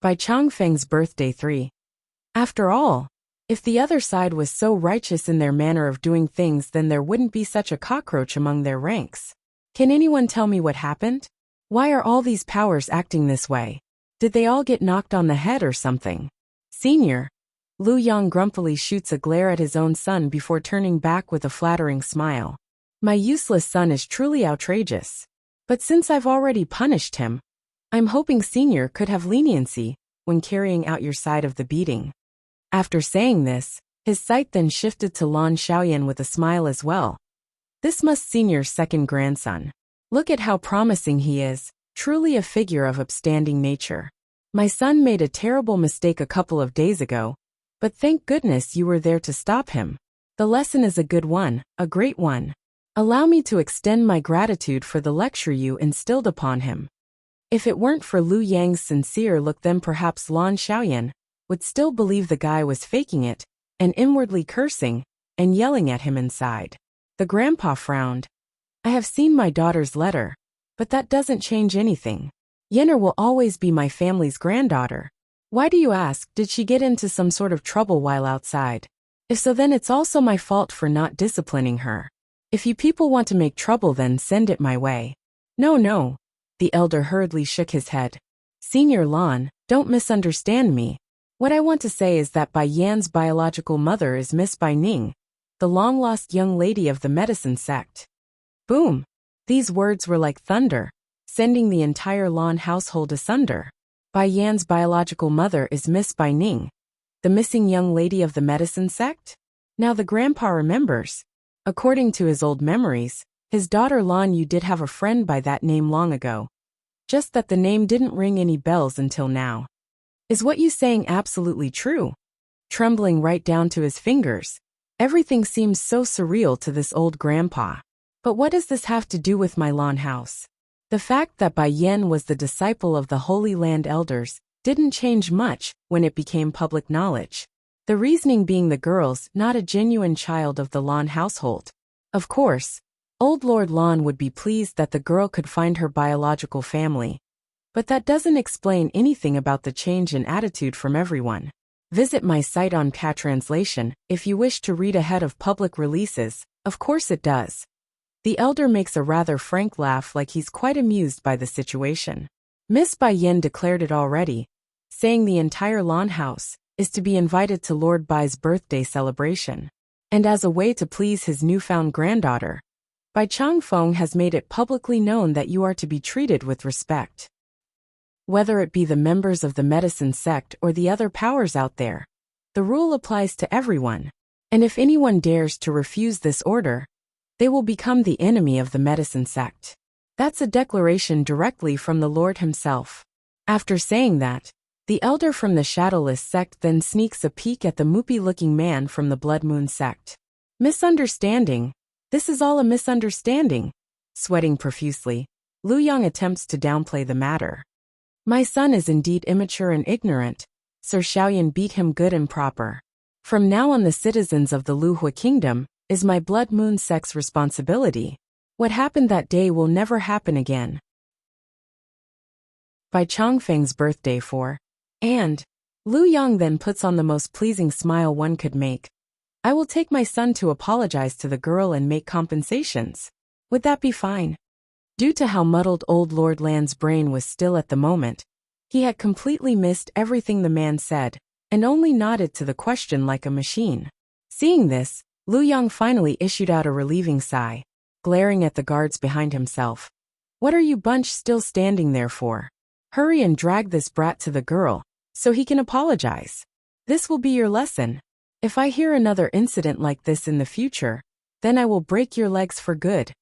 by Changfeng's birthday 3. After all, if the other side was so righteous in their manner of doing things, then there wouldn't be such a cockroach among their ranks. Can anyone tell me what happened? Why are all these powers acting this way? Did they all get knocked on the head or something? Senior. Lu Yang grumpily shoots a glare at his own son before turning back with a flattering smile. My useless son is truly outrageous. But since I've already punished him, I'm hoping Senior could have leniency when carrying out your side of the beating. After saying this, his sight then shifted to Lan Xiaoyan with a smile as well. This must Senior's second grandson. Look at how promising he is, truly a figure of upstanding nature. My son made a terrible mistake a couple of days ago, but thank goodness you were there to stop him. The lesson is a good one, a great one. Allow me to extend my gratitude for the lecture you instilled upon him. If it weren't for Lu Yang's sincere look, then perhaps Lan Xiaoyan would still believe the guy was faking it, and inwardly cursing and yelling at him inside. The grandpa frowned. I have seen my daughter's letter, but that doesn't change anything. Yenner will always be my family's granddaughter. Why do you ask? Did she get into some sort of trouble while outside? If so, then it's also my fault for not disciplining her. If you people want to make trouble, then send it my way. No. The elder hurriedly shook his head. Senior Lan, don't misunderstand me. What I want to say is that Bai Yan's biological mother is Miss Bai Ning, the long-lost young lady of the medicine sect. Boom! These words were like thunder, sending the entire Lan household asunder. Bai Yan's biological mother is Miss Bai Ning, the missing young lady of the medicine sect? Now the grandpa remembers. According to his old memories, his daughter Lan Yu did have a friend by that name long ago. Just that the name didn't ring any bells until now. Is what you saying absolutely true? Trembling right down to his fingers, everything seems so surreal to this old grandpa. But what does this have to do with my Lan house? The fact that Bai Yan was the disciple of the Holy Land elders didn't change much when it became public knowledge. The reasoning being the girl's not a genuine child of the Lan household. Of course, old Lord Lan would be pleased that the girl could find her biological family. But that doesn't explain anything about the change in attitude from everyone. Visit my site on Translation if you wish to read ahead of public releases. Of course it does. The elder makes a rather frank laugh, like he's quite amused by the situation. Miss Bai Yan declared it already, saying the entire Lan house is to be invited to Lord Bai's birthday celebration. And as a way to please his newfound granddaughter, Bai Changfeng has made it publicly known that you are to be treated with respect. Whether it be the members of the medicine sect or the other powers out there, the rule applies to everyone. And if anyone dares to refuse this order, they will become the enemy of the medicine sect. That's a declaration directly from the Lord himself. After saying that, the elder from the Shadowless sect then sneaks a peek at the moopy-looking man from the Blood Moon sect. Misunderstanding. This is all a misunderstanding. Sweating profusely, Lu Yang attempts to downplay the matter. My son is indeed immature and ignorant. Sir Xiaoyan beat him good and proper. From now on, the citizens of the Luhua kingdom is my Blood Moon sect's responsibility. What happened that day will never happen again. By Changfeng's birthday 4. And Lu Yang then puts on the most pleasing smile one could make. I will take my son to apologize to the girl and make compensations. Would that be fine? Due to how muddled old Lord Lan's brain was still at the moment, he had completely missed everything the man said, and only nodded to the question like a machine. Seeing this, Lu Yang finally issued out a relieving sigh, glaring at the guards behind himself. What are you bunch still standing there for? Hurry and drag this brat to the girl, so he can apologize. This will be your lesson. If I hear another incident like this in the future, then I will break your legs for good.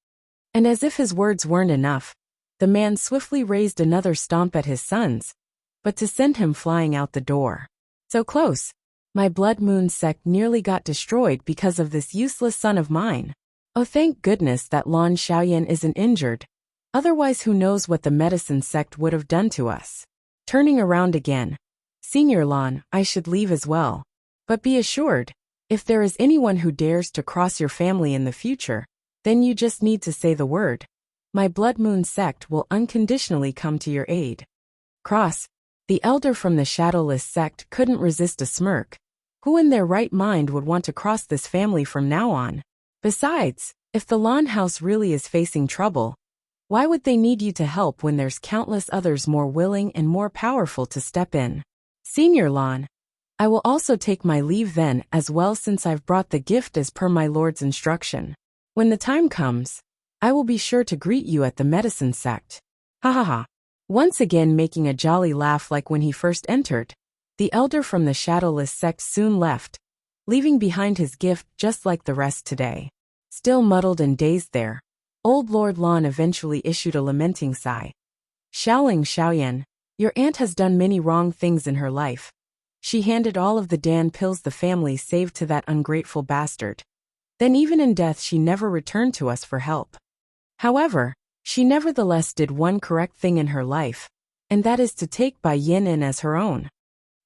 And as if his words weren't enough, the man swiftly raised another stomp at his sons, but to send him flying out the door. So close. My Blood Moon sect nearly got destroyed because of this useless son of mine. Oh, thank goodness that Lan Xiaoyan isn't injured. Otherwise, who knows what the medicine sect would have done to us. Turning around again. Senior Lan, I should leave as well. But be assured, if there is anyone who dares to cross your family in the future, then you just need to say the word. My Blood Moon sect will unconditionally come to your aid. Cross. The elder from the shadowless sect couldn't resist a smirk. Who in their right mind would want to cross this family from now on? Besides, if the Lan house really is facing trouble, why would they need you to help when there's countless others more willing and more powerful to step in? Senior Lan, I will also take my leave then as well, since I've brought the gift as per my lord's instruction. When the time comes, I will be sure to greet you at the medicine sect. Ha ha ha. Once again making a jolly laugh like when he first entered, the elder from the shadowless sect soon left, leaving behind his gift just like the rest today. Still muddled and dazed there, old Lord Lan eventually issued a lamenting sigh. Xiaoling Xiaoyan, your aunt has done many wrong things in her life. She handed all of the Dan pills the family saved to that ungrateful bastard. Then even in death she never returned to us for help. However, she nevertheless did one correct thing in her life, and that is to take Bai Yin in as her own.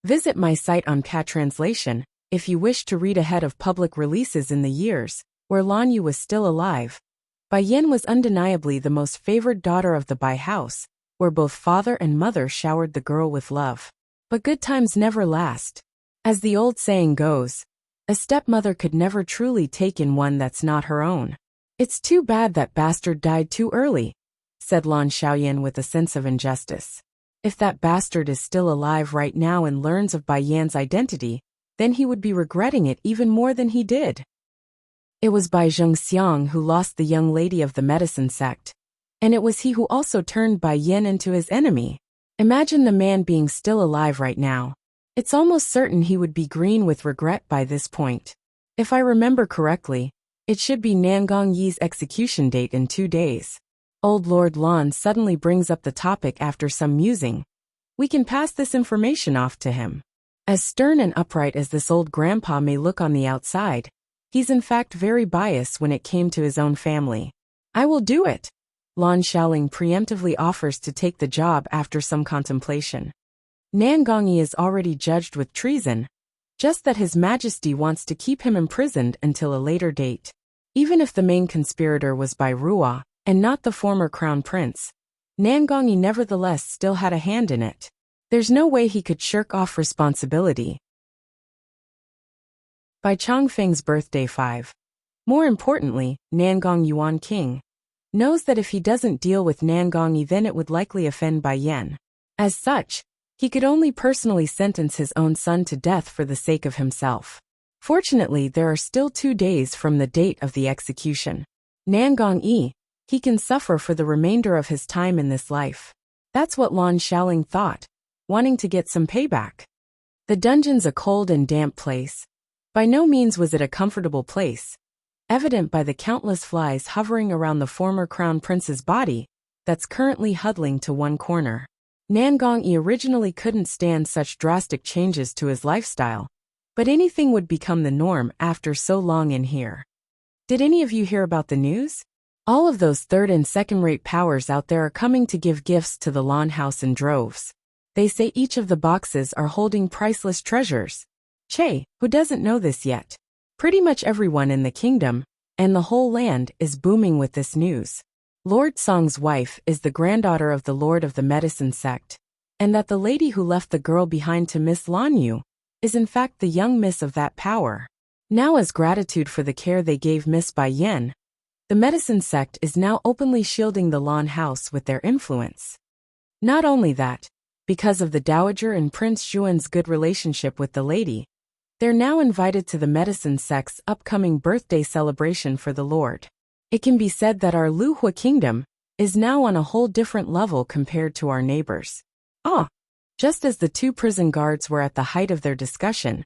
Visit my site on Cat Translation if you wish to read ahead of public releases in the years where Lan Yu was still alive. Bai Yin was undeniably the most favored daughter of the Bai house, where both father and mother showered the girl with love. But good times never last. As the old saying goes, a stepmother could never truly take in one that's not her own. It's too bad that bastard died too early, said Lan Xiaoyan with a sense of injustice. If that bastard is still alive right now and learns of Bai Yan's identity, then he would be regretting it even more than he did. It was Bai Zhengxiang who lost the young lady of the medicine sect, and it was he who also turned Bai Yin into his enemy. Imagine the man being still alive right now. It's almost certain he would be green with regret by this point. If I remember correctly, it should be Nangong Yi's execution date in 2 days. Old Lord Lan suddenly brings up the topic after some musing. We can pass this information off to him. As stern and upright as this old grandpa may look on the outside, he's in fact very biased when it came to his own family. I will do it. Lan Xiaoling preemptively offers to take the job after some contemplation. Nangong Yi is already judged with treason, just that His Majesty wants to keep him imprisoned until a later date. Even if the main conspirator was Bai Ruo, and not the former crown prince, Nangong Yi nevertheless still had a hand in it. There's no way he could shirk off responsibility. By Changfeng's birthday 5. More importantly, Nangong Yuan King knows that if he doesn't deal with Nangong Yi, then it would likely offend Bai Yan. As such, he could only personally sentence his own son to death for the sake of himself. Fortunately, there are still 2 days from the date of the execution. Nangong Yi, he can suffer for the remainder of his time in this life. That's what Lan Xiaoling thought, wanting to get some payback. The dungeon's a cold and damp place. By no means was it a comfortable place, evident by the countless flies hovering around the former crown prince's body, that's currently huddling to one corner. Nangong Yi originally couldn't stand such drastic changes to his lifestyle, but anything would become the norm after so long in here. Did any of you hear about the news? All of those third and second-rate powers out there are coming to give gifts to the Lan house in droves. They say each of the boxes are holding priceless treasures. Che, who doesn't know this yet? Pretty much everyone in the kingdom, and the whole land, is booming with this news. Lord Song's wife is the granddaughter of the Lord of the Medicine sect, and that the lady who left the girl behind to Miss Lan Yu is in fact the young miss of that power. Now, as gratitude for the care they gave Miss Bai Yin, the medicine sect is now openly shielding the Lan house with their influence. Not only that, because of the Dowager and Prince Zhuan's good relationship with the lady, they're now invited to the medicine sect's upcoming birthday celebration for the Lord. It can be said that our Luhua kingdom is now on a whole different level compared to our neighbors. Just as the 2 prison guards were at the height of their discussion,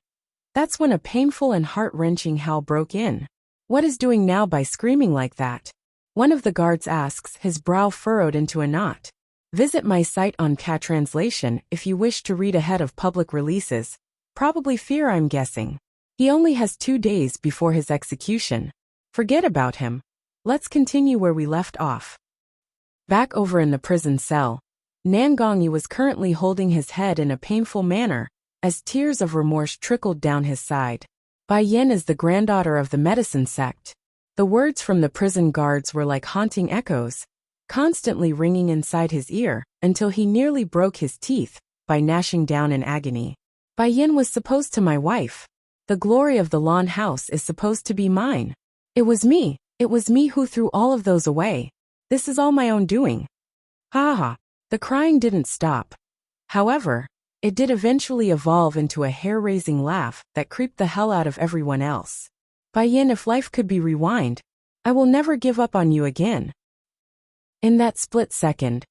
that's when a painful and heart-wrenching howl broke in. What is doing now by screaming like that? One of the guards asks, his brow furrowed into a knot. Visit my site on Cat Translation if you wish to read ahead of public releases. Probably fear, I'm guessing. He only has 2 days before his execution. Forget about him. Let's continue where we left off. Back over in the prison cell, Nangong Yi was currently holding his head in a painful manner, as tears of remorse trickled down his side. Bai Yin is the granddaughter of the medicine sect. The words from the prison guards were like haunting echoes, constantly ringing inside his ear, until he nearly broke his teeth by gnashing down in agony. Bai Yin was supposed to my wife. The glory of the lawn house is supposed to be mine. It was me who threw all of those away. This is all my own doing. Ha ha. The crying didn't stop. However, it did eventually evolve into a hair-raising laugh that creeped the hell out of everyone else. Bai Yin, if life could be rewind, I will never give up on you again. In that split second,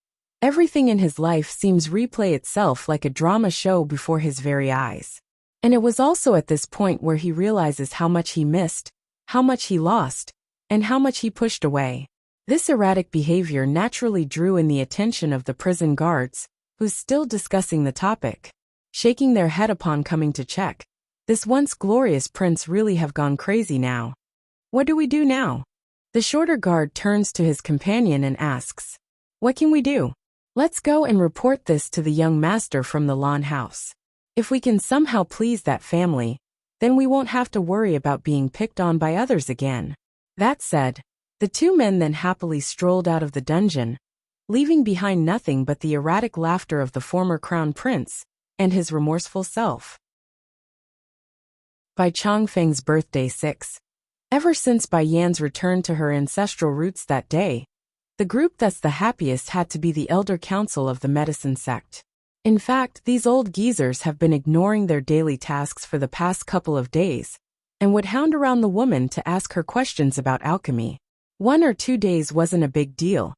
everything in his life seems replay itself like a drama show before his very eyes. And it was also at this point where he realizes how much he missed, how much he lost, and how much he pushed away. This erratic behavior naturally drew in the attention of the prison guards, who's still discussing the topic, shaking their head upon coming to check. This once glorious prince really have gone crazy now. What do we do now? The shorter guard turns to his companion and asks, what can we do? Let's go and report this to the young master from the lawn house. If we can somehow please that family, then we won't have to worry about being picked on by others again. That said, the two men then happily strolled out of the dungeon, leaving behind nothing but the erratic laughter of the former crown prince and his remorseful self. By Changfeng's birthday 6. Ever since Bai Yan's return to her ancestral roots that day, the group that's the happiest had to be the elder council of the medicine sect. In fact, these old geezers have been ignoring their daily tasks for the past couple of days, and would hound around the woman to ask her questions about alchemy. 1 or 2 days wasn't a big deal,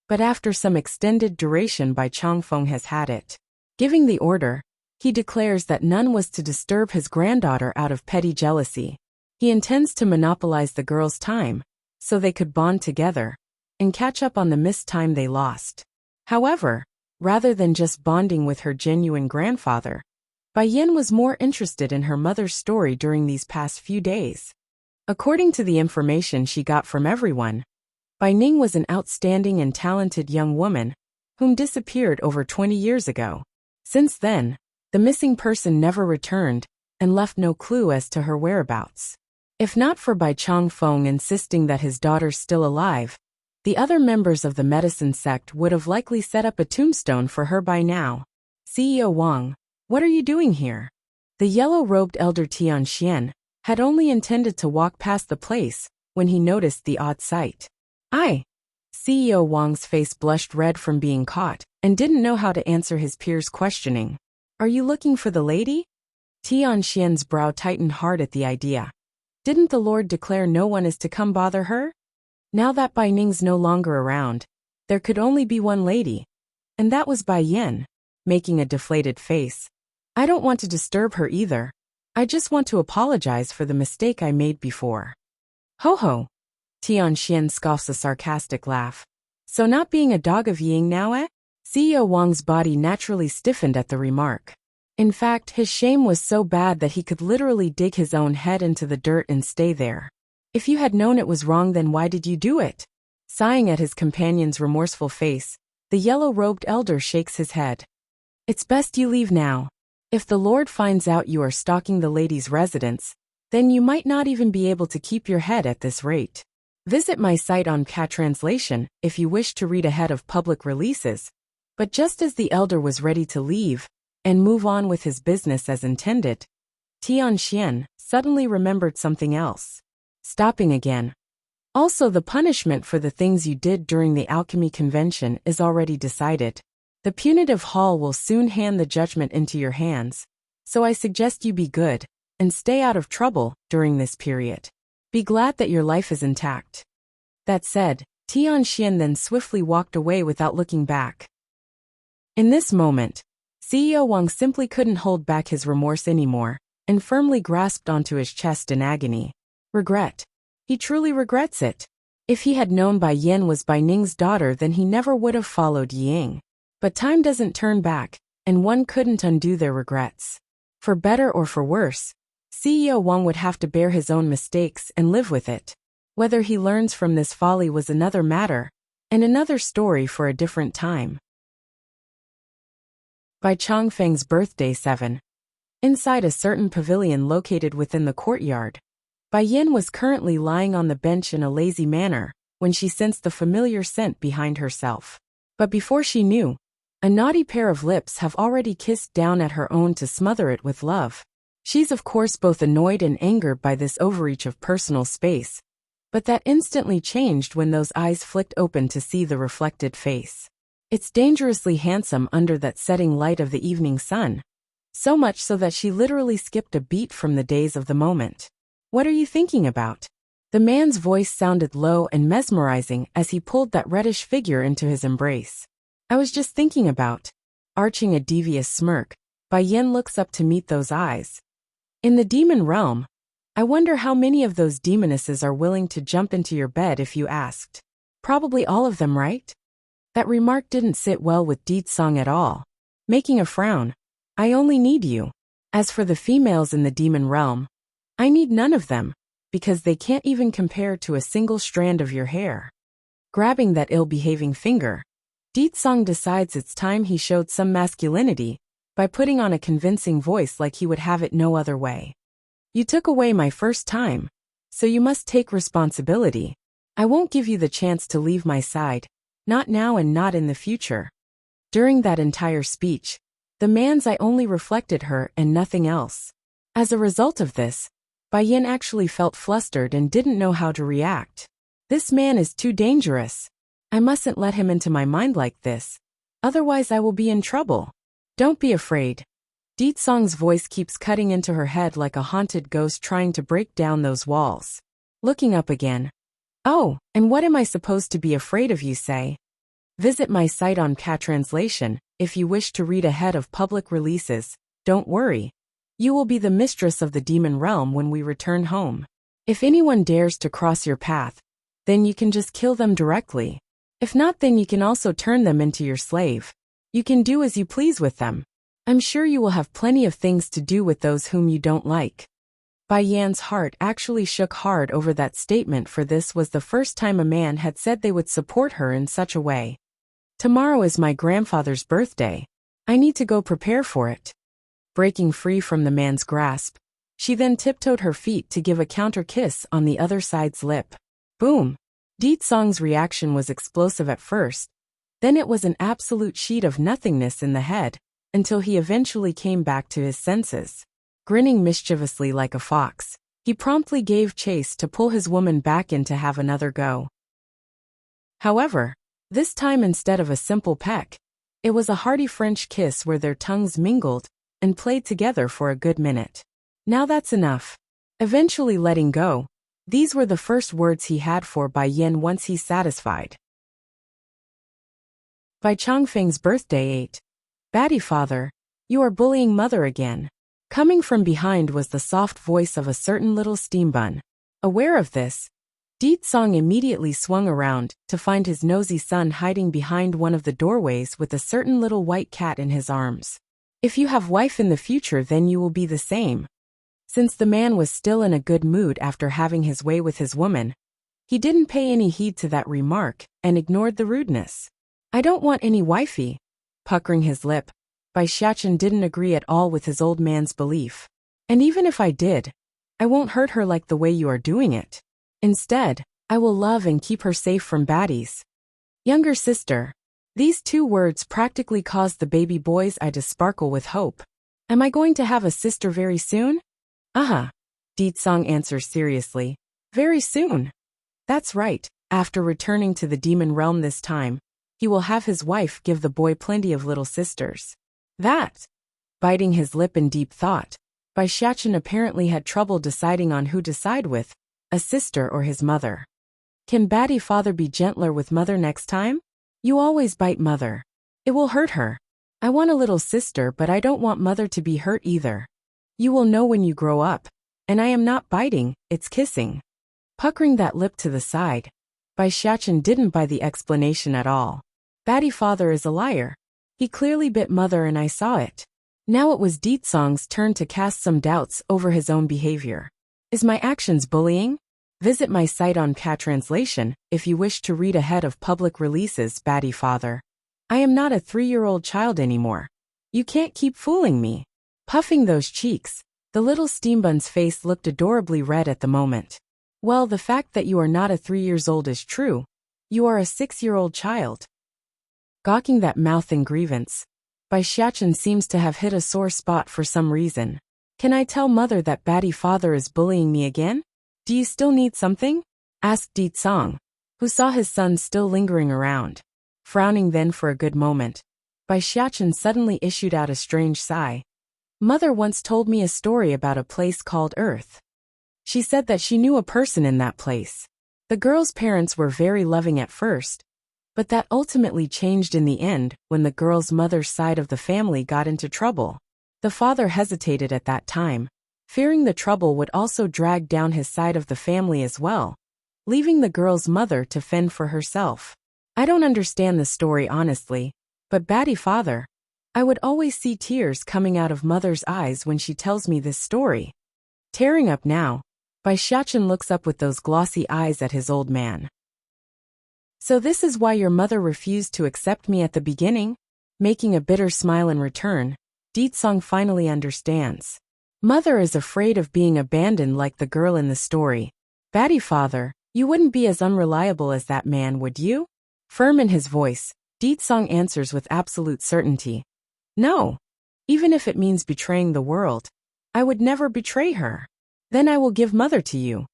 but after some extended duration Bai Changfeng has had it. Giving the order, he declares that none was to disturb his granddaughter out of petty jealousy. He intends to monopolize the girls' time, so they could bond together and catch up on the missed time they lost. However, rather than just bonding with her genuine grandfather, Bai Yin was more interested in her mother's story during these past few days. According to the information she got from everyone, Bai Ning was an outstanding and talented young woman whom disappeared over 20 years ago. Since then, the missing person never returned and left no clue as to her whereabouts. If not for Bai Changfeng insisting that his daughter's still alive, the other members of the medicine sect would have likely set up a tombstone for her by now. CEO Wang, what are you doing here? The yellow-robed elder Tianxian had only intended to walk past the place when he noticed the odd sight. CEO Wang's face blushed red from being caught and didn't know how to answer his peers' questioning. Are you looking for the lady? Tianxian's brow tightened hard at the idea. Didn't the Lord declare no one is to come bother her? Now that Bai Ning's no longer around, there could only be one lady, and that was Bai Yin, making a deflated face. I don't want to disturb her either. I just want to apologize for the mistake I made before. Ho ho! Tianxian scoffs a sarcastic laugh. So not being a dog of Ying now, eh? CEO Wang's body naturally stiffened at the remark. In fact, his shame was so bad that he could literally dig his own head into the dirt and stay there. If you had known it was wrong, then why did you do it? Sighing at his companion's remorseful face, the yellow-robed elder shakes his head. It's best you leave now. If the Lord finds out you are stalking the lady's residence, then you might not even be able to keep your head at this rate. Visit my site on Translation if you wish to read ahead of public releases. But just as the elder was ready to leave and move on with his business as intended, Tianxian suddenly remembered something else. Stopping again. Also, the punishment for the things you did during the alchemy convention is already decided. The punitive hall will soon hand the judgment into your hands, so I suggest you be good and stay out of trouble during this period. Be glad that your life is intact. That said, Tianxian then swiftly walked away without looking back. In this moment, CEO Wang simply couldn't hold back his remorse anymore and firmly grasped onto his chest in agony. Regret. He truly regrets it. If he had known Bai Yin was Bai Ning's daughter, then he never would have followed Ying. But time doesn't turn back, and one couldn't undo their regrets. For better or for worse, CEO Wang would have to bear his own mistakes and live with it. Whether he learns from this folly was another matter, and another story for a different time. By Changfeng's birthday 7. Inside a certain pavilion located within the courtyard, Bai Yin was currently lying on the bench in a lazy manner when she sensed the familiar scent behind herself. But before she knew, A naughty pair of lips have already kissed down at her own to smother it with love. She's of course both annoyed and angered by this overreach of personal space, but that instantly changed when those eyes flicked open to see the reflected face. It's dangerously handsome under that setting light of the evening sun, so much so that she literally skipped a beat from the days of the moment. What are you thinking about? The man's voice sounded low and mesmerizing as he pulled that reddish figure into his embrace. I was just thinking about. Arching a devious smirk, Bai Yin looks up to meet those eyes. In the demon realm, I wonder how many of those demonesses are willing to jump into your bed if you asked. Probably all of them, right? That remark didn't sit well with Song at all. Making a frown. I only need you. As for the females in the demon realm, I need none of them, because they can't even compare to a single strand of your hair. Grabbing that ill-behaving finger, Song decides it's time he showed some masculinity by putting on a convincing voice like he would have it no other way. You took away my first time, so you must take responsibility. I won't give you the chance to leave my side, not now and not in the future. During that entire speech, the man's eye only reflected her and nothing else. As a result of this, Bai Yin actually felt flustered and didn't know how to react. This man is too dangerous. I mustn't let him into my mind like this, otherwise I will be in trouble. Don't be afraid. Song's voice keeps cutting into her head like a haunted ghost trying to break down those walls. Looking up again. Oh, and what am I supposed to be afraid of, you say? Visit my site on Translation if you wish to read ahead of public releases. Don't worry. You will be the mistress of the demon realm when we return home. If anyone dares to cross your path, then you can just kill them directly. If not, then you can also turn them into your slave. You can do as you please with them. I'm sure you will have plenty of things to do with those whom you don't like. Bai Yan's heart actually shook hard over that statement, for this was the first time a man had said they would support her in such a way. Tomorrow is my grandfather's birthday. I need to go prepare for it. Breaking free from the man's grasp, she then tiptoed her feet to give a counter kiss on the other side's lip. Boom! Song's reaction was explosive at first, then it was an absolute sheet of nothingness in the head, until he eventually came back to his senses. Grinning mischievously like a fox, he promptly gave chase to pull his woman back in to have another go. However, this time instead of a simple peck, it was a hearty French kiss where their tongues mingled and played together for a good minute. Now that's enough. Eventually letting go, these were the first words he had for Bai Yin once he's satisfied. By Changfeng's birthday 8. Batty father, you are bullying mother again. Coming from behind was the soft voice of a certain little steam bun. Aware of this, Song immediately swung around to find his nosy son hiding behind one of the doorways with a certain little white cat in his arms. If you have wife in the future, then you will be the same. Since the man was still in a good mood after having his way with his woman, he didn't pay any heed to that remark and ignored the rudeness. I don't want any wifey. Puckering his lip, Bai Xiachen didn't agree at all with his old man's belief. And even if I did, I won't hurt her like the way you are doing it. Instead, I will love and keep her safe from baddies. Younger sister. These two words practically caused the baby boy's eye to sparkle with hope. Am I going to have a sister very soon? Song answers seriously. Very soon. That's right, after returning to the demon realm this time, he will have his wife give the boy plenty of little sisters. That. Biting his lip in deep thought, Bai Xiachen apparently had trouble deciding on who to side with, a sister or his mother. Can Batty father be gentler with mother next time? You always bite mother. It will hurt her. I want a little sister, but I don't want mother to be hurt either. You will know when you grow up. And I am not biting, it's kissing. Puckering that lip to the side, Bai Xiachen didn't buy the explanation at all. Batty father is a liar. He clearly bit mother and I saw it. Now it was Song's turn to cast some doubts over his own behavior. Is my actions bullying? Visit my site on Translation if you wish to read ahead of public releases, Batty father. I am not a 3-year-old child anymore. You can't keep fooling me. Puffing those cheeks, the little steambun's face looked adorably red at the moment. Well, the fact that you are not a 3 years old is true. You are a 6-year-old child. gawking that mouth in grievance. Bai Xiachen seems to have hit a sore spot for some reason. Can I tell mother that batty father is bullying me again? Do you still need something? Asked Di Tsong, who saw his son still lingering around. Frowning then for a good moment, Bai Xiachen suddenly issued out a strange sigh. Mother once told me a story about a place called Earth. She said that she knew a person in that place. The girl's parents were very loving at first, but that ultimately changed in the end when the girl's mother's side of the family got into trouble. The father hesitated at that time, fearing the trouble would also drag down his side of the family as well, leaving the girl's mother to fend for herself. I don't understand the story honestly, but batty father, I would always see tears coming out of mother's eyes when she tells me this story. Tearing up now, Bai Xiachen looks up with those glossy eyes at his old man. So this is why your mother refused to accept me at the beginning? Making a bitter smile in return, Di Tsong finally understands. Mother is afraid of being abandoned like the girl in the story. Batty father, you wouldn't be as unreliable as that man, would you? Firm in his voice, Di Tsong answers with absolute certainty. No. Even if it means betraying the world, I would never betray her. Then I will give mother to you.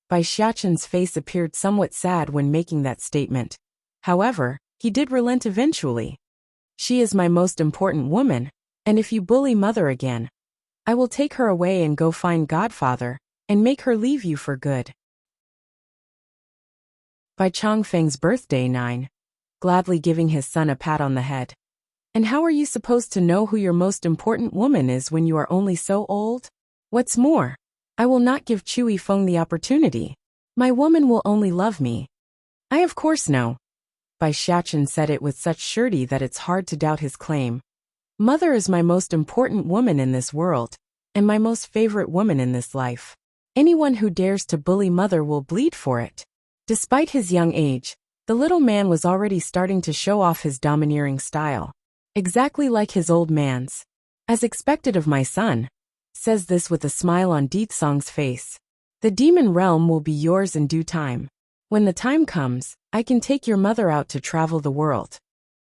Bai Xiachen's face appeared somewhat sad when making that statement. However, he did relent eventually. She is my most important woman, and if you bully mother again, I will take her away and go find Godfather, and make her leave you for good. By Changfeng's birthday 9, gladly giving his son a pat on the head. And how are you supposed to know who your most important woman is when you are only so old? What's more, I will not give Chui Feng the opportunity. My woman will only love me. I of course know. Bai Xiachen said it with such surety that it's hard to doubt his claim. Mother is my most important woman in this world, and my most favorite woman in this life. Anyone who dares to bully mother will bleed for it. Despite his young age, the little man was already starting to show off his domineering style. Exactly like his old man's. As expected of my son, says this with a smile on Di Tsong's face. The demon realm will be yours in due time. When the time comes, I can take your mother out to travel the world.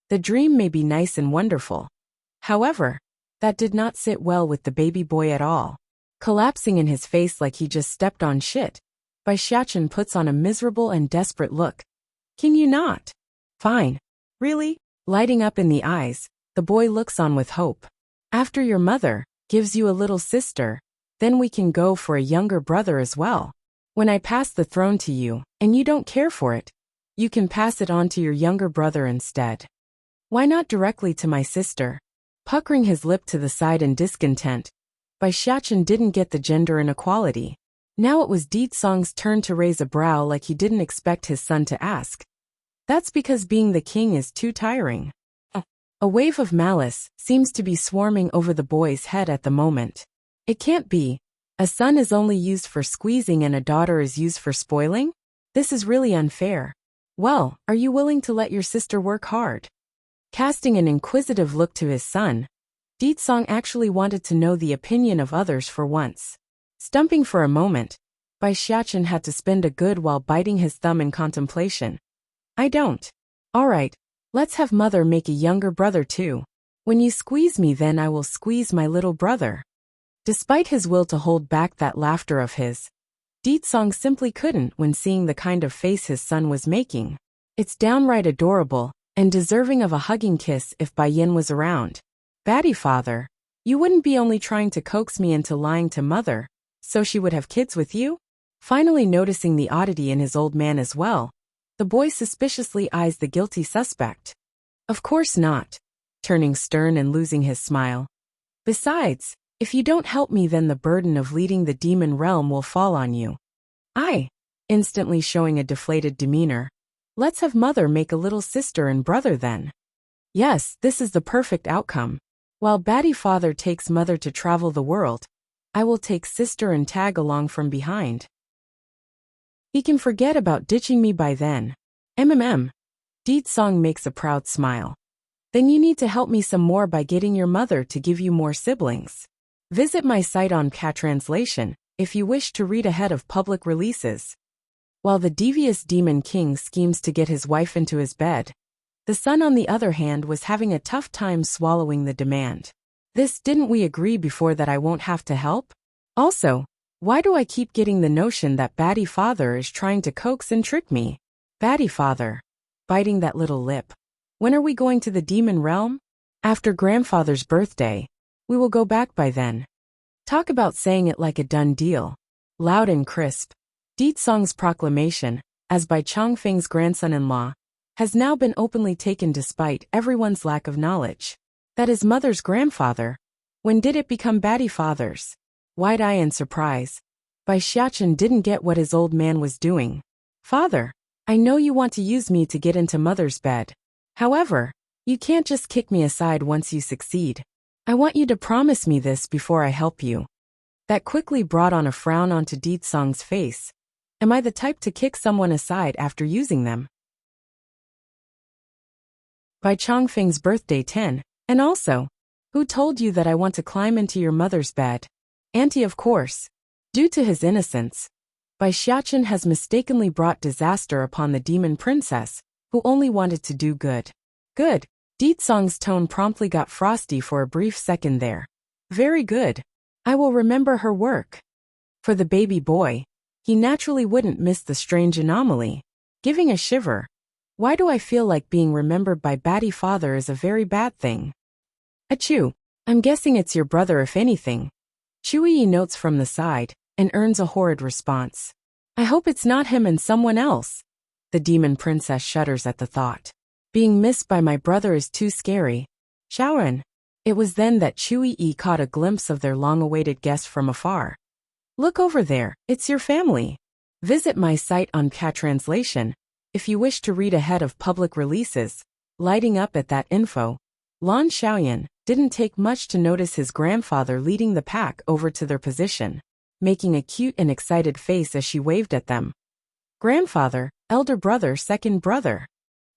The dream may be nice and wonderful. However, that did not sit well with the baby boy at all. Collapsing in his face like he just stepped on shit, Bai Xiachen puts on a miserable and desperate look. Can you not? Fine. Really? Lighting up in the eyes, the boy looks on with hope. After your mother gives you a little sister, then we can go for a younger brother as well. When I pass the throne to you, and you don't care for it, you can pass it on to your younger brother instead. Why not directly to my sister? Puckering his lip to the side in discontent, Bai Xiachen didn't get the gender inequality. Now it was Di Tsong's turn to raise a brow like he didn't expect his son to ask. That's because being the king is too tiring. A wave of malice seems to be swarming over the boy's head at the moment. It can't be. A son is only used for squeezing and a daughter is used for spoiling? This is really unfair. Well, are you willing to let your sister work hard? Casting an inquisitive look to his son, Di Tsong actually wanted to know the opinion of others for once. Stumping for a moment, Bai Xiachen had to spend a good while biting his thumb in contemplation. I don't. All right, let's have mother make a younger brother too. When you squeeze me, then I will squeeze my little brother. Despite his will to hold back that laughter of his, Di Tsong simply couldn't when seeing the kind of face his son was making. It's downright adorable, and deserving of a hugging kiss if Bai Yin was around. Batty father, you wouldn't be only trying to coax me into lying to mother, so she would have kids with you? Finally noticing the oddity in his old man as well, the boy suspiciously eyes the guilty suspect. Of course not. Turning stern and losing his smile. Besides, if you don't help me, then the burden of leading the demon realm will fall on you. Instantly showing a deflated demeanor. Let's have mother make a little sister and brother then. Yes, this is the perfect outcome. While batty father takes mother to travel the world, I will take sister and tag along from behind. He can forget about ditching me by then. Di Tsong makes a proud smile. Then you need to help me some more by getting your mother to give you more siblings. Visit my site on Translation if you wish to read ahead of public releases. While the devious demon king schemes to get his wife into his bed, The son, on the other hand, was having a tough time swallowing the demand. This, didn't we agree before that I won't have to help? Also, why do I keep getting the notion that Batty Father is trying to coax and trick me? Batty Father. Biting that little lip. When are we going to the demon realm? After grandfather's birthday. We will go back by then. Talk about saying it like a done deal. Loud and crisp. Di Tsong's proclamation, as Bai Chongfeng's grandson-in-law, has now been openly taken despite everyone's lack of knowledge. That is mother's grandfather. When did it become Batty Father's? Wide eye in surprise. Bai Xiachen didn't get what his old man was doing. Father, I know you want to use me to get into mother's bed. However, you can't just kick me aside once you succeed. I want you to promise me this before I help you. That quickly brought on a frown onto Di Tsong's face. Am I the type to kick someone aside after using them? Bai Chongfeng's birthday 10, and also, who told you that I want to climb into your mother's bed? Auntie, of course. Due to his innocence, Bai Xiachen has mistakenly brought disaster upon the demon princess, who only wanted to do good. Good. Di Tsong's tone promptly got frosty for a brief second there. Very good. I will remember her work. For the baby boy, he naturally wouldn't miss the strange anomaly. Giving a shiver. Why do I feel like being remembered by Batty Father is a very bad thing? Achoo. I'm guessing it's your brother if anything. Chui notes from the side, and earns a horrid response. I hope it's not him and someone else. The demon princess shudders at the thought. Being missed by my brother is too scary. Shaoran. It was then that Chui caught a glimpse of their long-awaited guest from afar. Look over there, it's your family. Visit my site on Cat Translation, if you wish to read ahead of public releases. Lighting up at that info, Lan Xiaoyan didn't take much to notice his grandfather leading the pack over to their position, making a cute and excited face as she waved at them. Grandfather, elder brother, second brother.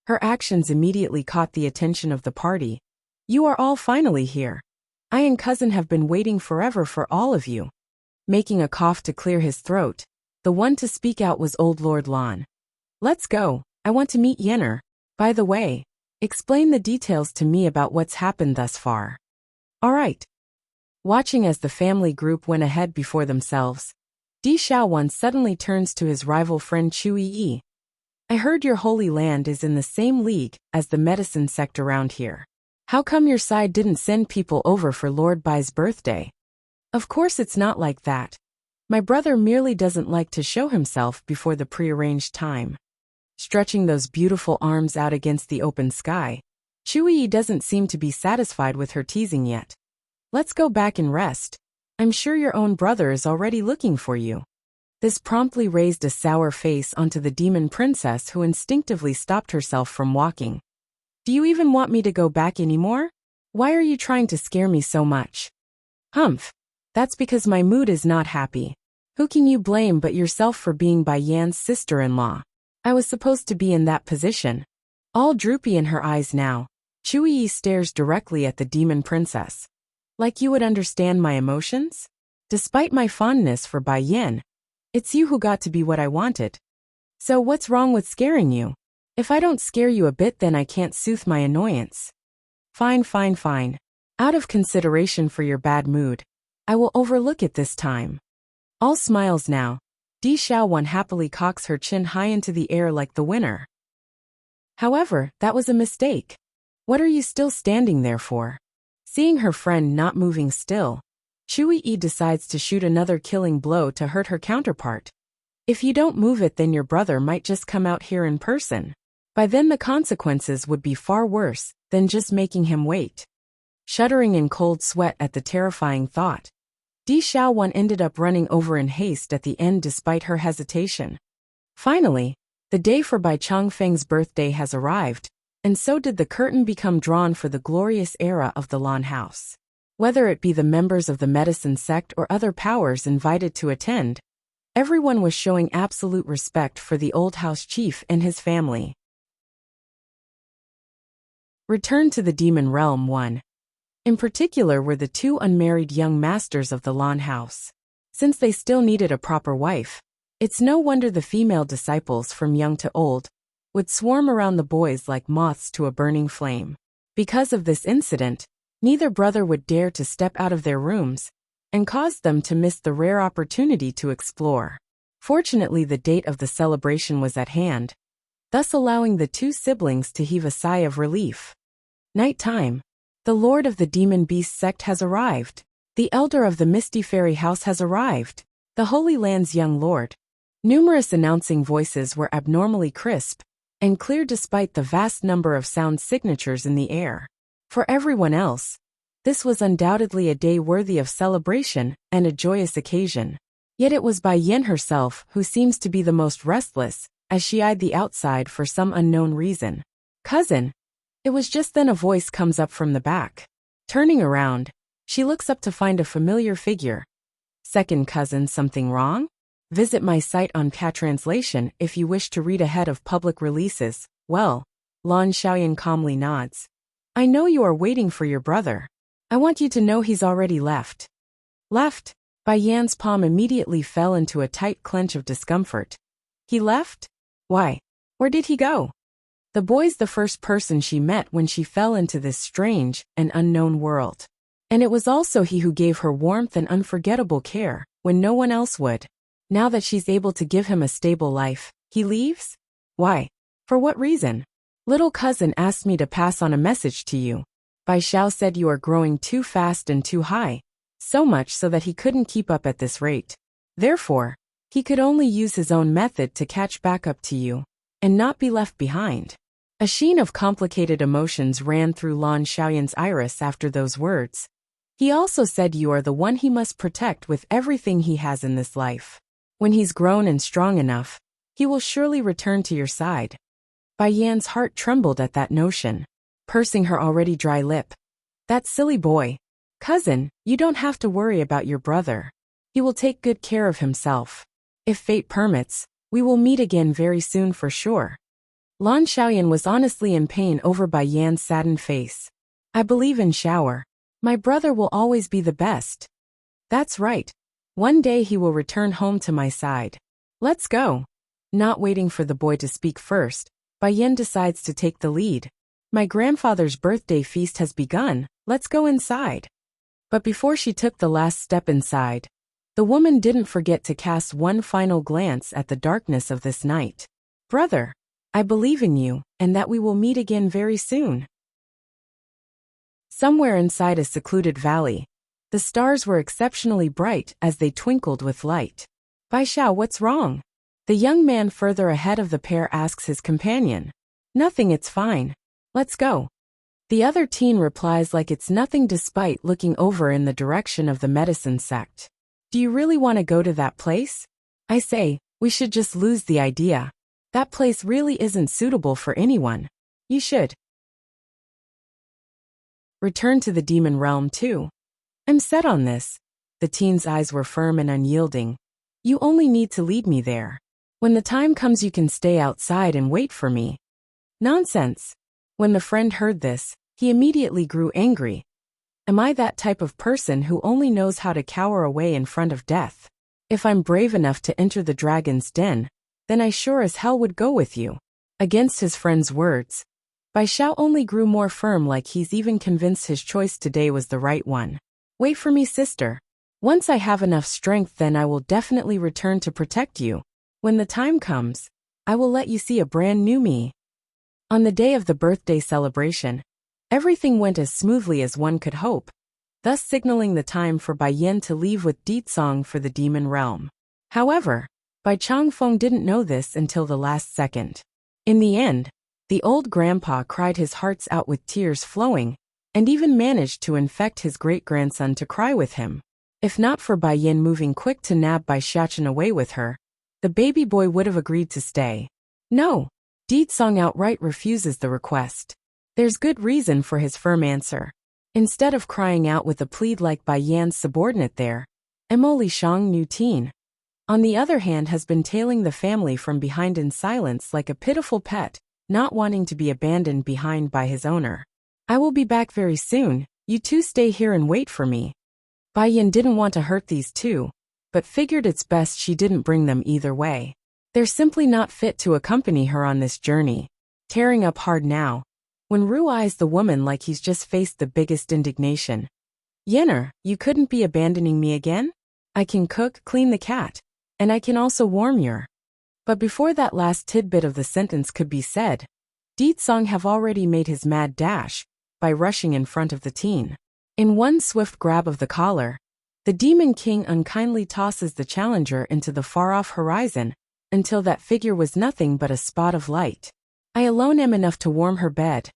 Her actions immediately caught the attention of the party. You are all finally here. I and cousin have been waiting forever for all of you. Making a cough to clear his throat, the one to speak out was old Lord Lan. Let's go, I want to meet Yenner. By the way, explain the details to me about what's happened thus far. All right. Watching as the family group went ahead before themselves, Di Xiaowan suddenly turns to his rival friend Chui Yi. I heard your holy land is in the same league as the medicine sect around here. How come your side didn't send people over for Lord Bai's birthday? Of course it's not like that. My brother merely doesn't like to show himself before the prearranged time. Stretching those beautiful arms out against the open sky, Chui doesn't seem to be satisfied with her teasing yet. Let's go back and rest. I'm sure your own brother is already looking for you. This promptly raised a sour face onto the demon princess, who instinctively stopped herself from walking. Do you even want me to go back anymore? Why are you trying to scare me so much? Humph. That's because my mood is not happy. Who can you blame but yourself for being Bai Yan's sister-in-law? I was supposed to be in that position. All droopy in her eyes now, Chui stares directly at the demon princess. Like you would understand my emotions? Despite my fondness for Bai Yan, it's you who got to be what I wanted. So what's wrong with scaring you? If I don't scare you a bit, then I can't soothe my annoyance. Fine, fine, fine. Out of consideration for your bad mood, I will overlook it this time. All smiles now, Di Xiaowan happily cocks her chin high into the air like the winner. However, that was a mistake. What are you still standing there for? Seeing her friend not moving still, Chui decides to shoot another killing blow to hurt her counterpart. If you don't move it, then your brother might just come out here in person. By then the consequences would be far worse than just making him wait. Shuddering in cold sweat at the terrifying thought, Di Xiaowan ended up running over in haste at the end despite her hesitation. Finally, the day for Bai Chongfeng's birthday has arrived, and so did the curtain become drawn for the glorious era of the Lan House. Whether it be the members of the medicine sect or other powers invited to attend, everyone was showing absolute respect for the old house chief and his family. Return to the Demon Realm 1. In particular were the two unmarried young masters of the Lan House. Since they still needed a proper wife, it's no wonder the female disciples from young to old would swarm around the boys like moths to a burning flame. Because of this incident, neither brother would dare to step out of their rooms, and caused them to miss the rare opportunity to explore. Fortunately, the date of the celebration was at hand, thus allowing the two siblings to heave a sigh of relief. Nighttime. The Lord of the Demon Beast sect has arrived. The Elder of the Misty Fairy House has arrived. The Holy Land's young lord. Numerous announcing voices were abnormally crisp and clear despite the vast number of sound signatures in the air. For everyone else, this was undoubtedly a day worthy of celebration and a joyous occasion. Yet it was Bai Yin herself who seems to be the most restless, as she eyed the outside for some unknown reason. "Cousin." It was just then a voice comes up from the back. Turning around, she looks up to find a familiar figure. "Second cousin, something wrong?" Visit my site on Translation if you wish to read ahead of public releases. Well, Lan Xiaoyan calmly nods. "I know you are waiting for your brother. I want you to know he's already left." Left? Bai Yan's palm immediately fell into a tight clench of discomfort. He left? Why? Where did he go? The boy's the first person she met when she fell into this strange and unknown world. And it was also he who gave her warmth and unforgettable care when no one else would. Now that she's able to give him a stable life, he leaves? Why? For what reason? "Little cousin asked me to pass on a message to you. Bai Xiao said you are growing too fast and too high, so much so that he couldn't keep up at this rate. Therefore, he could only use his own method to catch back up to you, and not be left behind." A sheen of complicated emotions ran through Lan Xiaoyan's iris after those words. "He also said you are the one he must protect with everything he has in this life. When he's grown and strong enough, he will surely return to your side." Bai Yan's heart trembled at that notion, pursing her already dry lip. "That silly boy. Cousin, you don't have to worry about your brother. He will take good care of himself. If fate permits, we will meet again very soon for sure." Lan Xiaoyan was honestly in pain over Bai Yan's saddened face. "I believe in Shower. My brother will always be the best." "That's right. One day he will return home to my side. Let's go." Not waiting for the boy to speak first, Bai Yan decides to take the lead. "My grandfather's birthday feast has begun. Let's go inside." But before she took the last step inside, the woman didn't forget to cast one final glance at the darkness of this night. "Brother, I believe in you, and that we will meet again very soon." Somewhere inside a secluded valley, the stars were exceptionally bright as they twinkled with light. "Bai Xiao, what's wrong?" The young man further ahead of the pair asks his companion. "Nothing, it's fine. Let's go." The other teen replies like it's nothing despite looking over in the direction of the medicine sect. "Do you really want to go to that place? I say, we should just lose the idea. That place really isn't suitable for anyone. You should return to the demon realm too." "I'm set on this." The teen's eyes were firm and unyielding. "You only need to lead me there. When the time comes you can stay outside and wait for me." "Nonsense." When the friend heard this, he immediately grew angry. "Am I that type of person who only knows how to cower away in front of death? If I'm brave enough to enter the dragon's den, then I sure as hell would go with you." Against his friend's words, Bai Xiao only grew more firm, like he's even convinced his choice today was the right one. "Wait for me, sister. Once I have enough strength, then I will definitely return to protect you. When the time comes, I will let you see a brand new me." On the day of the birthday celebration, everything went as smoothly as one could hope, thus signaling the time for Bai Yin to leave with Ditsong for the demon realm. However, Bai Changfeng didn't know this until the last second. In the end, the old grandpa cried his hearts out with tears flowing, and even managed to infect his great-grandson to cry with him. If not for Bai Yin moving quick to nab Bai Xiachen away with her, the baby boy would have agreed to stay. No, Ditsong outright refuses the request. There's good reason for his firm answer. Instead of crying out with a plead like Bai Yan's subordinate there, Emily Shang New Teen, on the other hand, has been tailing the family from behind in silence like a pitiful pet, not wanting to be abandoned behind by his owner. "I will be back very soon. You two stay here and wait for me." Bai Yin didn't want to hurt these two, but figured it's best she didn't bring them either way. They're simply not fit to accompany her on this journey. Tearing up hard now. When Ru eyes the woman like he's just faced the biggest indignation. Yenner, you couldn't be abandoning me again? I can cook, clean the cat. And I can also warm your. But before that last tidbit of the sentence could be said, Deetsong have already made his mad dash by rushing in front of the teen. In one swift grab of the collar, the Demon King unkindly tosses the challenger into the far-off horizon until that figure was nothing but a spot of light. I alone am enough to warm her bed.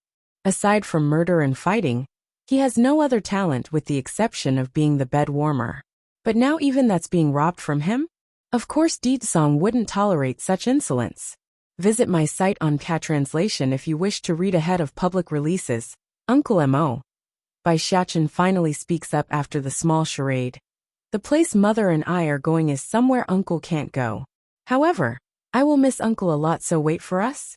Aside from murder and fighting, he has no other talent with the exception of being the bed warmer. But now even that's being robbed from him? Of course Deetsong wouldn't tolerate such insolence. Visit my site on Cat Translation if you wish to read ahead of public releases. Uncle Mo. Bai Xiachen finally speaks up after the small charade. The place Mother and I are going is somewhere Uncle can't go. However, I will miss Uncle a lot, so wait for us.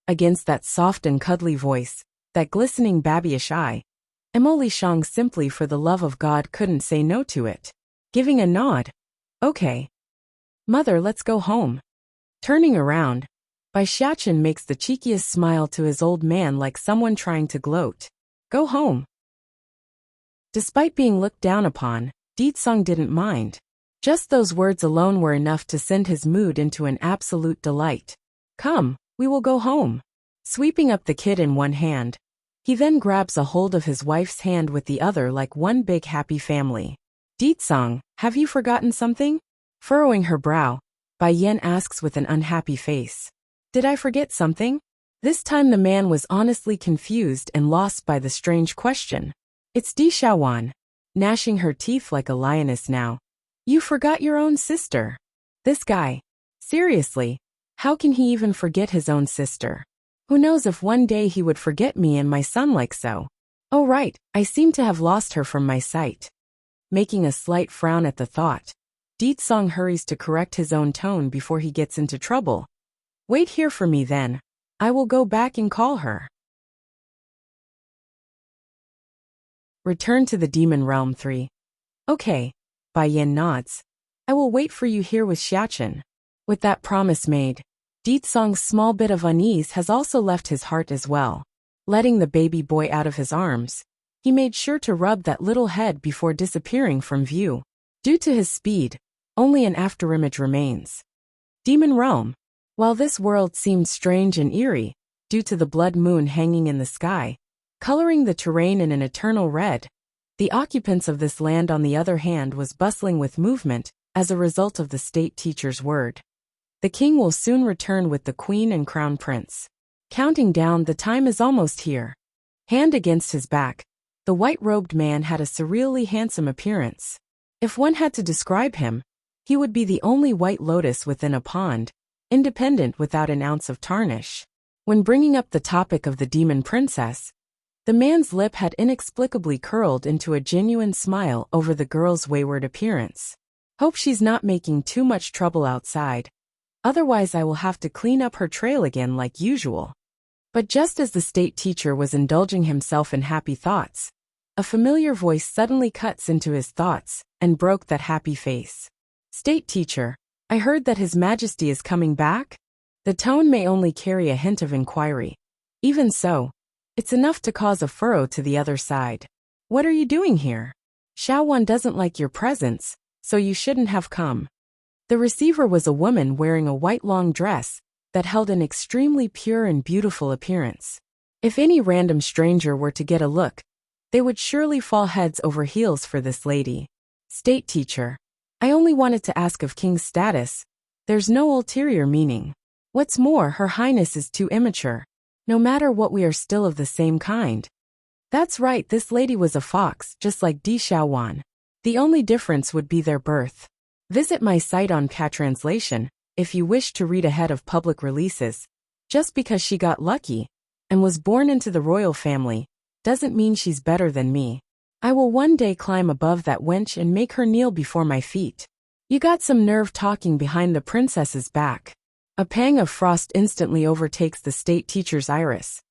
Against that soft and cuddly voice, that glistening babyish eye, Emily Shang simply for the love of God couldn't say no to it. Giving a nod. Okay. Mother, let's go home. Turning around, Bai Xiachen makes the cheekiest smile to his old man like someone trying to gloat. Go home. Despite being looked down upon, Deetsong didn't mind. Just those words alone were enough to send his mood into an absolute delight. Come, we will go home. Sweeping up the kid in one hand, he then grabs a hold of his wife's hand with the other like one big happy family. Deetsong, have you forgotten something? Furrowing her brow, Bai Yan asks with an unhappy face. Did I forget something? This time the man was honestly confused and lost by the strange question. It's Di Xiaowan, gnashing her teeth like a lioness now. You forgot your own sister. This guy. Seriously, how can he even forget his own sister? Who knows if one day he would forget me and my son like so. Oh right, I seem to have lost her from my sight. Making a slight frown at the thought, Deetsong hurries to correct his own tone before he gets into trouble. Wait here for me then. I will go back and call her. Return to the Demon Realm 3. Okay. Bai Yan nods. I will wait for you here with Xiachen. With that promise made, Deetsong's small bit of unease has also left his heart as well. Letting the baby boy out of his arms, he made sure to rub that little head before disappearing from view. Due to his speed, only an afterimage remains. Demon Realm. While this world seemed strange and eerie, due to the blood moon hanging in the sky, coloring the terrain in an eternal red, the occupants of this land on the other hand was bustling with movement as a result of the state teacher's word. The king will soon return with the queen and crown prince. Counting down, the time is almost here. Hand against his back, the white-robed man had a surreally handsome appearance. If one had to describe him, he would be the only white lotus within a pond, independent without an ounce of tarnish. When bringing up the topic of the demon princess, the man's lip had inexplicably curled into a genuine smile over the girl's wayward appearance. Hope she's not making too much trouble outside. Otherwise I will have to clean up her trail again like usual. But just as the state teacher was indulging himself in happy thoughts, a familiar voice suddenly cuts into his thoughts and broke that happy face. State teacher, I heard that His Majesty is coming back? The tone may only carry a hint of inquiry. Even so, it's enough to cause a furrow to the other side. What are you doing here? Xiaowan doesn't like your presence, so you shouldn't have come. The receiver was a woman wearing a white long dress that held an extremely pure and beautiful appearance. If any random stranger were to get a look, they would surely fall heads over heels for this lady. State teacher, I only wanted to ask of King's status. There's no ulterior meaning. What's more, Her Highness is too immature. No matter what, we are still of the same kind. That's right, this lady was a fox, just like Di Xiaowan. The only difference would be their birth. Visit my site on Cat Translation if you wish to read ahead of public releases. Just because she got lucky and was born into the royal family doesn't mean she's better than me. I will one day climb above that wench and make her kneel before my feet. You got some nerve talking behind the princess's back. A pang of frost instantly overtakes the state teacher's iris.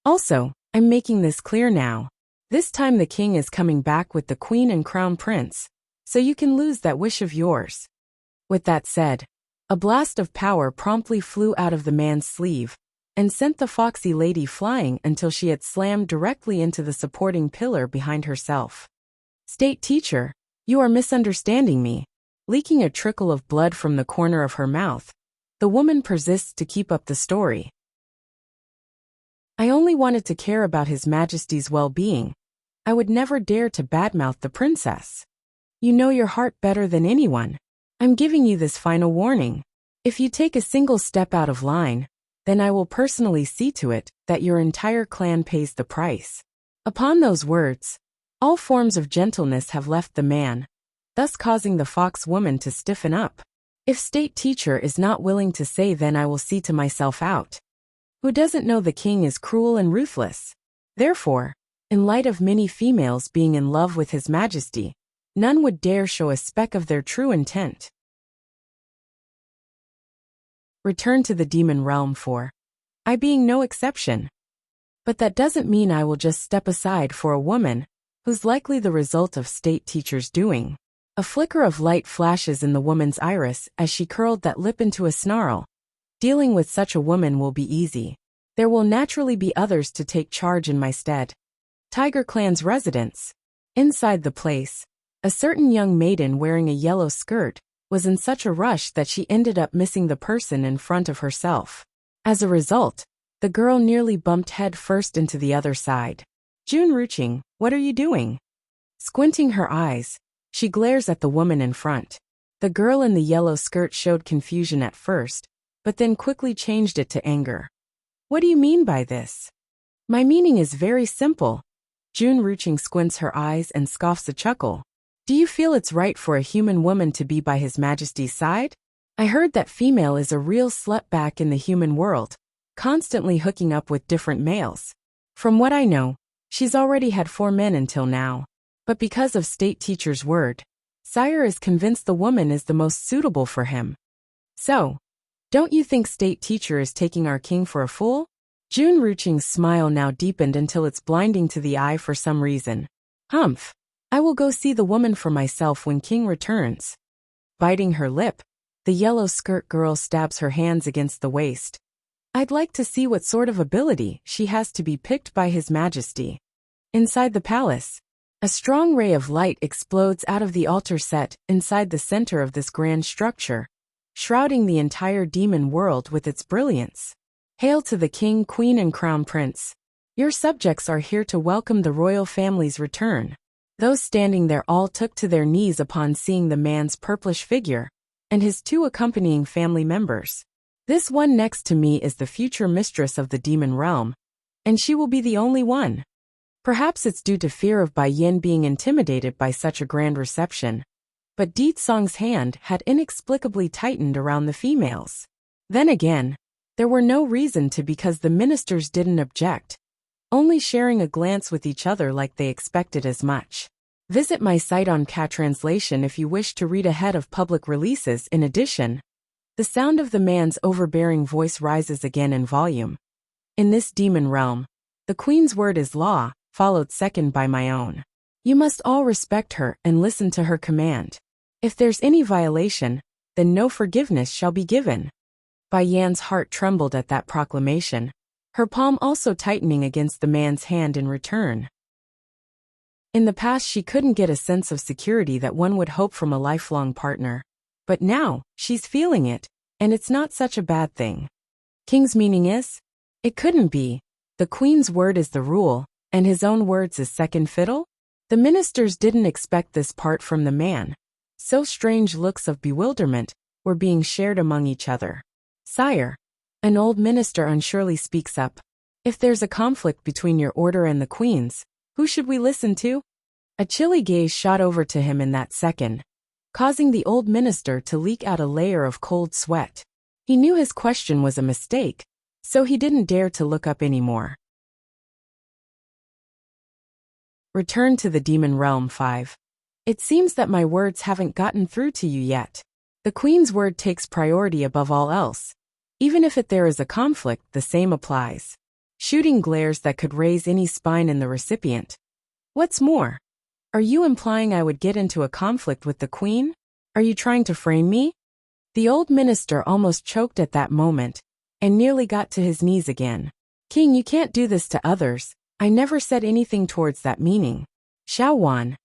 Also, I'm making this clear now. This time the king is coming back with the queen and crown prince, so you can lose that wish of yours. With that said, A blast of power promptly flew out of the man's sleeve and sent the foxy lady flying until she had slammed directly into the supporting pillar behind herself. State teacher, you are misunderstanding me. Leaking a trickle of blood from the corner of her mouth, the woman persists to keep up the story. I only wanted to care about His Majesty's well-being. I would never dare to badmouth the princess. You know your heart better than anyone. I'm giving you this final warning. If you take a single step out of line, then I will personally see to it that your entire clan pays the price. Upon those words, all forms of gentleness have left the man, thus causing the fox woman to stiffen up. If state teacher is not willing to say, then I will see to myself out. Who doesn't know the king is cruel and ruthless? Therefore, in light of many females being in love with His Majesty, none would dare show a speck of their true intent. Return to the demon realm 4. I being no exception. But that doesn't mean I will just step aside for a woman who's likely the result of state teacher's doing. A flicker of light flashes in the woman's iris as she curled that lip into a snarl. Dealing with such a woman will be easy. There will naturally be others to take charge in my stead. Tiger Clan's residence. Inside the place, a certain young maiden wearing a yellow skirt was in such a rush that she ended up missing the person in front of herself. As a result, the girl nearly bumped head first into the other side. June Ruching, what are you doing? Squinting her eyes, she glares at the woman in front. The girl in the yellow skirt showed confusion at first, but then quickly changed it to anger. What do you mean by this? My meaning is very simple. June Ruching squints her eyes and scoffs a chuckle. Do you feel it's right for a human woman to be by His Majesty's side? I heard that female is a real slut back in the human world, constantly hooking up with different males. From what I know, she's already had 4 men until now. But because of state teacher's word, Sire is convinced the woman is the most suitable for him. So, don't you think state teacher is taking our king for a fool? June Ruching's smile now deepened until it's blinding to the eye for some reason. Humph. I will go see the woman for myself when king returns. Biting her lip, the yellow skirt girl stabs her hands against the waist. I'd like to see what sort of ability she has to be picked by His Majesty. Inside the palace, a strong ray of light explodes out of the altar set inside the center of this grand structure, shrouding the entire demon world with its brilliance. Hail to the king, queen, and crown prince. Your subjects are here to welcome the royal family's return. Those standing there all took to their knees upon seeing the man's purplish figure and his 2 accompanying family members. This one next to me is the future mistress of the demon realm, and she will be the only one. Perhaps it's due to fear of Bai Yin being intimidated by such a grand reception, but Di Tsong's hand had inexplicably tightened around the females. Then again, there were no reason to, because the ministers didn't object, only sharing a glance with each other like they expected as much. Visit my site on Translation if you wish to read ahead of public releases. In addition, the sound of the man's overbearing voice rises again in volume. In this demon realm, the queen's word is law, followed second by my own. You must all respect her and listen to her command. If there's any violation, then no forgiveness shall be given. Bai Yan's heart trembled at that proclamation, her palm also tightening against the man's hand in return. In the past she couldn't get a sense of security that one would hope from a lifelong partner. But now, she's feeling it, and it's not such a bad thing. King's meaning is? It couldn't be. The queen's word is the rule, and his own words is second fiddle? The ministers didn't expect this part from the man, so strange looks of bewilderment were being shared among each other. Sire, an old minister unsurely speaks up. If there's a conflict between your order and the queen's, who should we listen to? A chilly gaze shot over to him in that second, causing the old minister to leak out a layer of cold sweat. He knew his question was a mistake, so he didn't dare to look up anymore. Return to the Demon Realm 5. It seems that my words haven't gotten through to you yet. The Queen's word takes priority above all else. Even if there is a conflict, the same applies. Shooting glares that could raise any spine in the recipient. What's more, are you implying I would get into a conflict with the Queen? Are you trying to frame me? The old minister almost choked at that moment, and nearly got to his knees again. King, you can't do this to others. I never said anything towards that meaning. Xiaowan.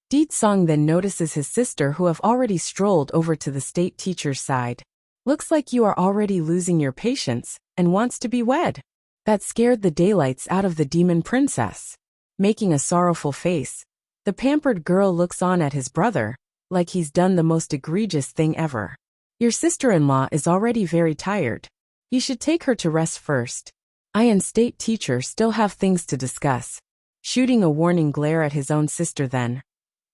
Di Song then notices his sister who have already strolled over to the state teacher's side. Looks like you are already losing your patience, and wants to be wed. That scared the daylights out of the demon princess. Making a sorrowful face, the pampered girl looks on at his brother, like he's done the most egregious thing ever. Your sister-in-law is already very tired. You should take her to rest first. I and state teacher still have things to discuss. Shooting a warning glare at his own sister then.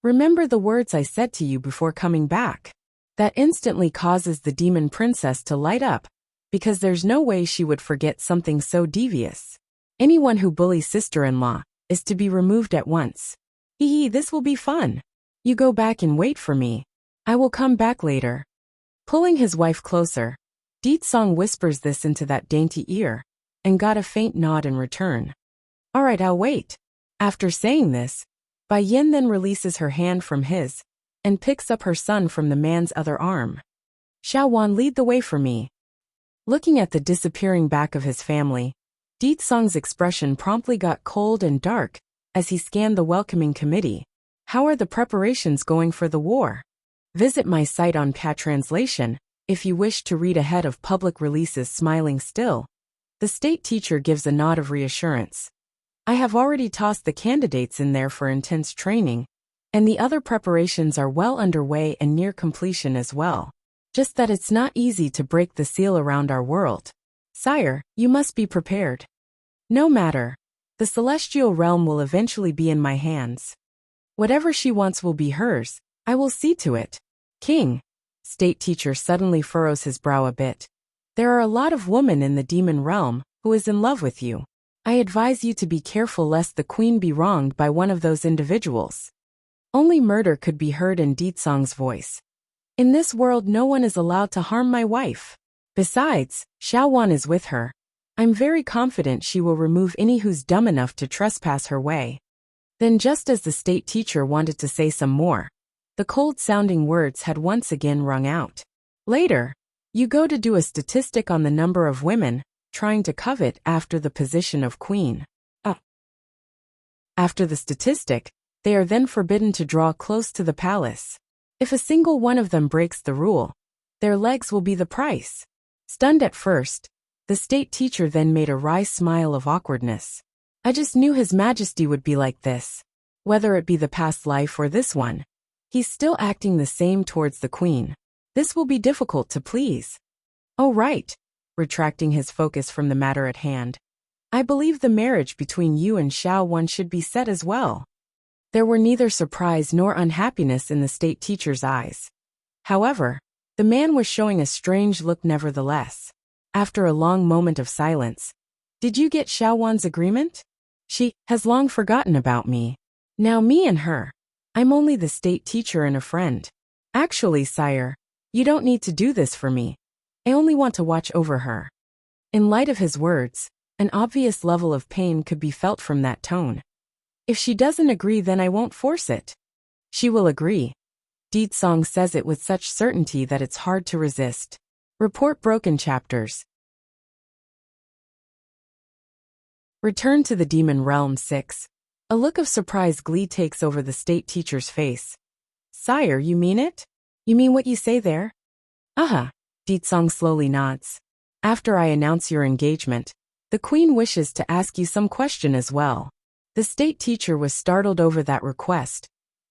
Remember the words I said to you before coming back. That instantly causes the demon princess to light up, because there's no way she would forget something so devious. Anyone who bullies sister-in-law is to be removed at once. Hee, this will be fun. You go back and wait for me. I will come back later. Pulling his wife closer, Di Song whispers this into that dainty ear, and got a faint nod in return. All right, I'll wait. After saying this, Bai Yin then releases her hand from his, and picks up her son from the man's other arm. Xiaowan, lead the way for me. Looking at the disappearing back of his family, Di Song's expression promptly got cold and dark, as he scanned the welcoming committee. How are the preparations going for the war? Visit my site on Translation, if you wish to read ahead of public releases. Smiling still, the state teacher gives a nod of reassurance. I have already tossed the candidates in there for intense training, and the other preparations are well underway and near completion as well. Just that it's not easy to break the seal around our world. Sire, you must be prepared. No matter. The celestial realm will eventually be in my hands. Whatever she wants will be hers. I will see to it. King. State teacher suddenly furrows his brow a bit. There are a lot of women in the demon realm who is in love with you. I advise you to be careful lest the queen be wronged by one of those individuals. Only murder could be heard in Di Song's voice. In this world no one is allowed to harm my wife. Besides, Xiaowan is with her. I'm very confident she will remove any who's dumb enough to trespass her way. Then just as the state teacher wanted to say some more, the cold-sounding words had once again rung out. Later, you go to do a statistic on the number of women trying to covet after the position of queen. After the statistic, they are then forbidden to draw close to the palace. If a single one of them breaks the rule, their legs will be the price. Stunned at first, the state teacher then made a wry smile of awkwardness. I just knew His Majesty would be like this. Whether it be the past life or this one, he's still acting the same towards the queen. This will be difficult to please. Oh right. Retracting his focus from the matter at hand. I believe the marriage between you and Xiaowan should be set as well. There were neither surprise nor unhappiness in the state teacher's eyes. However, the man was showing a strange look nevertheless. After a long moment of silence, did you get Xiaowan's agreement? She has long forgotten about me. Now me and her. I'm only the state teacher and a friend. Actually, sire, you don't need to do this for me. I only want to watch over her. In light of his words, an obvious level of pain could be felt from that tone. If she doesn't agree, then I won't force it. She will agree. Di Song says it with such certainty that it's hard to resist. Report broken chapters. Return to the Demon Realm 6. A look of surprised glee takes over the state teacher's face. Sire, you mean it? You mean what you say there? Di Song slowly nods. After I announce your engagement, the queen wishes to ask you some question as well. The state teacher was startled over that request,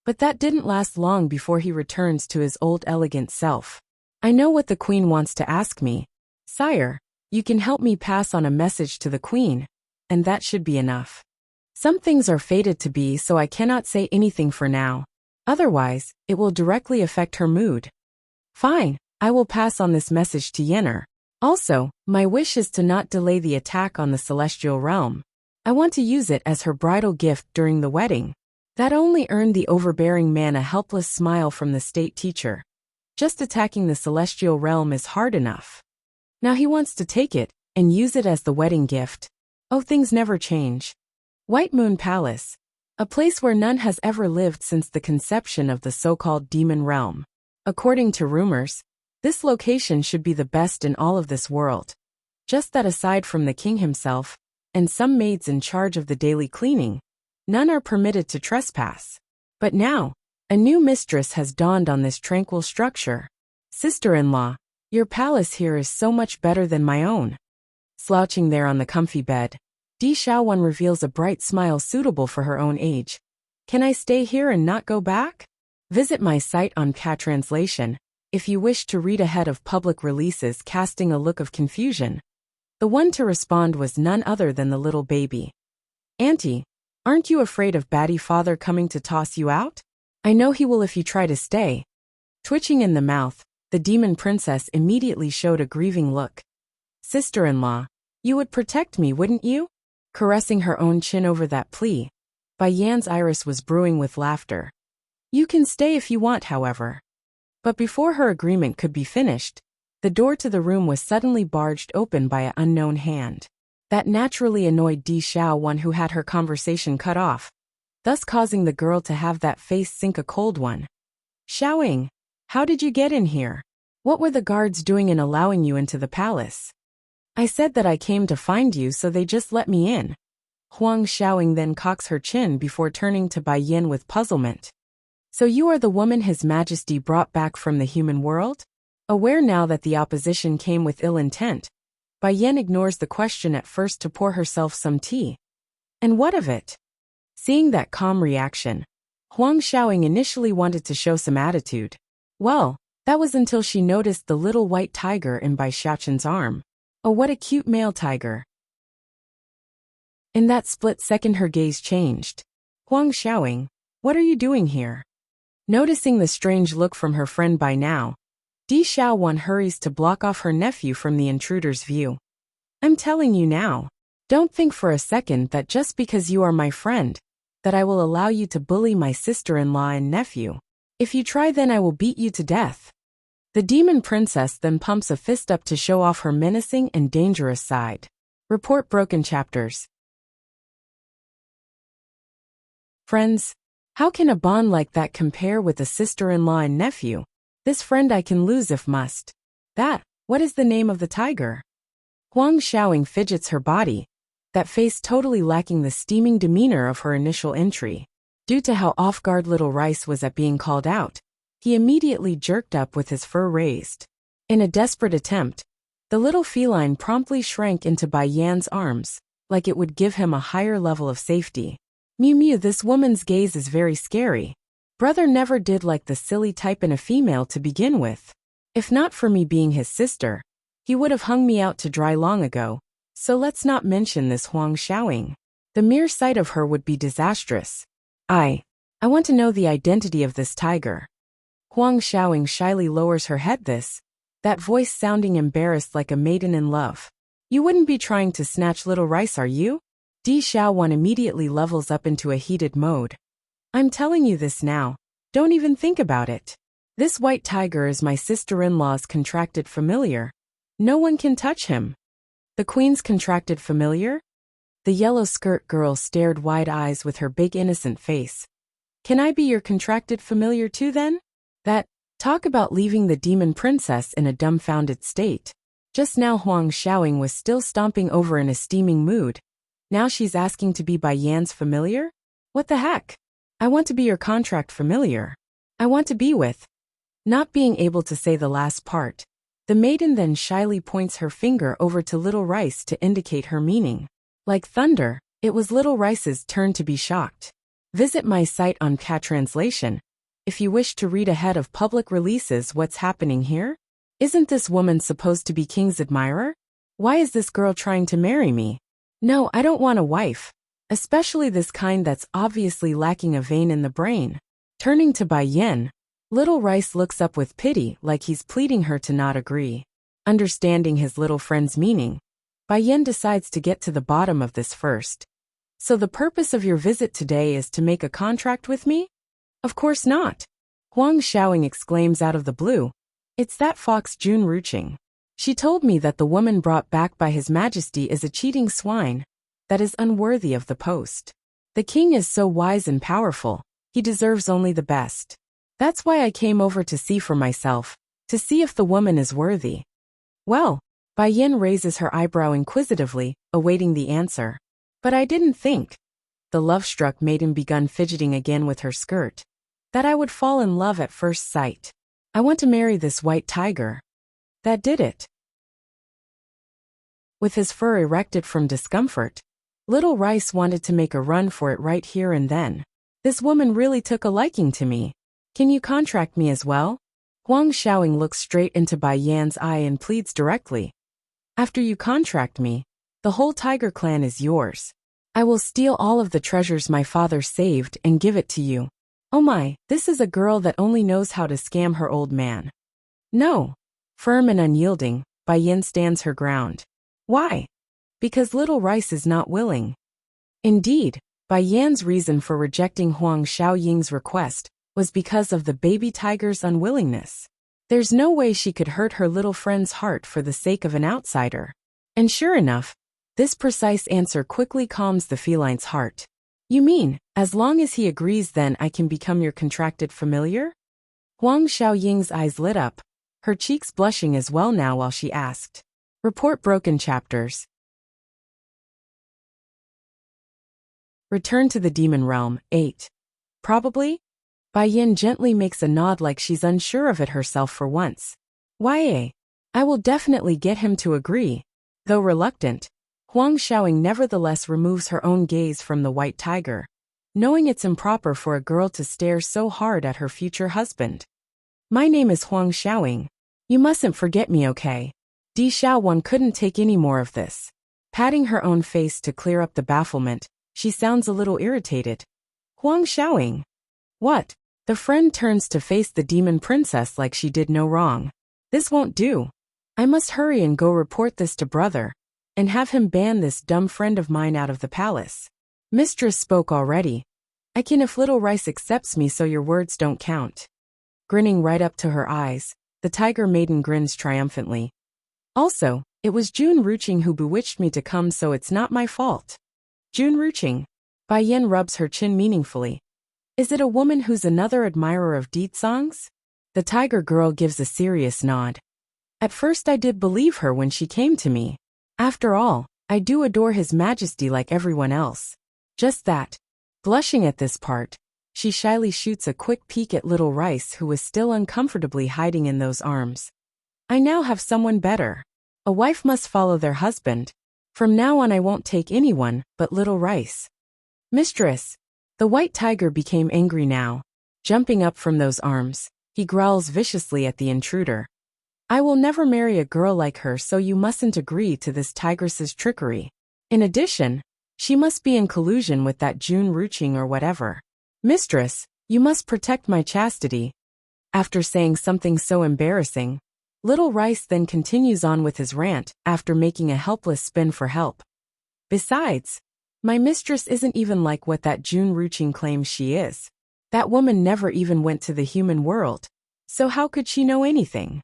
but that didn't last long before he returns to his old elegant self. I know what the queen wants to ask me. Sire, you can help me pass on a message to the queen, and that should be enough. Some things are fated to be, so I cannot say anything for now. Otherwise, it will directly affect her mood. Fine, I will pass on this message to Yenner. Also, my wish is to not delay the attack on the celestial realm. I want to use it as her bridal gift during the wedding. That only earned the overbearing man a helpless smile from the state teacher. Just attacking the celestial realm is hard enough. Now he wants to take it and use it as the wedding gift. Oh, things never change. White Moon Palace, a place where none has ever lived since the conception of the so-called demon realm. According to rumors, This location should be the best in all of this world. Just that aside from the king himself, and some maids in charge of the daily cleaning, none are permitted to trespass. But now, a new mistress has dawned on this tranquil structure. Sister-in-law, your palace here is so much better than my own. Slouching there on the comfy bed, Di Xiaowan reveals a bright smile suitable for her own age. Can I stay here and not go back? Visit my site on Cat Translation if you wish to read ahead of public releases. Casting a look of confusion, the one to respond was none other than the little baby. Auntie, aren't you afraid of Batty Father coming to toss you out? I know he will if you try to stay. Twitching in the mouth, the demon princess immediately showed a grieving look. Sister-in-law, you would protect me, wouldn't you? Caressing her own chin over that plea, Bai Yan's iris was brewing with laughter. You can stay if you want, however. But before her agreement could be finished, the door to the room was suddenly barged open by an unknown hand. That naturally annoyed Di Xiaowan, who had her conversation cut off, thus causing the girl to have that face sink a cold one. Xiaoying, how did you get in here? What were the guards doing in allowing you into the palace? I said that I came to find you, so they just let me in. Huang Xiaoying then cocks her chin before turning to Bai Yan with puzzlement. So you are the woman His Majesty brought back from the human world? Aware now that the opposition came with ill intent, Bai Yan ignores the question at first to pour herself some tea. And what of it? Seeing that calm reaction, Huang Xiaoying initially wanted to show some attitude. Well, that was until she noticed the little white tiger in Bai Xiaoqin's arm. Oh, what a cute male tiger. In that split second her gaze changed. Huang Xiaoying, what are you doing here? Noticing the strange look from her friend by now, Di Xiaowan hurries to block off her nephew from the intruder's view. I'm telling you now, don't think for a second that just because you are my friend, that I will allow you to bully my sister-in-law and nephew. If you try, then I will beat you to death. The demon princess then pumps a fist up to show off her menacing and dangerous side. Report broken chapters. Friends, how can a bond like that compare with a sister-in-law and nephew? This friend I can lose if must. What is the name of the tiger? Huang Xiaoying fidgets her body, that face totally lacking the steaming demeanor of her initial entry. Due to how off-guard little Rice was at being called out, he immediately jerked up with his fur raised. In a desperate attempt, the little feline promptly shrank into Bai Yan's arms, like it would give him a higher level of safety. Mew mew, this woman's gaze is very scary. Brother never did like the silly type in a female to begin with. If not for me being his sister, he would have hung me out to dry long ago. So let's not mention this Huang Xiaoying. The mere sight of her would be disastrous. I want to know the identity of this tiger. Huang Xiaoying shyly lowers her head, that voice sounding embarrassed like a maiden in love. You wouldn't be trying to snatch little Rice, are you? Di Xiaowan immediately levels up into a heated mode. I'm telling you this now. Don't even think about it. This white tiger is my sister-in-law's contracted familiar. No one can touch him. The queen's contracted familiar? The yellow skirt girl stared wide-eyed with her big innocent face. Can I be your contracted familiar too then? Talk about leaving the demon princess in a dumbfounded state. Just now Huang Xiaoying was still stomping over in a steaming mood. Now she's asking to be Bai Yan's familiar? What the heck? I want to be your contract familiar. I want to be with. Not being able to say the last part, the maiden then shyly points her finger over to little Rice to indicate her meaning. Like thunder, it was little Rice's turn to be shocked. Visit my site on Cat Translation if you wish to read ahead of public releases what's happening here. Isn't this woman supposed to be King's admirer? Why is this girl trying to marry me? No, I don't want a wife. Especially this kind that's obviously lacking a vein in the brain. Turning to Bai Yan, little Rice looks up with pity like he's pleading her to not agree. Understanding his little friend's meaning, Bai Yan decides to get to the bottom of this first. So the purpose of your visit today is to make a contract with me? Of course not. Huang Xiaoying exclaims out of the blue. It's that fox Jun Ruching. She told me that the woman brought back by His Majesty is a cheating swine that is unworthy of the post. The king is so wise and powerful, he deserves only the best. That's why I came over to see for myself. to see if the woman is worthy. Well, Bai Yin raises her eyebrow inquisitively, awaiting the answer. But I didn't think, the love-struck maiden begun fidgeting again with her skirt, that I would fall in love at first sight. I want to marry this white tiger. That did it. With his fur erected from discomfort, Little Rice wanted to make a run for it right here and then. This woman really took a liking to me. Can you contract me as well? Huang Xiaoying looks straight into Bai Yan's eye and pleads directly. After you contract me, the whole tiger clan is yours. I will steal all of the treasures my father saved and give it to you. Oh my, this is a girl that only knows how to scam her old man. No. Firm and unyielding, Bai Yin stands her ground. Why? Because Little Rice is not willing. Indeed, Bai Yan's reason for rejecting Huang Xiaoying's request was because of the baby tiger's unwillingness. There's no way she could hurt her little friend's heart for the sake of an outsider. And sure enough, this precise answer quickly calms the feline's heart. You mean, as long as he agrees then I can become your contracted familiar? Huang Xiaoying's eyes lit up, her cheeks blushing as well now while she asked. Report broken chapters. Return to the demon realm, 8. Probably? Bai Yin gently makes a nod like she's unsure of it herself for once. Why? I will definitely get him to agree. Though reluctant, Huang Xiaoying nevertheless removes her own gaze from the white tiger, knowing it's improper for a girl to stare so hard at her future husband. My name is Huang Xiaoying. You mustn't forget me, okay? Di Xiaowan couldn't take any more of this. Patting her own face to clear up the bafflement, she sounds a little irritated. Huang Xiaoying. What? The friend turns to face the demon princess like she did no wrong. This won't do. I must hurry and go report this to brother, and have him ban this dumb friend of mine out of the palace. Mistress spoke already. I can if Little Rice accepts me so your words don't count. Grinning right up to her eyes, the tiger maiden grins triumphantly. Also, it was Jun Ruching who bewitched me to come, so it's not my fault. Jun Ruching. Bai Yin rubs her chin meaningfully. Is it a woman who's another admirer of deed songs? The tiger girl gives a serious nod. At first I did believe her when she came to me. After all, I do adore His Majesty like everyone else. Just that. Blushing at this part, she shyly shoots a quick peek at Little Rice, who was still uncomfortably hiding in those arms. I now have someone better. A wife must follow their husband. From now on I won't take anyone but Little Rice. Mistress. The white tiger became angry now. Jumping up from those arms, he growls viciously at the intruder. I will never marry a girl like her, so you mustn't agree to this tigress's trickery. In addition, she must be in collusion with that Jun Ruching or whatever. Mistress, you must protect my chastity. After saying something so embarrassing, Little Rice then continues on with his rant after making a helpless spin for help. Besides, my mistress isn't even like what that Jun Ruching claims she is. That woman never even went to the human world, so how could she know anything?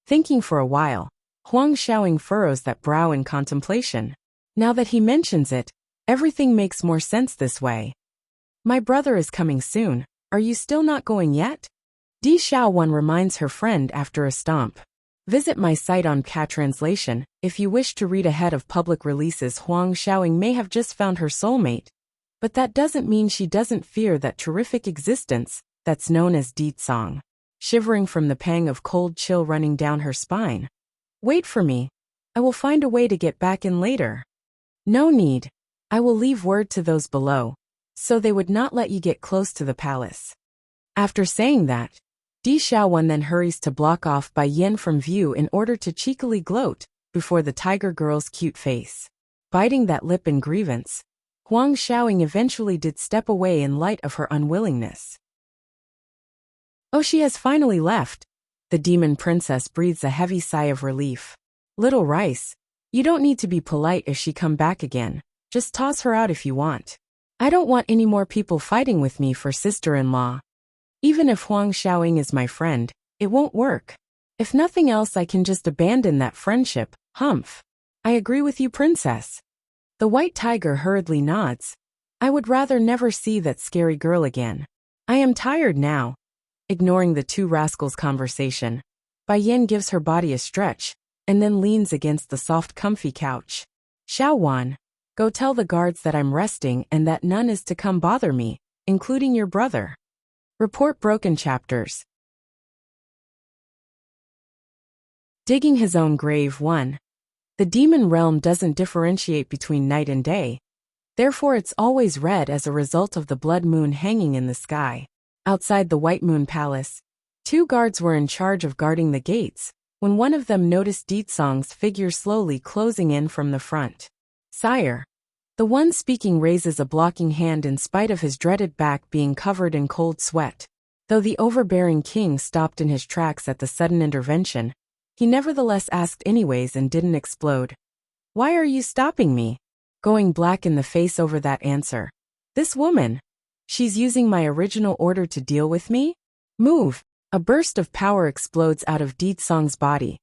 Thinking for a while, Huang Xiaoying furrows that brow in contemplation. Now that he mentions it, everything makes more sense this way. My brother is coming soon. Are you still not going yet? Di Xiaowan reminds her friend after a stomp. Visit my site on Cat Translation if you wish to read ahead of public releases. Huang Xiaoying may have just found her soulmate, but that doesn't mean she doesn't fear that terrific existence that's known as deed song. Shivering from the pang of cold chill running down her spine. Wait for me. I will find a way to get back in later. No need. I will leave word to those below, so they would not let you get close to the palace. After saying that, Di Xiaowan then hurries to block off Bai Yin from view in order to cheekily gloat before the tiger girl's cute face. Biting that lip in grievance, Huang Xiaoying eventually did step away in light of her unwillingness. Oh, she has finally left. The demon princess breathes a heavy sigh of relief. Little Rice, you don't need to be polite if she come back again. Just toss her out if you want. I don't want any more people fighting with me for sister-in-law. Even if Huang Xiaoying is my friend, it won't work. If nothing else, I can just abandon that friendship. Humph. I agree with you, princess. The white tiger hurriedly nods. I would rather never see that scary girl again. I am tired now. Ignoring the two rascals' conversation, Bai Yin gives her body a stretch, and then leans against the soft comfy couch. Xiaowan, go tell the guards that I'm resting and that none is to come bother me, including your brother. Report broken chapters. Digging his own grave 1. The demon realm doesn't differentiate between night and day. Therefore it's always red as a result of the blood moon hanging in the sky. Outside the White Moon Palace, 2 guards were in charge of guarding the gates, when one of them noticed Ditsong's figure slowly closing in from the front. Sire. The one speaking raises a blocking hand in spite of his dreaded back being covered in cold sweat. Though the overbearing king stopped in his tracks at the sudden intervention, he nevertheless asked anyways and didn't explode. Why are you stopping me? Going black in the face over that answer. This woman. She's using my original order to deal with me? Move. A burst of power explodes out of Ditsong's body,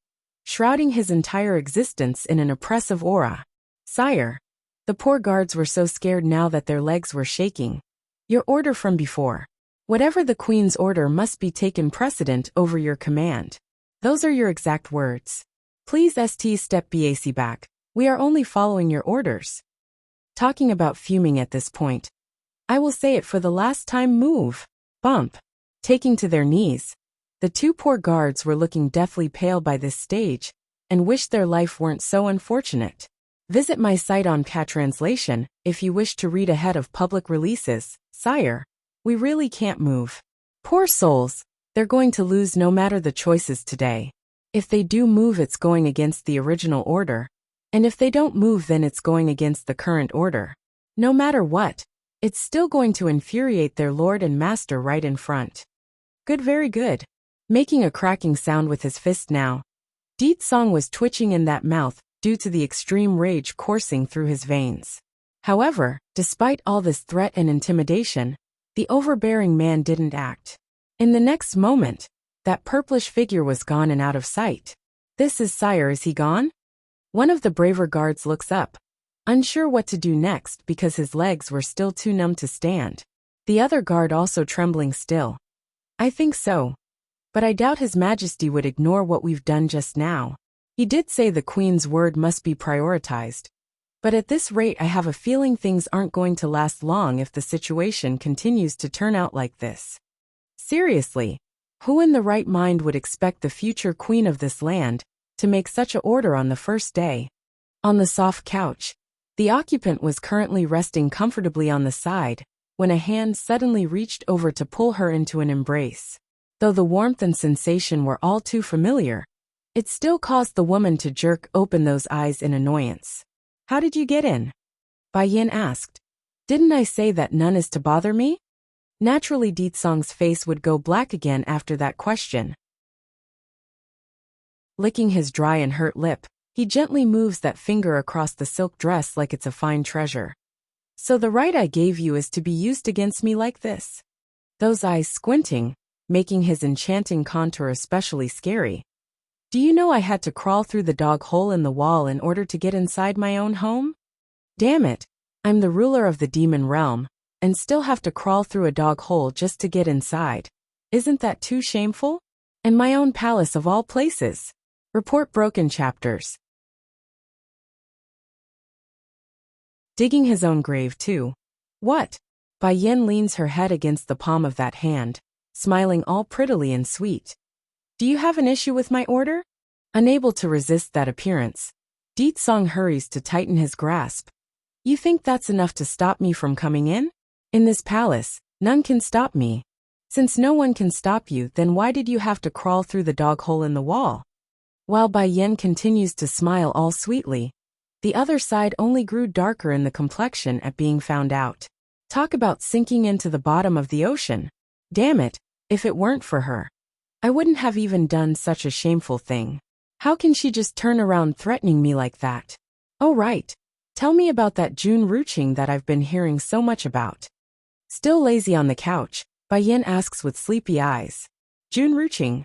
shrouding his entire existence in an oppressive aura. Sire. The poor guards were so scared now that their legs were shaking. Your order from before. Whatever the queen's order must be taken precedent over your command. Those are your exact words. Please step back. We are only following your orders. Talking about fuming at this point. I will say it for the last time, move. Bump. Taking to their knees. The 2 poor guards were looking deathly pale by this stage, and wished their life weren't so unfortunate. Visit my site on Translation if you wish to read ahead of public releases. Sire, we really can't move. Poor souls, they're going to lose no matter the choices today. If they do move, it's going against the original order, and if they don't move, then it's going against the current order. No matter what, it's still going to infuriate their lord and master right in front. Good, very good. Making a cracking sound with his fist now. Ditsong was twitching in that mouth due to the extreme rage coursing through his veins. However, despite all this threat and intimidation, the overbearing man didn't act. In the next moment, that purplish figure was gone and out of sight. This is Sire, is he gone? One of the braver guards looks up, unsure what to do next because his legs were still too numb to stand. The other guard also trembling still. I think so. But I doubt His Majesty would ignore what we've done just now. He did say the Queen's word must be prioritized. But at this rate, I have a feeling things aren't going to last long if the situation continues to turn out like this. Seriously, who in the right mind would expect the future queen of this land to make such an order on the first day? On the soft couch, the occupant was currently resting comfortably on the side, when a hand suddenly reached over to pull her into an embrace. Though the warmth and sensation were all too familiar, it still caused the woman to jerk open those eyes in annoyance. How did you get in? Bai Yin asked. Didn't I say that none is to bother me? Naturally, Ditsong's face would go black again after that question. Licking his dry and hurt lip, he gently moves that finger across the silk dress like it's a fine treasure. So the right I gave you is to be used against me like this? Those eyes squinting, making his enchanting contour especially scary. Do you know I had to crawl through the dog hole in the wall in order to get inside my own home? Damn it, I'm the ruler of the demon realm, and still have to crawl through a dog hole just to get inside. Isn't that too shameful? And my own palace of all places. Report broken chapters. Digging his own grave too. What? Bai Yin leans her head against the palm of that hand, smiling all prettily and sweet. Do you have an issue with my order? Unable to resist that appearance, Ditsong hurries to tighten his grasp. You think that's enough to stop me from coming in? In this palace, none can stop me. Since no one can stop you, then why did you have to crawl through the dog hole in the wall? While Bai Yin continues to smile all sweetly, the other side only grew darker in the complexion at being found out. Talk about sinking into the bottom of the ocean. Damn it, if it weren't for her, I wouldn't have even done such a shameful thing. How can she just turn around threatening me like that? Oh right, tell me about that June Ruching that I've been hearing so much about. Still lazy on the couch, Bai Yin asks with sleepy eyes. June Ruching.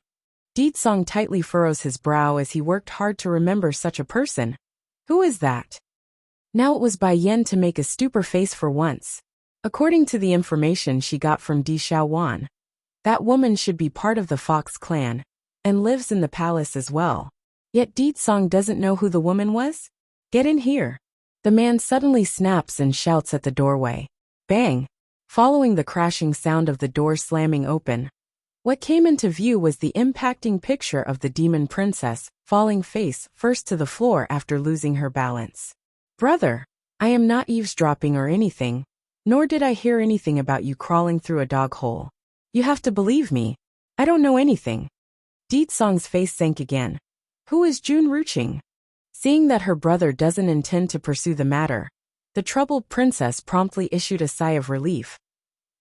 Ditsong tightly furrows his brow as he worked hard to remember such a person. Who is that? Now it was Bai Yin to make a stupor face for once. According to the information she got from Di Xiaowan, that woman should be part of the Fox clan, and lives in the palace as well. Yet Song doesn't know who the woman was? Get in here. The man suddenly snaps and shouts at the doorway. Bang! Following the crashing sound of the door slamming open, what came into view was the impacting picture of the demon princess, falling face first to the floor after losing her balance. Brother, I am not eavesdropping or anything, nor did I hear anything about you crawling through a dog hole. You have to believe me. I don't know anything. Song's face sank again. Who is Jun Ruching? Seeing that her brother doesn't intend to pursue the matter, the troubled princess promptly issued a sigh of relief.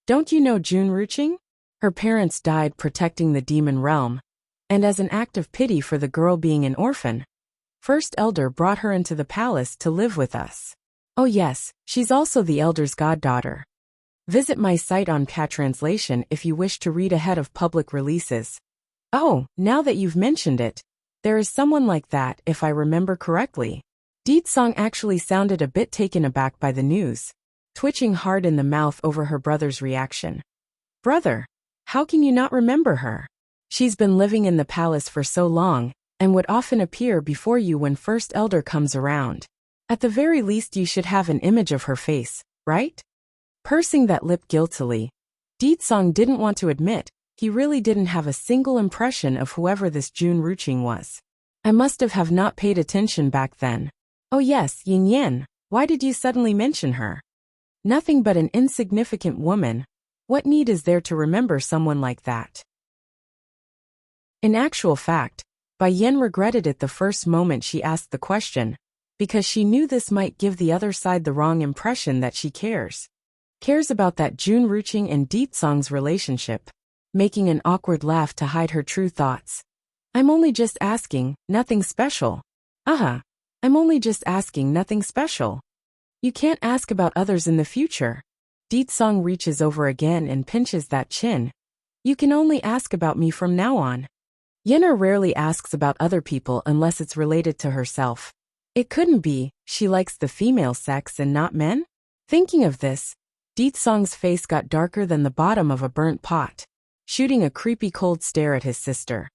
Don't you know Jun Ruching? Her parents died protecting the demon realm, and as an act of pity for the girl being an orphan, First Elder brought her into the palace to live with us. Oh yes, she's also the Elder's goddaughter. Visit my site on Translation if you wish to read ahead of public releases. Oh, now that you've mentioned it, there is someone like that if I remember correctly. Song actually sounded a bit taken aback by the news, twitching hard in the mouth over her brother's reaction. Brother, how can you not remember her? She's been living in the palace for so long, and would often appear before you when First Elder comes around. At the very least you should have an image of her face, right? Pursing that lip guiltily, Song didn't want to admit he really didn't have a single impression of whoever this Jun Ruching was. I must have not paid attention back then. Oh yes, Yin Yen, why did you suddenly mention her? Nothing but an insignificant woman. What need is there to remember someone like that? In actual fact, Bai Yen regretted it the first moment she asked the question, because she knew this might give the other side the wrong impression that she cares about that Jun Ruching and Song's relationship, making an awkward laugh to hide her true thoughts. I'm only just asking, nothing special. I'm only just asking, nothing special. You can't ask about others in the future. Song reaches over again and pinches that chin. You can only ask about me from now on. Yenner rarely asks about other people unless it's related to herself. It couldn't be, she likes the female sex and not men? Thinking of this, Song's face got darker than the bottom of a burnt pot, shooting a creepy cold stare at his sister.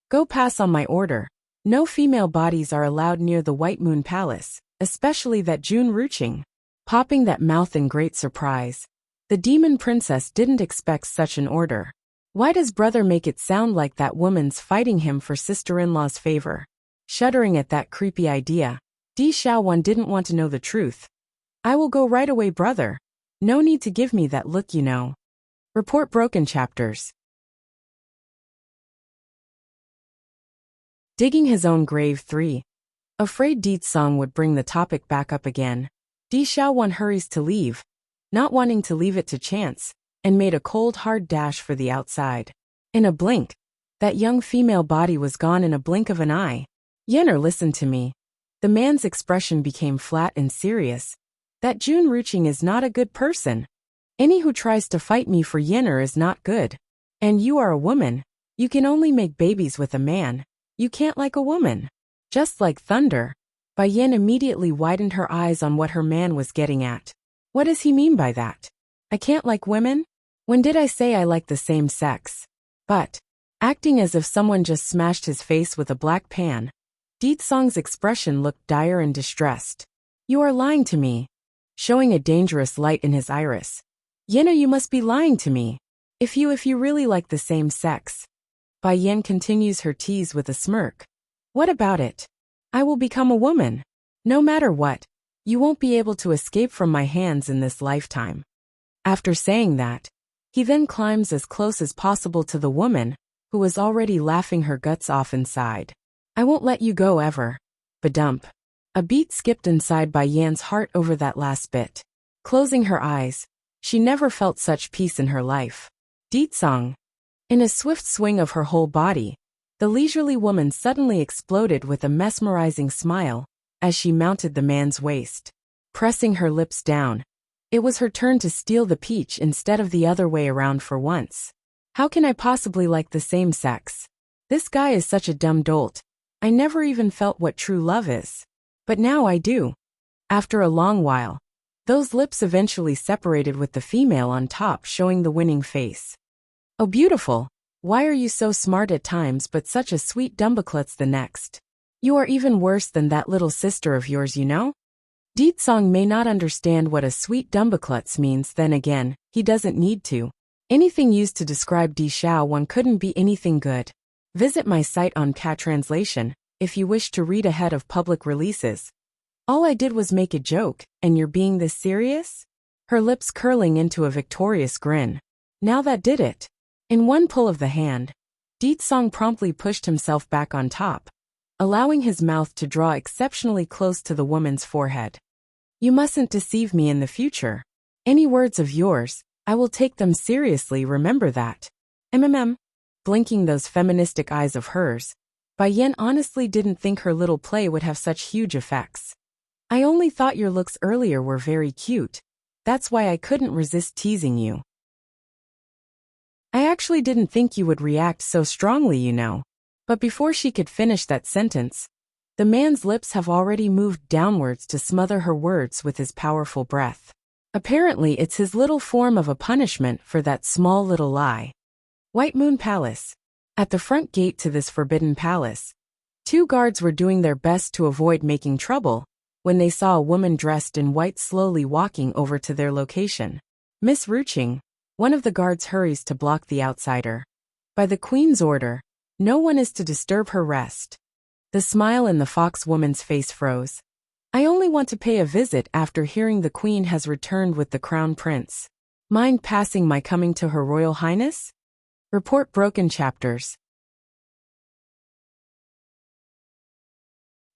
Go pass on my order. No female bodies are allowed near the White Moon Palace, especially that Jun Ruching. Popping that mouth in great surprise, the demon princess didn't expect such an order. Why does brother make it sound like that woman's fighting him for sister-in-law's favor? Shuddering at that creepy idea, Di Xiaowan didn't want to know the truth. I will go right away, brother. No need to give me that look, you know. Report broken chapters. Digging his own grave 3. Afraid Song would bring the topic back up again. Di Xiaowan hurries to leave, not wanting to leave it to chance, and made a cold hard dash for the outside. In a blink, that young female body was gone in a blink of an eye. Yenner, listen to me. The man's expression became flat and serious. That Jun Ruching is not a good person. Any who tries to fight me for Yenner is not good. And you are a woman. You can only make babies with a man. You can't like a woman. Just like thunder. Bai Yen immediately widened her eyes on what her man was getting at. What does he mean by that? I can't like women? When did I say I like the same sex? But, acting as if someone just smashed his face with a black pan, Song's expression looked dire and distressed. You are lying to me. Showing a dangerous light in his iris. Yenna, you must be lying to me. If you really like the same sex. Bai Yen continues her tease with a smirk. What about it? I will become a woman. No matter what, you won't be able to escape from my hands in this lifetime. After saying that, he then climbs as close as possible to the woman, who was already laughing her guts off inside. I won't let you go ever. Badump. A beat skipped inside Bai Yan's heart over that last bit. Closing her eyes, she never felt such peace in her life. Song. In a swift swing of her whole body, the leisurely woman suddenly exploded with a mesmerizing smile as she mounted the man's waist. Pressing her lips down, it was her turn to steal the peach instead of the other way around for once. How can I possibly like the same sex? This guy is such a dumb dolt. I never even felt what true love is. But now I do. After a long while, those lips eventually separated with the female on top showing the winning face. Oh beautiful, Why are you so smart at times but such a sweet dumbaklutz the next? You are even worse than that little sister of yours, you know? Deetsong may not understand what a sweet dumbaklutz means, then again, he doesn't need to. Anything used to describe Di Xiao one couldn't be anything good. Visit my site on Cat Translation if you wish to read ahead of public releases. All I did was make a joke, and you're being this serious? Her lips curling into a victorious grin. Now that did it. In one pull of the hand, Deetsong promptly pushed himself back on top, allowing his mouth to draw exceptionally close to the woman's forehead. You mustn't deceive me in the future. Any words of yours, I will take them seriously, remember that. Blinking those feministic eyes of hers, Bai Yan honestly didn't think her little play would have such huge effects. I only thought your looks earlier were very cute. That's why I couldn't resist teasing you. I actually didn't think you would react so strongly, you know. But before she could finish that sentence, the man's lips have already moved downwards to smother her words with his powerful breath. Apparently it's his little form of a punishment for that small little lie. White Moon Palace. At the front gate to this forbidden palace, 2 guards were doing their best to avoid making trouble when they saw a woman dressed in white slowly walking over to their location. Miss Ruching, one of the guards hurries to block the outsider. By the queen's order, no one is to disturb her rest. The smile in the fox woman's face froze. I only want to pay a visit after hearing the queen has returned with the crown prince. Mind passing my coming to her royal highness? Report broken chapters.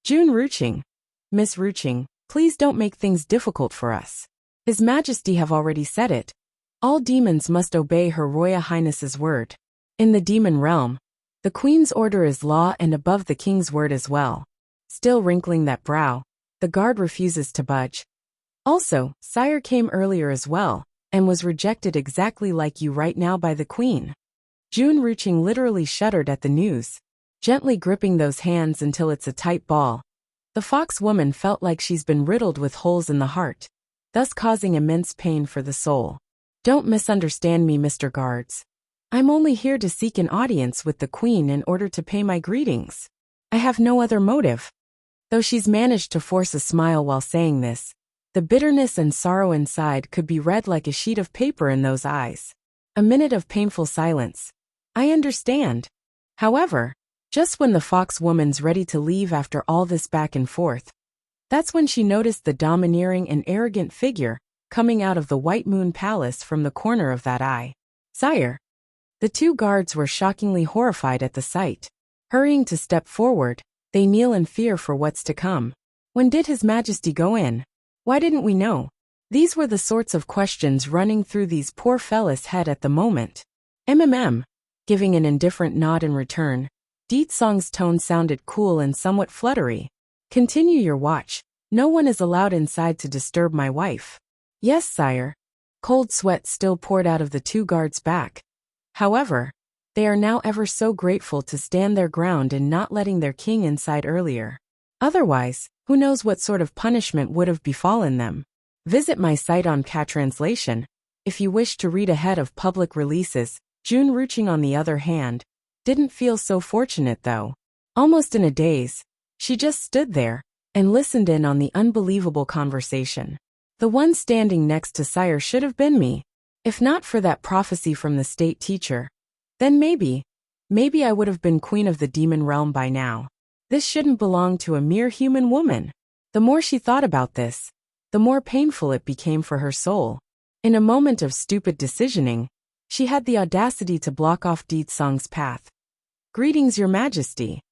June Ruching. Miss Ruching, please don't make things difficult for us. His Majesty have already said it. All demons must obey Her Royal Highness's word. In the demon realm, the Queen's order is law and above the King's word as well. Still wrinkling that brow, the guard refuses to budge. Also, Sire came earlier as well, and was rejected exactly like you right now by the Queen. June Ruching literally shuddered at the news, gently gripping those hands until it's a tight ball. The fox woman felt like she's been riddled with holes in the heart, thus causing immense pain for the soul. Don't misunderstand me, Mr. Guards. I'm only here to seek an audience with the Queen in order to pay my greetings. I have no other motive. Though she's managed to force a smile while saying this, the bitterness and sorrow inside could be read like a sheet of paper in those eyes. A minute of painful silence. I understand. However, just when the fox woman's ready to leave after all this back and forth, that's when she noticed the domineering and arrogant figure coming out of the White Moon Palace from the corner of that eye. Sire. The 2 guards were shockingly horrified at the sight. Hurrying to step forward, they kneel in fear for what's to come. When did His Majesty go in? Why didn't we know? These were the sorts of questions running through these poor fellas' head at the moment. Giving an indifferent nod in return, Deetsong's tone sounded cool and somewhat fluttery. Continue your watch. No one is allowed inside to disturb my wife. Yes, sire. Cold sweat still poured out of the 2 guards' back. However, they are now ever so grateful to stand their ground in not letting their king inside earlier. Otherwise, who knows what sort of punishment would have befallen them. Visit my site on Cat Translation if you wish to read ahead of public releases. June Ruching, on the other hand, didn't feel so fortunate though. Almost in a daze, she just stood there and listened in on the unbelievable conversation. The one standing next to Sire should have been me. If not for that prophecy from the state teacher, then maybe I would have been queen of the demon realm by now. This shouldn't belong to a mere human woman. The more she thought about this, the more painful it became for her soul. In a moment of stupid decisioning, she had the audacity to block off Deetsong's path. Greetings, Your Majesty.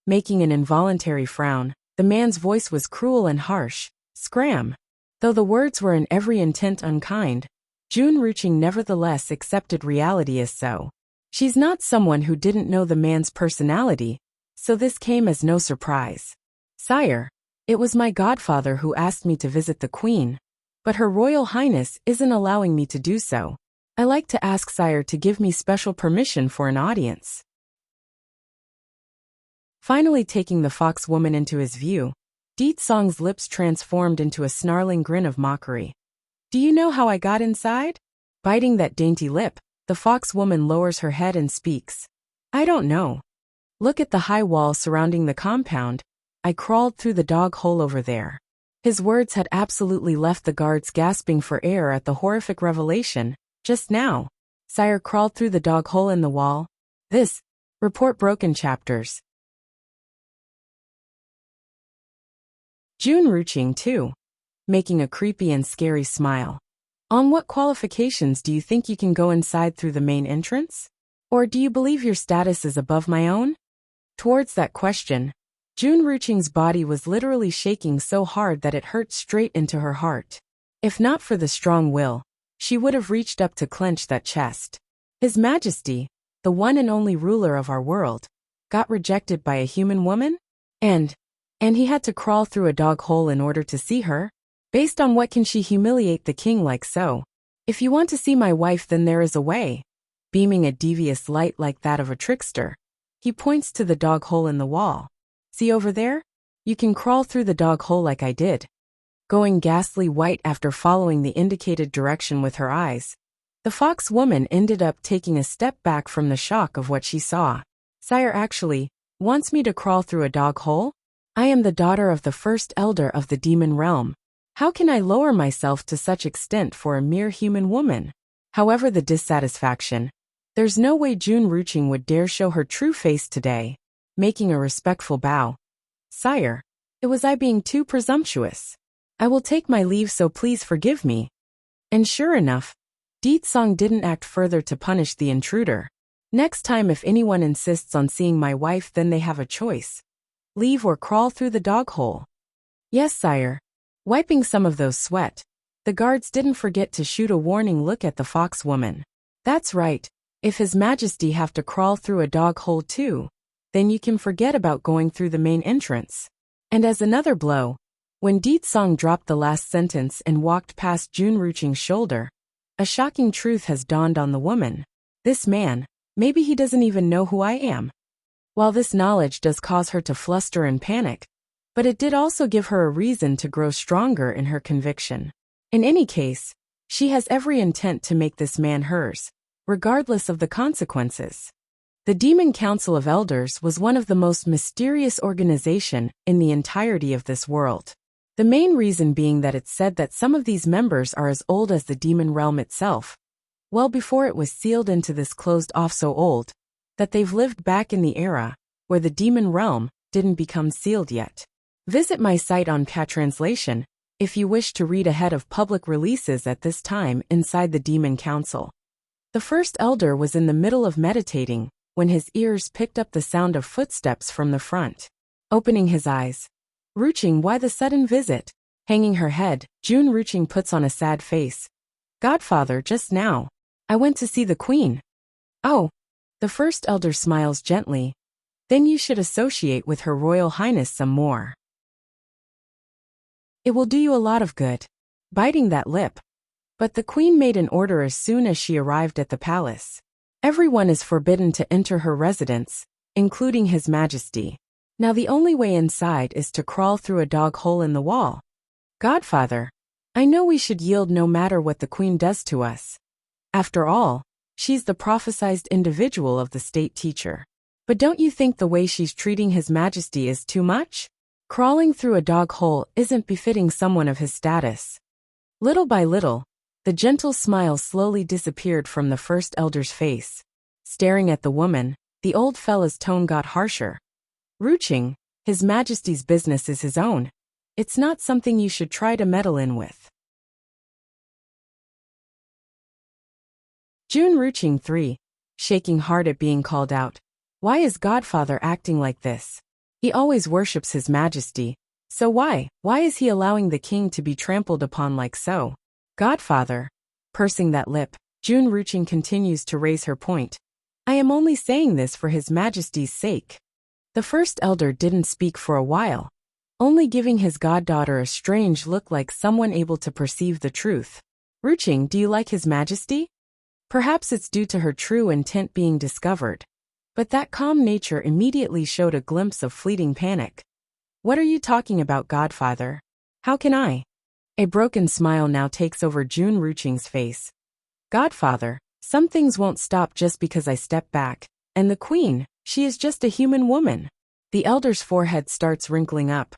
Making an involuntary frown, the man's voice was cruel and harsh. Scram. Though the words were in every intent unkind, June Ruching nevertheless accepted reality as so. She's not someone who didn't know the man's personality, so this came as no surprise. Sire, it was my godfather who asked me to visit the Queen, but Her Royal Highness isn't allowing me to do so. I like to ask Sire to give me special permission for an audience. Finally taking the fox woman into his view, Deetsong's lips transformed into a snarling grin of mockery. Do you know how I got inside? Biting that dainty lip, The fox woman lowers her head and speaks. I don't know. Look at the high wall surrounding the compound. I crawled through the dog hole over there. His words had absolutely left the guards gasping for air at the horrific revelation. Just now. Sire crawled through the dog hole in the wall. This. Report broken chapters. June Ruching too. Making a creepy and scary smile. On what qualifications do you think you can go inside through the main entrance? Or do you believe your status is above my own? Towards that question, June Ruching's body was literally shaking so hard that it hurt straight into her heart. If not for the strong will, she would have reached up to clench that chest. His Majesty, the one and only ruler of our world, got rejected by a human woman? And he had to crawl through a dog hole in order to see her? Based on what can she humiliate the king like so? If you want to see my wife, then there is a way. Beaming a devious light like that of a trickster, he points to the dog hole in the wall. See over there? You can crawl through the dog hole like I did. Going ghastly white after following the indicated direction with her eyes, the fox woman ended up taking a step back from the shock of what she saw. Sire actually wants me to crawl through a dog hole? I am the daughter of the first elder of the demon realm. How can I lower myself to such extent for a mere human woman? However the dissatisfaction, there's no way June Ruching would dare show her true face today. Making a respectful bow. Sire, it was I being too presumptuous. I will take my leave, so please forgive me. And sure enough, Deetsong didn't act further to punish the intruder. Next time if anyone insists on seeing my wife, then they have a choice. Leave or crawl through the dog hole. Yes, sire. Wiping some of those sweat, the guards didn't forget to shoot a warning look at the fox woman. That's right. If His Majesty have to crawl through a dog hole too, then you can forget about going through the main entrance. And as another blow, when Deetsong dropped the last sentence and walked past June Ruching's shoulder, a shocking truth has dawned on the woman. This man, maybe he doesn't even know who I am. While this knowledge does cause her to fluster and panic, but it did also give her a reason to grow stronger in her conviction. In any case, she has every intent to make this man hers, regardless of the consequences. The Demon Council of Elders was one of the most mysterious organizations in the entirety of this world. The main reason being that it's said that some of these members are as old as the demon realm itself, well before it was sealed into this closed off, so old that they've lived back in the era where the demon realm didn't become sealed yet. Visit my site on Translation if you wish to read ahead of public releases at this time inside the Demon Council. The first elder was in the middle of meditating when his ears picked up the sound of footsteps from the front. Opening his eyes, Ruching, why the sudden visit? Hanging her head, June Ruching puts on a sad face. Godfather, just now. I went to see the queen. Oh. The first elder smiles gently. Then you should associate with Her Royal Highness some more. It will do you a lot of good. Biting that lip. But the queen made an order as soon as she arrived at the palace. Everyone is forbidden to enter her residence, including His Majesty. Now the only way inside is to crawl through a dog hole in the wall. Godfather, I know we should yield no matter what the queen does to us. After all, she's the prophesized individual of the state teacher. But don't you think the way she's treating His Majesty is too much? Crawling through a dog hole isn't befitting someone of his status. Little by little, the gentle smile slowly disappeared from the first elder's face. Staring at the woman, the old fella's tone got harsher. Ruching, His Majesty's business is his own. It's not something you should try to meddle in with. June Ruching 3, shaking hard at being called out. Why is Godfather acting like this? He always worships His Majesty, so why is he allowing the king to be trampled upon like so? Godfather, pursing that lip, June Ruching continues to raise her point. I am only saying this for His Majesty's sake. The first elder didn't speak for a while, only giving his goddaughter a strange look like someone able to perceive the truth. Ruching, do you like His Majesty? Perhaps it's due to her true intent being discovered. But that calm nature immediately showed a glimpse of fleeting panic. What are you talking about, Godfather? How can I? A broken smile now takes over June Ruching's face. Godfather, Some things won't stop just because I step back. And the queen, she is just a human woman. The elder's forehead starts wrinkling up.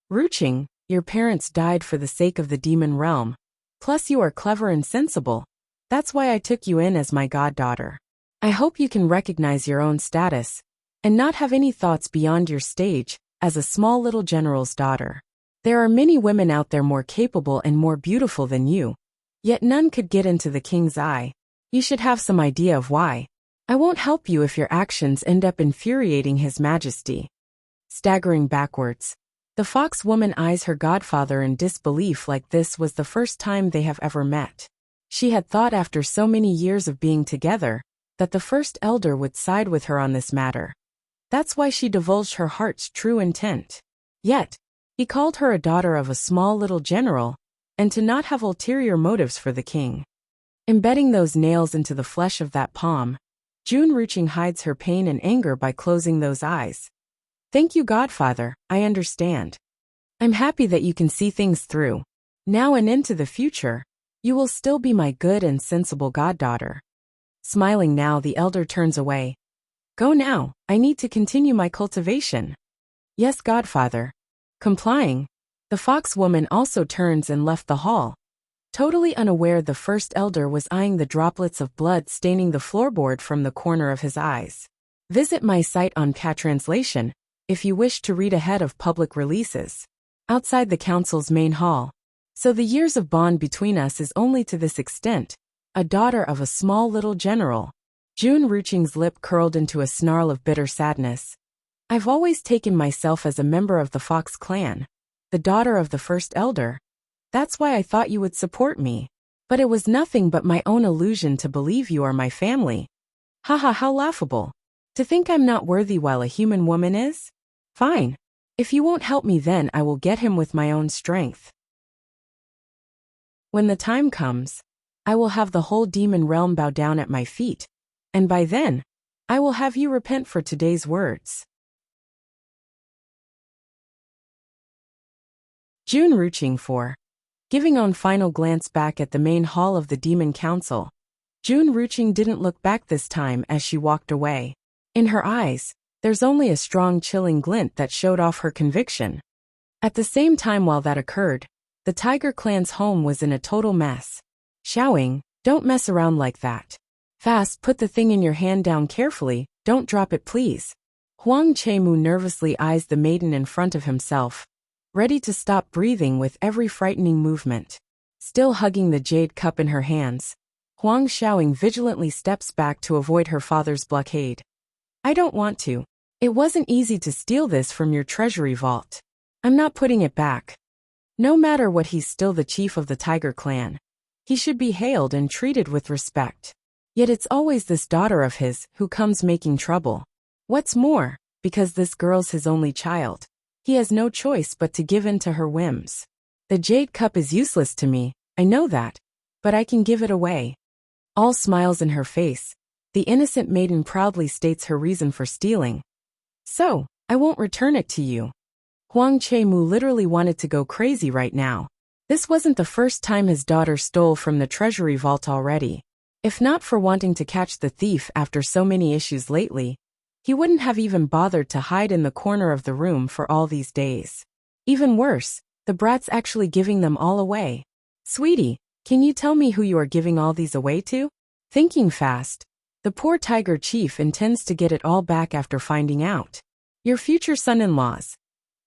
Wuxia, your parents died for the sake of the demon realm. Plus you are clever and sensible. That's why I took you in as my goddaughter. I hope you can recognize your own status and not have any thoughts beyond your stage as a small little general's daughter. There are many women out there more capable and more beautiful than you. Yet none could get into the king's eye. You should have some idea of why. I won't help you if your actions end up infuriating His Majesty. Staggering backwards, the fox woman eyes her godfather in disbelief like this was the first time they have ever met. She had thought after so many years of being together that the first elder would side with her on this matter. That's why she divulged her heart's true intent. Yet, he called her a daughter of a small little general, and to not have ulterior motives for the king. Embedding those nails into the flesh of that palm, Wuxia hides her pain and anger by closing those eyes. Thank you, godfather, I understand. I'm happy that you can see things through. Now and into the future, you will still be my good and sensible goddaughter. Smiling now, the elder turns away. Go now, I need to continue my cultivation. Yes, godfather. Complying, the fox woman also turns and left the hall. Totally unaware, the first elder was eyeing the droplets of blood staining the floorboard from the corner of his eyes. Visit my site on Translation if you wish to read ahead of public releases. Outside the council's main hall. So the years of bond between us is only to this extent, a daughter of a small little general. Wuxia's lip curled into a snarl of bitter sadness. I've always taken myself as a member of the Fox clan, the daughter of the first elder. That's why I thought you would support me. But it was nothing but my own illusion to believe you are my family. Haha, how laughable. To think I'm not worthy while a human woman is? Fine. If you won't help me, then I will get him with my own strength. When the time comes, I will have the whole demon realm bow down at my feet, and by then, I will have you repent for today's words. Wuxia 4. Giving one final glance back at the main hall of the Demon Council, Wuxia didn't look back this time as she walked away. In her eyes, there's only a strong chilling glint that showed off her conviction. At the same time while that occurred, the Tiger clan's home was in a total mess. Shouting, don't mess around like that. Fast, put the thing in your hand down carefully, don't drop it please. Huang Chemu nervously eyes the maiden in front of himself, ready to stop breathing with every frightening movement. Still hugging the jade cup in her hands, Huang Xiaoying vigilantly steps back to avoid her father's blockade. I don't want to. It wasn't easy to steal this from your treasury vault. I'm not putting it back. No matter what, he's still the chief of the Tiger clan. He should be hailed and treated with respect. Yet it's always this daughter of his who comes making trouble. What's more, because this girl's his only child, he has no choice but to give in to her whims. The jade cup is useless to me, I know that, but I can give it away. All smiles in her face, the innocent maiden proudly states her reason for stealing. So, I won't return it to you. Huang Chemu literally wanted to go crazy right now. This wasn't the first time his daughter stole from the treasury vault already. If not for wanting to catch the thief after so many issues lately, he wouldn't have even bothered to hide in the corner of the room for all these days. Even worse, the brat's actually giving them all away. Sweetie, can you tell me who you are giving all these away to? Thinking fast, the poor tiger chief intends to get it all back after finding out. Your future son-in-laws.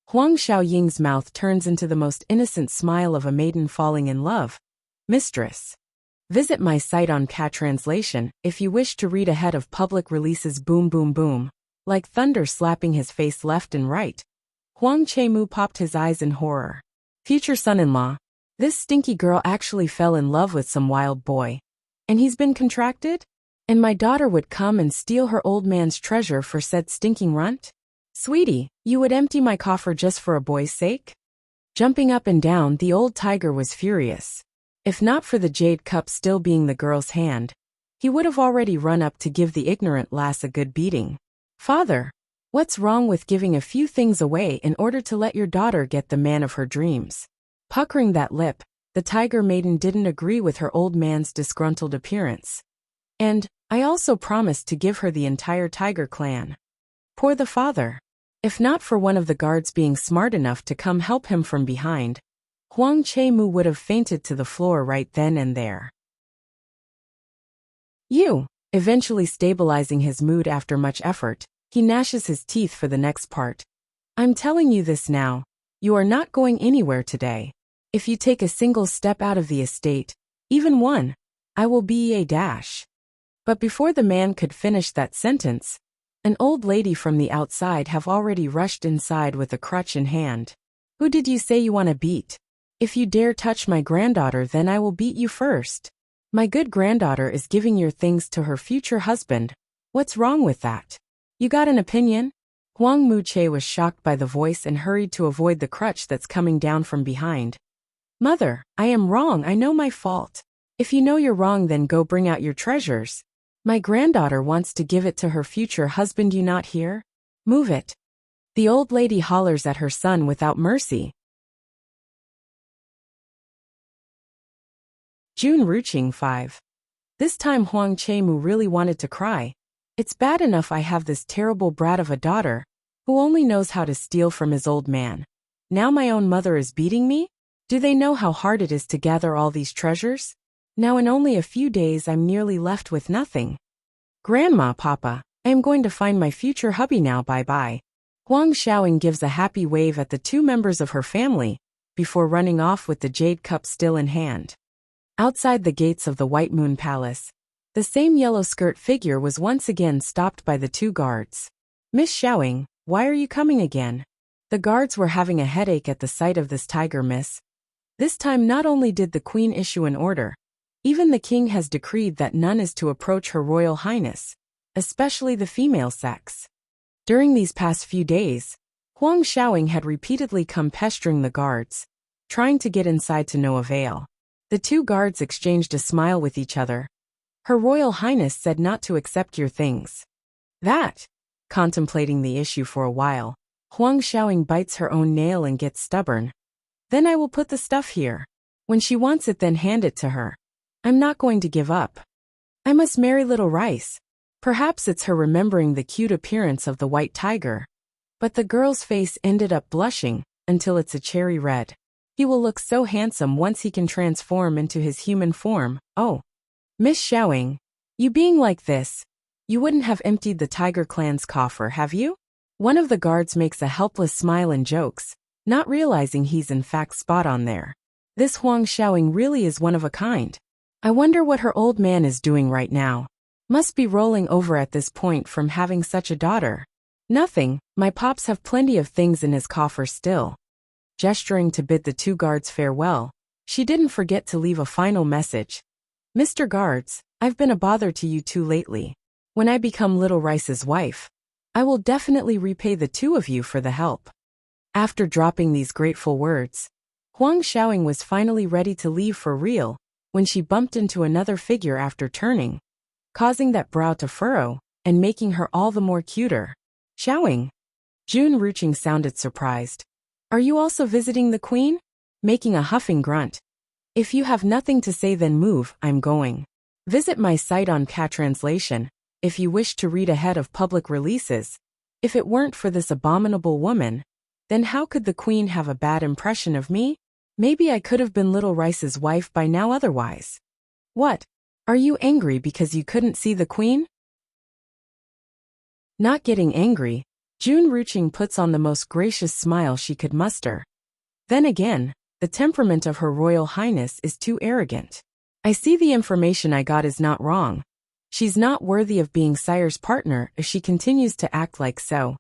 Huang Xiaoying's mouth turns into the most innocent smile of a maiden falling in love. Mistress. Visit my site on Translation if you wish to read ahead of public releases. Boom boom boom. Like thunder slapping his face left and right, Huang Chemu popped his eyes in horror. Future son-in-law. This stinky girl actually fell in love with some wild boy. And he's been contracted? And my daughter would come and steal her old man's treasure for said stinking runt? Sweetie, you would empty my coffer just for a boy's sake? Jumping up and down, the old tiger was furious. If not for the jade cup still being the girl's hand, he would have already run up to give the ignorant lass a good beating. Father, what's wrong with giving a few things away in order to let your daughter get the man of her dreams? Puckering that lip, the tiger maiden didn't agree with her old man's disgruntled appearance. And I also promised to give her the entire tiger clan. Poor the father. If not for one of the guards being smart enough to come help him from behind, Huang Chemu would have fainted to the floor right then and there. Eventually stabilizing his mood after much effort, he gnashes his teeth for the next part. I'm telling you this now. You are not going anywhere today. If you take a single step out of the estate, even one, I will be a dash. But before the man could finish that sentence, an old lady from the outside have already rushed inside with a crutch in hand. Who did you say you want to beat? If you dare touch my granddaughter, then I will beat you first. My good granddaughter is giving your things to her future husband. What's wrong with that? You got an opinion? Huang Muche was shocked by the voice and hurried to avoid the crutch that's coming down from behind. Mother, I am wrong. I know my fault. If you know you're wrong, then go bring out your treasures. My granddaughter wants to give it to her future husband. You not hear? Move it. The old lady hollers at her son without mercy. June Ruching 5. This time Huang Chemu really wanted to cry. It's bad enough I have this terrible brat of a daughter, who only knows how to steal from his old man. Now my own mother is beating me? Do they know how hard it is to gather all these treasures? Now in only a few days I'm nearly left with nothing. Grandma, Papa, I am going to find my future hubby now, bye-bye. Huang Xiaoying gives a happy wave at the two members of her family, before running off with the jade cup still in hand. Outside the gates of the White Moon Palace, the same yellow skirt figure was once again stopped by the two guards. Miss Xiaoying, why are you coming again? The guards were having a headache at the sight of this tiger, miss. This time not only did the queen issue an order, even the king has decreed that none is to approach her royal highness, especially the female sex. During these past few days, Huang Xiaoying had repeatedly come pestering the guards, trying to get inside to no avail. The two guards exchanged a smile with each other. Her Royal Highness said not to accept your things. That, contemplating the issue for a while, Huang Xiaoying bites her own nail and gets stubborn. Then I will put the stuff here. When she wants it, then hand it to her. I'm not going to give up. I must marry Little Rice. Perhaps it's her remembering the cute appearance of the white tiger. But the girl's face ended up blushing, until it's a cherry red. He will look so handsome once he can transform into his human form. Oh, Miss Xiaoying, you being like this, you wouldn't have emptied the Tiger Clan's coffer, have you? One of the guards makes a helpless smile and jokes, not realizing he's in fact spot on there. This Huang Xiaoying really is one of a kind. I wonder what her old man is doing right now. Must be rolling over at this point from having such a daughter. Nothing, my pops have plenty of things in his coffer still. Gesturing to bid the two guards farewell, she didn't forget to leave a final message. Mr. Guards, I've been a bother to you two lately. When I become Little Rice's wife, I will definitely repay the two of you for the help. After dropping these grateful words, Huang Xiaoying was finally ready to leave for real, when she bumped into another figure after turning, causing that brow to furrow, and making her all the more cuter. Xiaoying. June Ruching sounded surprised. Are you also visiting the queen? Making a huffing grunt. If you have nothing to say, then move, I'm going. Visit my site on Translation, if you wish to read ahead of public releases. If it weren't for this abominable woman, then how could the queen have a bad impression of me? Maybe I could have been Little Rice's wife by now otherwise. What? Are you angry because you couldn't see the queen? Not getting angry, June Ruching puts on the most gracious smile she could muster. Then again, the temperament of Her Royal Highness is too arrogant. I see the information I got is not wrong. She's not worthy of being Sire's partner if she continues to act like so.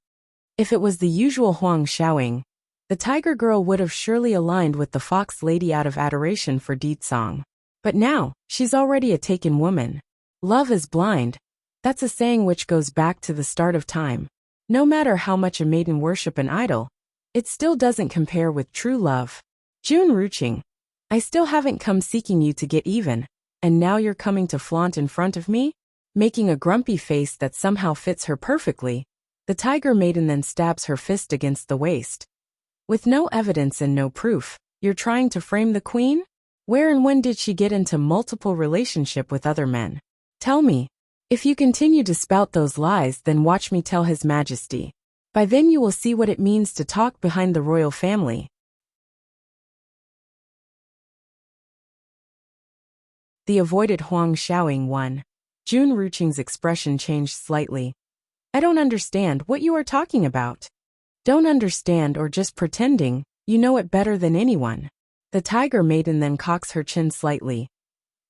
If it was the usual Huang Xiaoying, the tiger girl would have surely aligned with the fox lady out of adoration for Song. But now, she's already a taken woman. Love is blind. That's a saying which goes back to the start of time. No matter how much a maiden worship an idol, it still doesn't compare with true love. June Ruching, I still haven't come seeking you to get even, and now you're coming to flaunt in front of me? Making a grumpy face that somehow fits her perfectly, the tiger maiden then stabs her fist against the waist. With no evidence and no proof, you're trying to frame the queen? Where and when did she get into multiple relationship with other men? Tell me, If you continue to spout those lies, then watch me tell His Majesty. By then you will see what it means to talk behind the royal family. The avoided Huang Xiaoying 1. Jun Ruqing's expression changed slightly. I don't understand what you are talking about. Don't understand or just pretending, you know it better than anyone. The tiger maiden then cocks her chin slightly.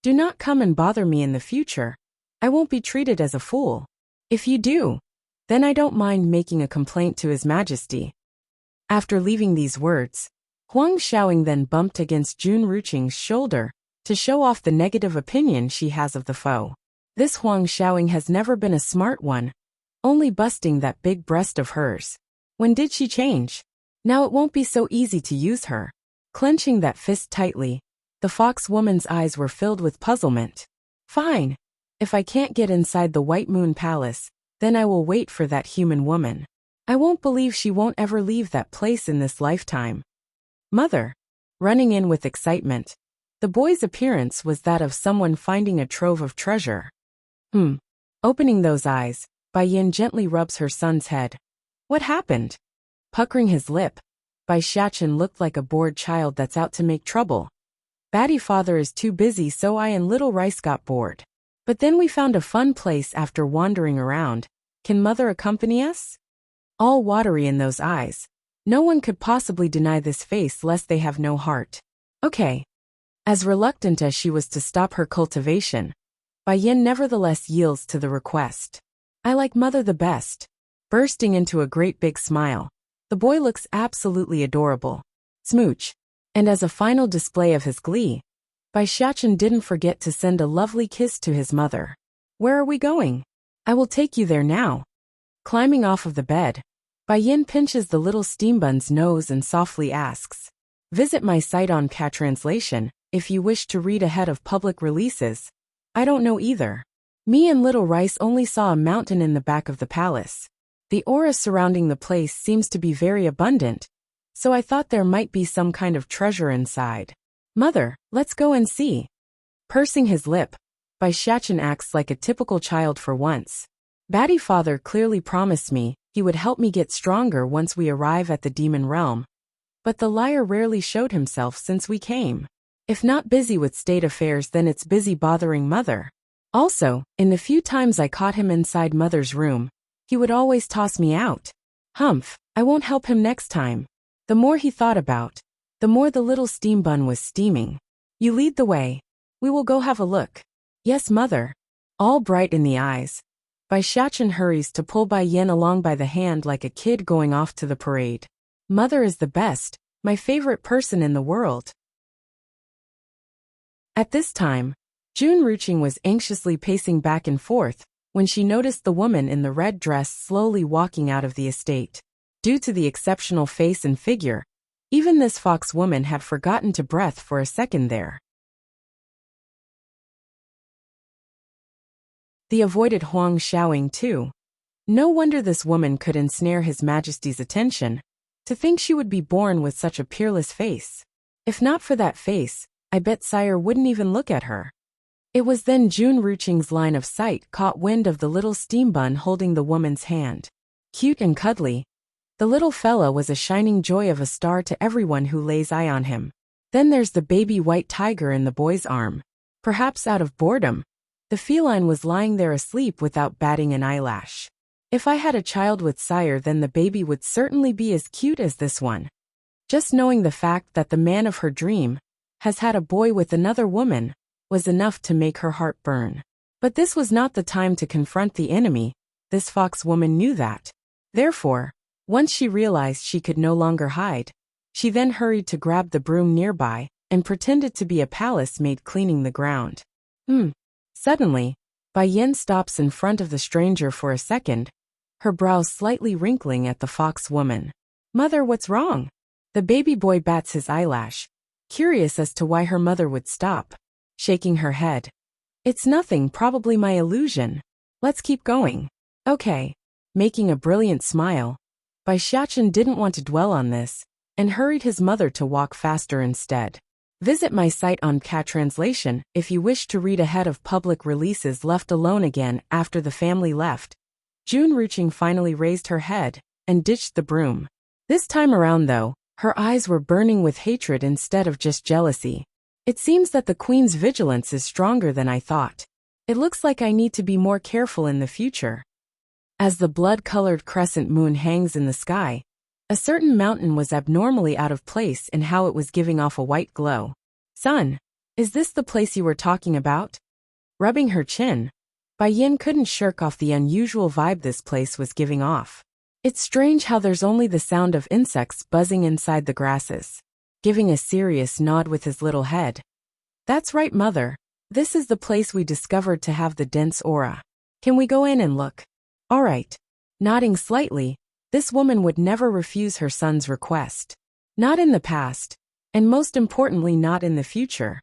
Do not come and bother me in the future. I won't be treated as a fool. If you do, then I don't mind making a complaint to His Majesty. After leaving these words, Huang Xiaoying then bumped against Jun Ruqing's shoulder to show off the negative opinion she has of the foe. This Huang Xiaoying has never been a smart one, only busting that big breast of hers. When did she change? Now it won't be so easy to use her. Clenching that fist tightly, the fox woman's eyes were filled with puzzlement. Fine. If I can't get inside the White Moon Palace, then I will wait for that human woman. I won't believe she won't ever leave that place in this lifetime. Mother. Running in with excitement, the boy's appearance was that of someone finding a trove of treasure. Opening those eyes, Bai Yin gently rubs her son's head. What happened? Puckering his lip, Bai Xiachen looked like a bored child that's out to make trouble. Batty father is too busy, so I and little Rice got bored. But then we found a fun place after wandering around. Can mother accompany us? All watery in those eyes. No one could possibly deny this face lest they have no heart. Okay. As reluctant as she was to stop her cultivation, Bai Yin nevertheless yields to the request. I like mother the best. Bursting into a great big smile, the boy looks absolutely adorable. Smooch. And as a final display of his glee, Bai Xiachen didn't forget to send a lovely kiss to his mother. Where are we going? I will take you there now. Climbing off of the bed, Bai Yin pinches the little steambun's nose and softly asks, visit my site on Cat Translation, if you wish to read ahead of public releases. I don't know either. Me and little Rice only saw a mountain in the back of the palace. The aura surrounding the place seems to be very abundant, so I thought there might be some kind of treasure inside. Mother, let's go and see. Pursing his lip, Bai Xiachen acts like a typical child for once. Batty father clearly promised me he would help me get stronger once we arrive at the demon realm. But the liar rarely showed himself since we came. If not busy with state affairs, then it's busy bothering mother. Also, in the few times I caught him inside mother's room, he would always toss me out. Humph, I won't help him next time. The more he thought about, the more the little steam bun was steaming. You lead the way. We will go have a look. Yes, mother. All bright in the eyes, Bai Xiachen hurries to pull Bai Yin along by the hand like a kid going off to the parade. Mother is the best, my favorite person in the world. At this time, Jun Ruqing was anxiously pacing back and forth when she noticed the woman in the red dress slowly walking out of the estate. Due to the exceptional face and figure, even this fox woman had forgotten to breathe for a second there. The avoided Huang Xiaoying too. No wonder this woman could ensnare His Majesty's attention. To think she would be born with such a peerless face. If not for that face, I bet sire wouldn't even look at her. It was then Jun Ruqing's line of sight caught wind of the little steam bun holding the woman's hand. Cute and cuddly, the little fella was a shining joy of a star to everyone who lays eye on him. Then there's the baby white tiger in the boy's arm. Perhaps out of boredom, the feline was lying there asleep without batting an eyelash. If I had a child with sire, then the baby would certainly be as cute as this one. Just knowing the fact that the man of her dream has had a boy with another woman was enough to make her heart burn. But this was not the time to confront the enemy. This fox woman knew that. Therefore, once she realized she could no longer hide, she then hurried to grab the broom nearby and pretended to be a palace maid cleaning the ground. Suddenly, Bai Yin stops in front of the stranger for a second, her brows slightly wrinkling at the fox woman. Mother, what's wrong? The baby boy bats his eyelash, curious as to why her mother would stop. Shaking her head. It's nothing, probably my illusion. Let's keep going. Okay. Making a brilliant smile, Bai Xiachen didn't want to dwell on this, and hurried his mother to walk faster instead. Visit my site on Cat Translation if you wish to read ahead of public releases. Left alone again after the family left, June Ruching finally raised her head and ditched the broom. This time around, though, her eyes were burning with hatred instead of just jealousy. It seems that the Queen's vigilance is stronger than I thought. It looks like I need to be more careful in the future. As the blood-colored crescent moon hangs in the sky, a certain mountain was abnormally out of place in how it was giving off a white glow. Son, is this the place you were talking about? Rubbing her chin, Bai Yin couldn't shirk off the unusual vibe this place was giving off. It's strange how there's only the sound of insects buzzing inside the grasses. Giving a serious nod with his little head. That's right, Mother. This is the place we discovered to have the dense aura. Can we go in and look? All right. Nodding slightly, this woman would never refuse her son's request. Not in the past, and most importantly not in the future.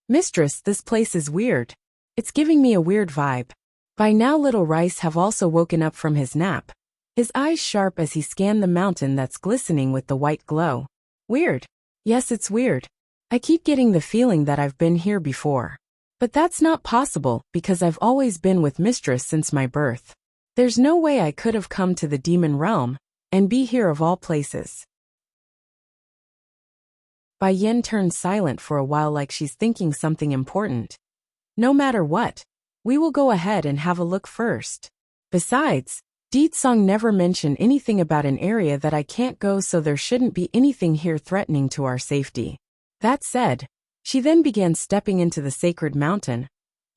Mistress, this place is weird. It's giving me a weird vibe. By now little Rice have also woken up from his nap, his eyes sharp as he scanned the mountain that's glistening with the white glow. Weird. Yes, it's weird. I keep getting the feeling that I've been here before. But that's not possible because I've always been with Mistress since my birth. There's no way I could have come to the demon realm and be here of all places. Bai Yin turns silent for a while like she's thinking something important. No matter what, we will go ahead and have a look first. Besides, Deed Song never mentioned anything about an area that I can't go, so there shouldn't be anything here threatening to our safety. That said, she then began stepping into the sacred mountain,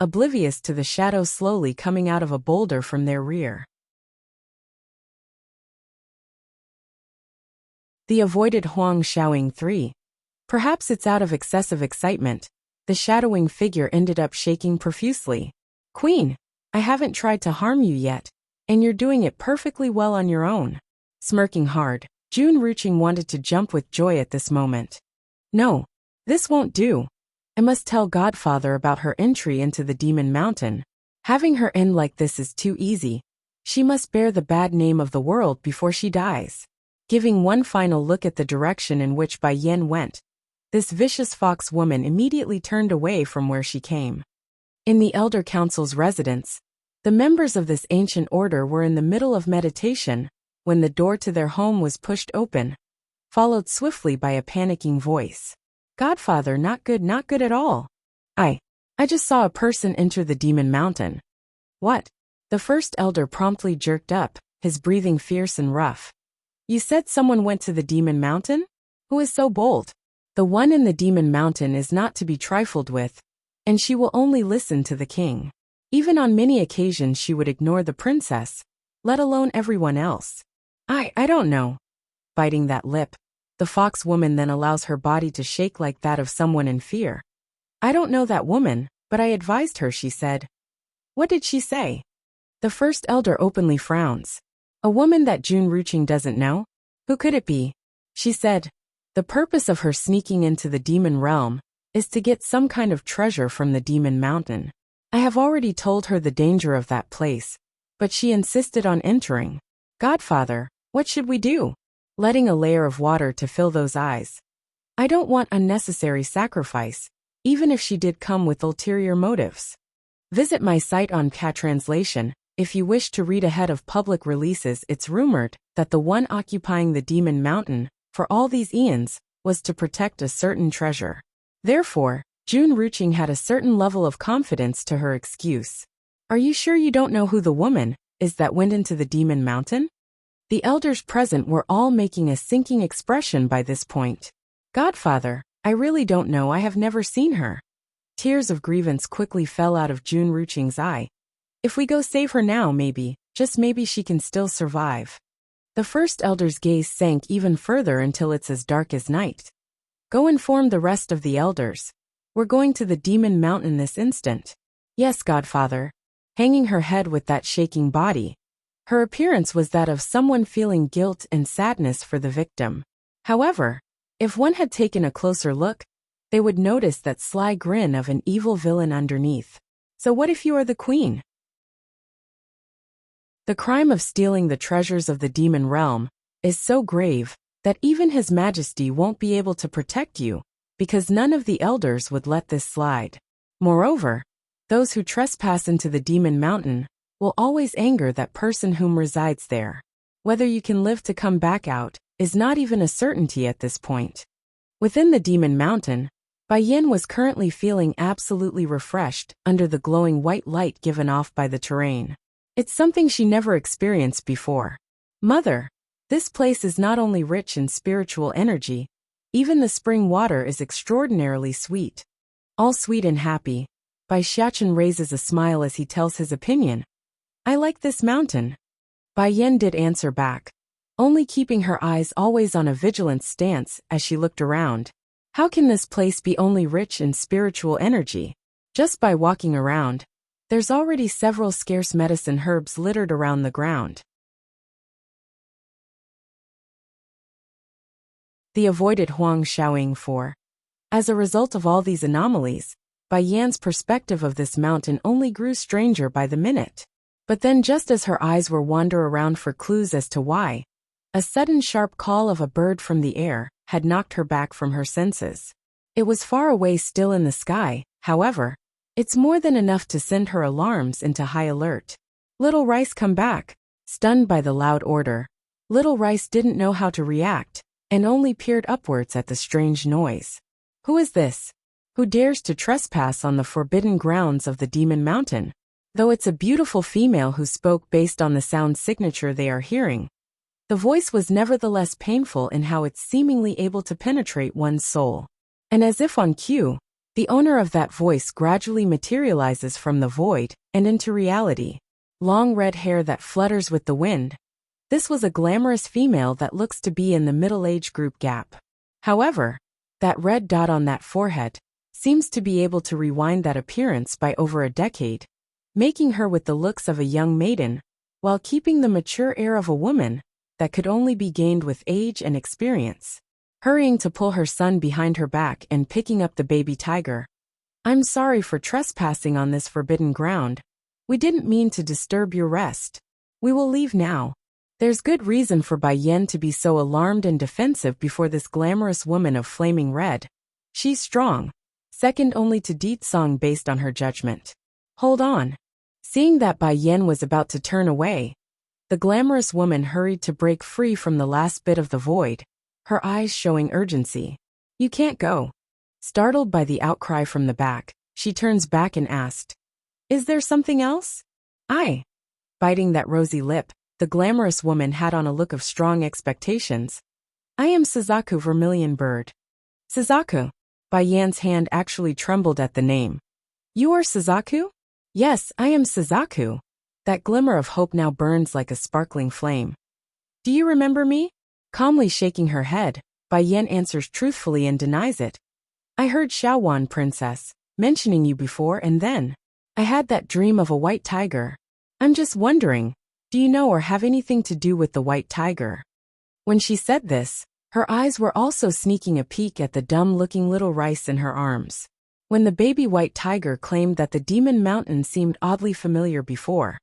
oblivious to the shadow slowly coming out of a boulder from their rear. The avoided Huang Xiaoying 3. Perhaps it's out of excessive excitement, the shadowing figure ended up shaking profusely. Queen, I haven't tried to harm you yet, and you're doing it perfectly well on your own. Smirking hard, June Ruching wanted to jump with joy at this moment. No, this won't do. I must tell Godfather about her entry into the Demon Mountain. Having her end like this is too easy. She must bear the bad name of the world before she dies. Giving one final look at the direction in which Bai Yin went, this vicious fox woman immediately turned away from where she came. In the Elder Council's residence, the members of this ancient order were in the middle of meditation when the door to their home was pushed open, followed swiftly by a panicking voice. Godfather, not good at all. I just saw a person enter the Demon Mountain. What? The first elder promptly jerked up, his breathing fierce and rough. You said someone went to the Demon Mountain? Who is so bold? The one in the Demon Mountain is not to be trifled with, and she will only listen to the king. Even on many occasions she would ignore the princess, let alone everyone else. I don't know. Biting that lip, the fox woman then allows her body to shake like that of someone in fear. I don't know that woman, but I advised her, she said. What did she say? The first elder openly frowns. A woman that June Ruching doesn't know? Who could it be? She said, the purpose of her sneaking into the demon realm is to get some kind of treasure from the Demon Mountain. I have already told her the danger of that place, but she insisted on entering. Godfather, what should we do? Letting a layer of water to fill those eyes. I don't want unnecessary sacrifice, even if she did come with ulterior motives. Visit my site on Cat Translation if you wish to read ahead of public releases. It's rumored that the one occupying the Demon Mountain for all these eons was to protect a certain treasure. Therefore, June Ruching had a certain level of confidence to her excuse. Are you sure you don't know who the woman is that went into the Demon Mountain? The elders present were all making a sinking expression by this point. Godfather, I really don't know, I have never seen her. Tears of grievance quickly fell out of June Ruching's eye. If we go save her now, maybe, just maybe she can still survive. The first elder's gaze sank even further until it's as dark as night. Go inform the rest of the elders. We're going to the Demon Mountain this instant. Yes, Godfather. Hanging her head with that shaking body. Her appearance was that of someone feeling guilt and sadness for the victim. However, if one had taken a closer look, they would notice that sly grin of an evil villain underneath. So what if you are the queen? The crime of stealing the treasures of the demon realm is so grave that even His Majesty won't be able to protect you because none of the elders would let this slide. Moreover, those who trespass into the demon mountain will always anger that person whom resides there. Whether you can live to come back out is not even a certainty at this point. Within the demon mountain, Bai Yin was currently feeling absolutely refreshed under the glowing white light given off by the terrain. It's something she never experienced before. Mother, this place is not only rich in spiritual energy, even the spring water is extraordinarily sweet. All sweet and happy, Bai Xiachen raises a smile as he tells his opinion. I like this mountain. Bai Yin did answer back, only keeping her eyes always on a vigilant stance as she looked around. How can this place be only rich in spiritual energy? Just by walking around, there's already several scarce medicine herbs littered around the ground. The avoided Huang Xiaoying 4. As a result of all these anomalies, Bai Yan's perspective of this mountain only grew stranger by the minute. But then just as her eyes were wander around for clues as to why, a sudden sharp call of a bird from the air had knocked her back from her senses. It was far away still in the sky, however. It's more than enough to send her alarms into high alert. Little Rice, come back. Stunned by the loud order, Little Rice didn't know how to react, and only peered upwards at the strange noise. Who is this? Who dares to trespass on the forbidden grounds of the demon mountain? Though it's a beautiful female who spoke based on the sound signature they are hearing, the voice was nevertheless painful in how it's seemingly able to penetrate one's soul. And as if on cue, the owner of that voice gradually materializes from the void and into reality. Long red hair that flutters with the wind. This was a glamorous female that looks to be in the middle-age group gap. However, that red dot on that forehead seems to be able to rewind that appearance by over a decade, making her with the looks of a young maiden, while keeping the mature air of a woman that could only be gained with age and experience. Hurrying to pull her son behind her back and picking up the baby tiger. I'm sorry for trespassing on this forbidden ground. We didn't mean to disturb your rest. We will leave now. There's good reason for Bai Yin to be so alarmed and defensive before this glamorous woman of flaming red. She's strong, second only to Deet Song based on her judgment. Hold on. Seeing that Bai Yin was about to turn away, the glamorous woman hurried to break free from the last bit of the void, her eyes showing urgency. You can't go. Startled by the outcry from the back, she turns back and asked, Is there something else? Biting that rosy lip, the glamorous woman had on a look of strong expectations. I am Suzaku Vermilion Bird. Suzaku? Bai Yan's hand actually trembled at the name. You are Suzaku? Yes, I am Suzaku. That glimmer of hope now burns like a sparkling flame. Do you remember me? Calmly shaking her head, Bai Yan answers truthfully and denies it. I heard Xiaowan Princess mentioning you before, and then I had that dream of a white tiger. I'm just wondering, do you know or have anything to do with the white tiger? When she said this, her eyes were also sneaking a peek at the dumb-looking Little Rice in her arms. When the baby white tiger claimed that the demon mountain seemed oddly familiar before,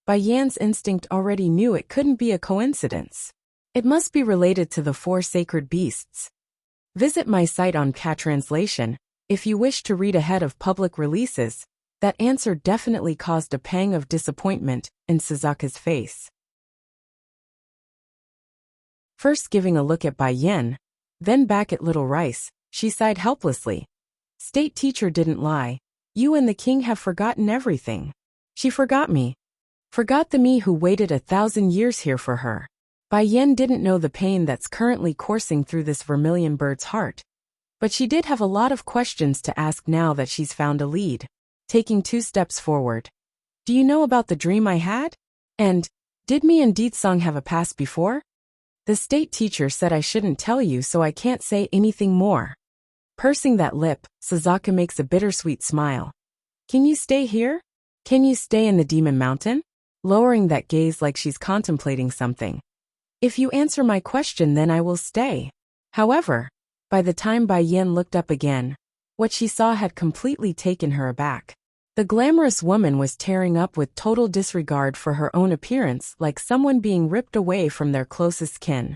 Bai Yan's instinct already knew it couldn't be a coincidence. It must be related to the 4 sacred beasts. Visit my site on Translation if you wish to read ahead of public releases. That answer definitely caused a pang of disappointment in Suzaku's face. First giving a look at Bai Yan, then back at Little Rice, she sighed helplessly. State teacher didn't lie. You and the king have forgotten everything. She forgot me. Forgot the me who waited 1,000 years here for her. Bai Yan didn't know the pain that's currently coursing through this vermilion bird's heart. But she did have a lot of questions to ask now that she's found a lead. Taking 2 steps forward. Do you know about the dream I had? And, did me and Deet Song have a past before? The state teacher said I shouldn't tell you, so I can't say anything more. Pursing that lip, Suzaku makes a bittersweet smile. Can you stay here? Can you stay in the demon mountain? Lowering that gaze like she's contemplating something. If you answer my question, then I will stay. However, by the time Bai Yan looked up again, what she saw had completely taken her aback. The glamorous woman was tearing up with total disregard for her own appearance, like someone being ripped away from their closest kin.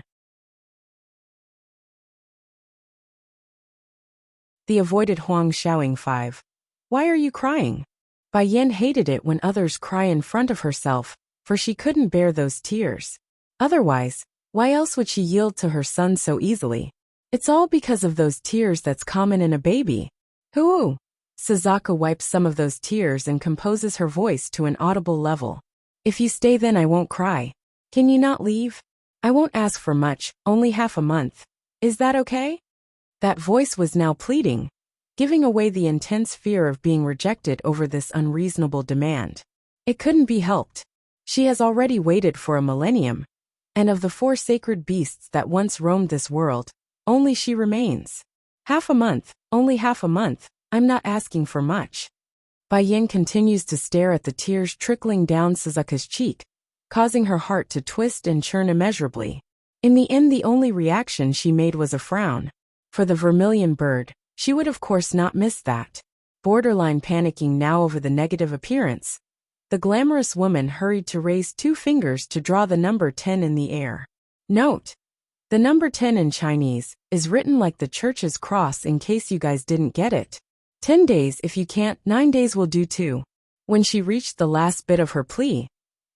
The avoided Huang Xiaoing 5. Why are you crying? Bai Yan hated it when others cry in front of herself, for she couldn't bear those tears. Otherwise, why else would she yield to her son so easily? It's all because of those tears that's common in a baby. Hoo! Suzaku wipes some of those tears and composes her voice to an audible level. If you stay then I won't cry. Can you not leave? I won't ask for much, only half a month. Is that okay? That voice was now pleading, giving away the intense fear of being rejected over this unreasonable demand. It couldn't be helped. She has already waited for a millennium, and of the 4 sacred beasts that once roamed this world, only she remains. Half a month, only half a month, I'm not asking for much. Bai Yan continues to stare at the tears trickling down Suzaku's cheek, causing her heart to twist and churn immeasurably. In the end, the only reaction she made was a frown. For the vermilion bird, she would of course not miss that. Borderline panicking now over the negative appearance, the glamorous woman hurried to raise 2 fingers to draw the number 10 in the air. Note: the number 10 in Chinese is written like the church's cross in case you guys didn't get it. 10 days if you can't, 9 days will do too. When she reached the last bit of her plea,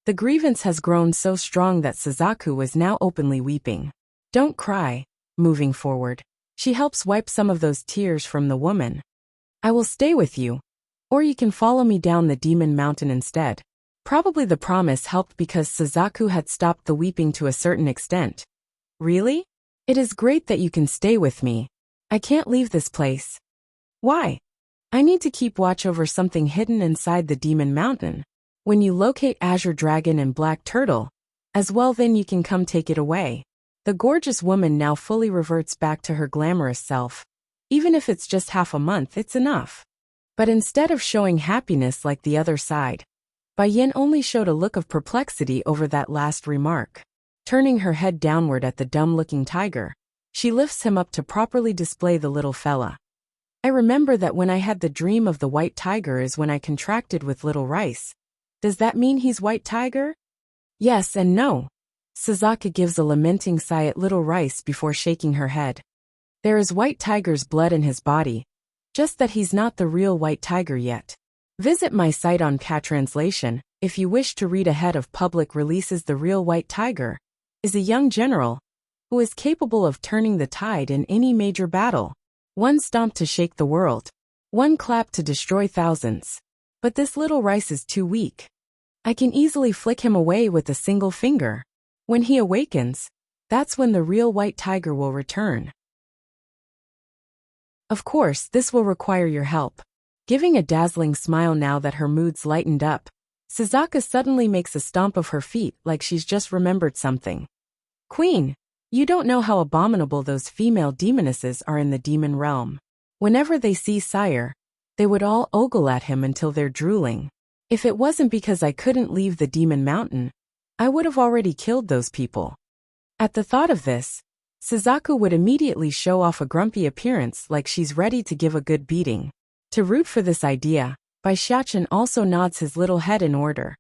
the grievance has grown so strong that Suzaku was now openly weeping. Don't cry. Moving forward, she helps wipe some of those tears from the woman. I will stay with you. Or you can follow me down the demon mountain instead. Probably the promise helped because Suzaku had stopped the weeping to a certain extent. Really? It is great that you can stay with me. I can't leave this place. Why? I need to keep watch over something hidden inside the demon mountain. When you locate Azure Dragon and Black Turtle, as well then you can come take it away. The gorgeous woman now fully reverts back to her glamorous self. Even if it's just half a month, it's enough. But instead of showing happiness like the other side, Bai Yan only showed a look of perplexity over that last remark. Turning her head downward at the dumb-looking tiger, she lifts him up to properly display the little fella. I remember that when I had the dream of the white tiger is when I contracted with Little Rice. Does that mean he's white tiger? Yes and no. Suzaku gives a lamenting sigh at Little Rice before shaking her head. There is white tiger's blood in his body, just that he's not the real white tiger yet. Visit my site on Catranslation if you wish to read ahead of public releases. The real white tiger is a young general who is capable of turning the tide in any major battle. One stomp to shake the world, one clap to destroy thousands. But this Little Rice is too weak. I can easily flick him away with a single finger. When he awakens, that's when the real white tiger will return. Of course, this will require your help. Giving a dazzling smile now that her mood's lightened up, Suzaku suddenly makes a stomp of her feet like she's just remembered something. Queen, you don't know how abominable those female demonesses are in the demon realm. Whenever they see Sire, they would all ogle at him until they're drooling. If it wasn't because I couldn't leave the demon mountain, I would have already killed those people. At the thought of this, Suzaku would immediately show off a grumpy appearance like she's ready to give a good beating. To root for this idea, Bai Xiachen also nods his little head in order.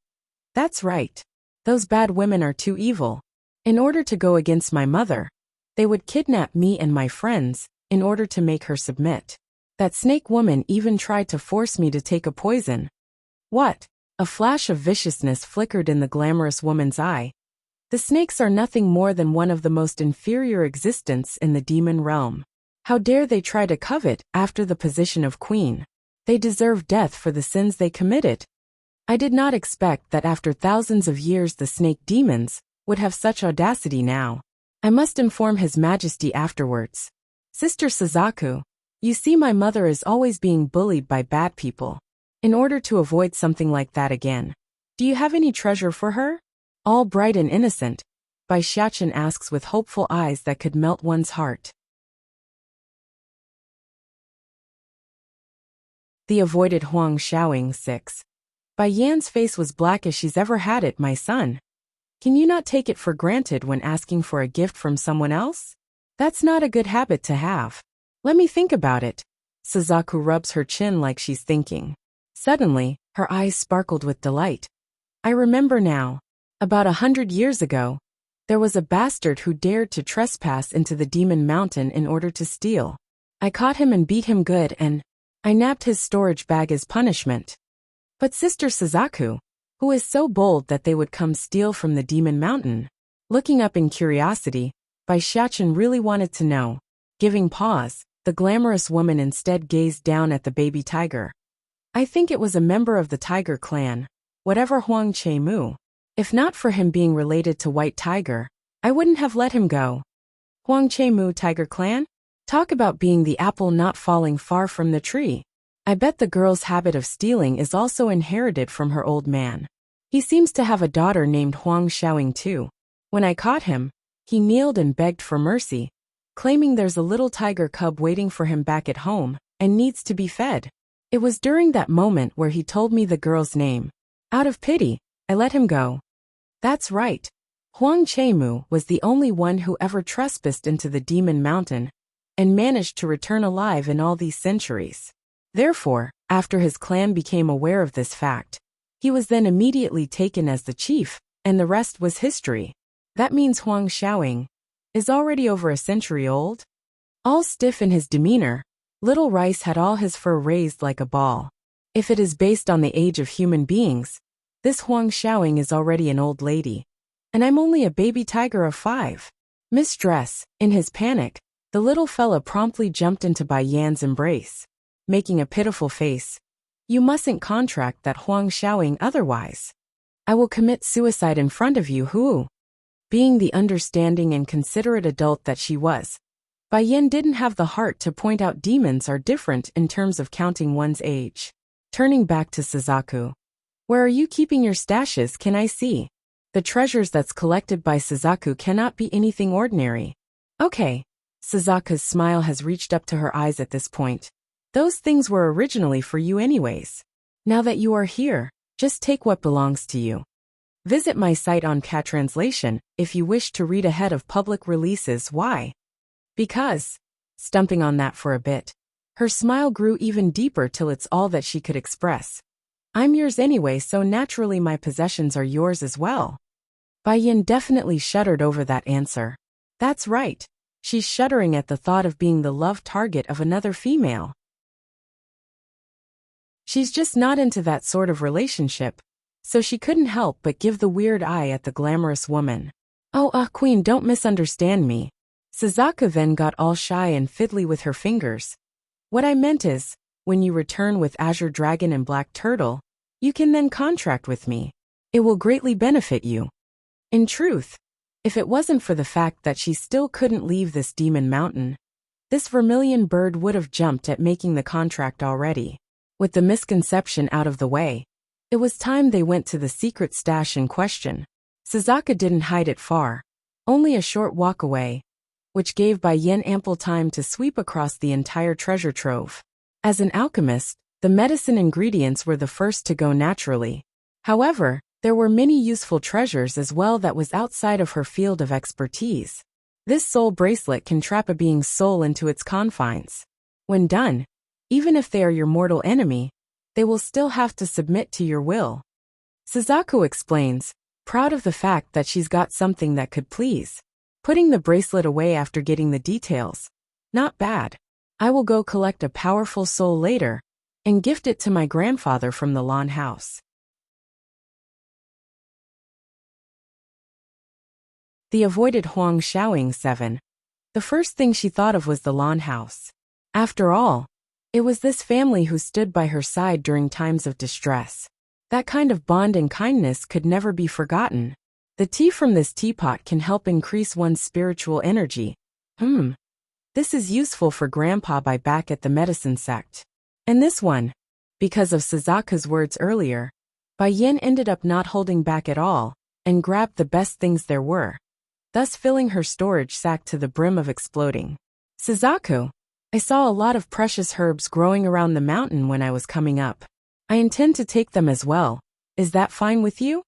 That's right. Those bad women are too evil. In order to go against my mother, they would kidnap me and my friends in order to make her submit. That snake woman even tried to force me to take a poison. What? A flash of viciousness flickered in the glamorous woman's eye. The snakes are nothing more than one of the most inferior existence in the demon realm. How dare they try to covet after the position of queen? They deserve death for the sins they committed. I did not expect that after thousands of years the snake demons would have such audacity now. I must inform His Majesty afterwards. Sister Suzaku, you see my mother is always being bullied by bad people. In order to avoid something like that again, do you have any treasure for her? All bright and innocent, Bai Xiachen asks with hopeful eyes that could melt one's heart. The avoided Huang Xiaoing 6. Bai Yan's face was black as she's ever had it. My son. Can you not take it for granted when asking for a gift from someone else? That's not a good habit to have. Let me think about it. Suzaku rubs her chin like she's thinking. Suddenly, her eyes sparkled with delight. I remember now. About 100 years ago, there was a bastard who dared to trespass into the demon mountain in order to steal. I caught him and beat him good and I nabbed his storage bag as punishment. But Sister Suzaku, who is so bold that they would come steal from the demon mountain? Looking up in curiosity, Bai Xiachen really wanted to know. Giving pause, the glamorous woman instead gazed down at the baby tiger. I think it was a member of the tiger clan, whatever Huang Che-mu. If not for him being related to White Tiger, I wouldn't have let him go. Huang Che-mu Tiger Clan? Talk about being the apple not falling far from the tree. I bet the girl's habit of stealing is also inherited from her old man. He seems to have a daughter named Huang Xiaoying too. When I caught him, he kneeled and begged for mercy, claiming there's a little tiger cub waiting for him back at home and needs to be fed. It was during that moment where he told me the girl's name. Out of pity, I let him go. That's right. Huang Che-mu was the only one who ever trespassed into the demon mountain and managed to return alive in all these centuries. Therefore, after his clan became aware of this fact, he was then immediately taken as the chief, and the rest was history. That means Huang Xiaoying is already over a century old? All stiff in his demeanor, Little Rice had all his fur raised like a ball. If it is based on the age of human beings, this Huang Xiaoying is already an old lady. And I'm only a baby tiger of 5. Mistress, in his panic, the little fella promptly jumped into Bai Yan's embrace, making a pitiful face. You mustn't contract that Huang Xiaoying otherwise. I will commit suicide in front of you who? Being the understanding and considerate adult that she was, Bai Yan didn't have the heart to point out demons are different in terms of counting one's age. Turning back to Suzaku. Where are you keeping your stashes, can I see? The treasures that's collected by Suzaku cannot be anything ordinary. Okay. Suzaku's smile has reached up to her eyes at this point. Those things were originally for you anyways. Now that you are here, just take what belongs to you. Visit my site on Cat Translation if you wish to read ahead of public releases. Why? Because. Stumping on that for a bit. Her smile grew even deeper till it's all that she could express. I'm yours anyway, so naturally my possessions are yours as well. Bai Yan definitely shuddered over that answer. That's right. She's shuddering at the thought of being the love target of another female. She's just not into that sort of relationship, so she couldn't help but give the weird eye at the glamorous woman. Oh, Queen, don't misunderstand me. Suzaku then got all shy and fiddly with her fingers. What I meant is, when you return with Azure Dragon and Black Turtle, you can then contract with me. It will greatly benefit you. In truth, if it wasn't for the fact that she still couldn't leave this demon mountain, this vermilion bird would have jumped at making the contract already. With the misconception out of the way, it was time they went to the secret stash in question. Suzaku didn't hide it far, only a short walk away, which gave Bai Yan ample time to sweep across the entire treasure trove. As an alchemist, the medicine ingredients were the first to go naturally. However, there were many useful treasures as well that was outside of her field of expertise. This soul bracelet can trap a being's soul into its confines. When done, even if they are your mortal enemy, they will still have to submit to your will. Suzaku explains, proud of the fact that she's got something that could please. Putting the bracelet away after getting the details. Not bad. I will go collect a powerful soul later and gift it to my grandfather from the Lawn House. The avoided Huang Xiaoying 7. The first thing she thought of was the Lawn House. After all, it was this family who stood by her side during times of distress. That kind of bond and kindness could never be forgotten. The tea from this teapot can help increase one's spiritual energy. This is useful for Grandpa back at the medicine sect. And this one, because of Suzaku's words earlier, Bai Yan ended up not holding back at all and grabbed the best things there were, thus filling her storage sack to the brim of exploding. Suzaku, I saw a lot of precious herbs growing around the mountain when I was coming up. I intend to take them as well. Is that fine with you?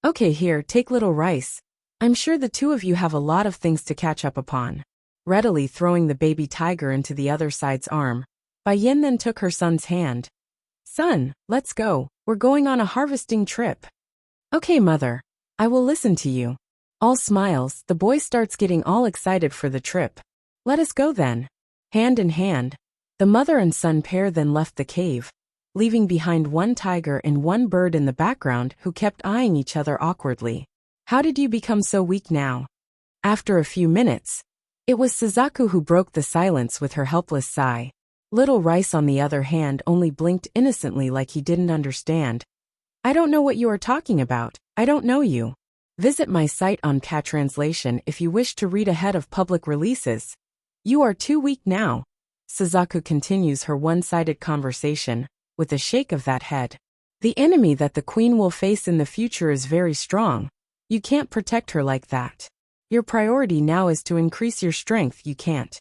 Okay, here, take Little Rice. I'm sure the two of you have a lot of things to catch up upon. Readily throwing the baby tiger into the other side's arm, Bai Yan then took her son's hand. Son, let's go. We're going on a harvesting trip. Okay, mother. I will listen to you. All smiles, the boy starts getting all excited for the trip. Let us go then. Hand in hand, the mother and son pair then left the cave, leaving behind one tiger and one bird in the background who kept eyeing each other awkwardly. How did you become so weak now? After a few minutes, it was Suzaku who broke the silence with her helpless sigh. Little Rice, on the other hand, only blinked innocently like he didn't understand. I don't know what you are talking about. I don't know you. Visit my site on Translation if you wish to read ahead of public releases. You are too weak now. Suzaku continues her one-sided conversation, with a shake of that head. The enemy that the queen will face in the future is very strong. You can't protect her like that. Your priority now is to increase your strength. You can't.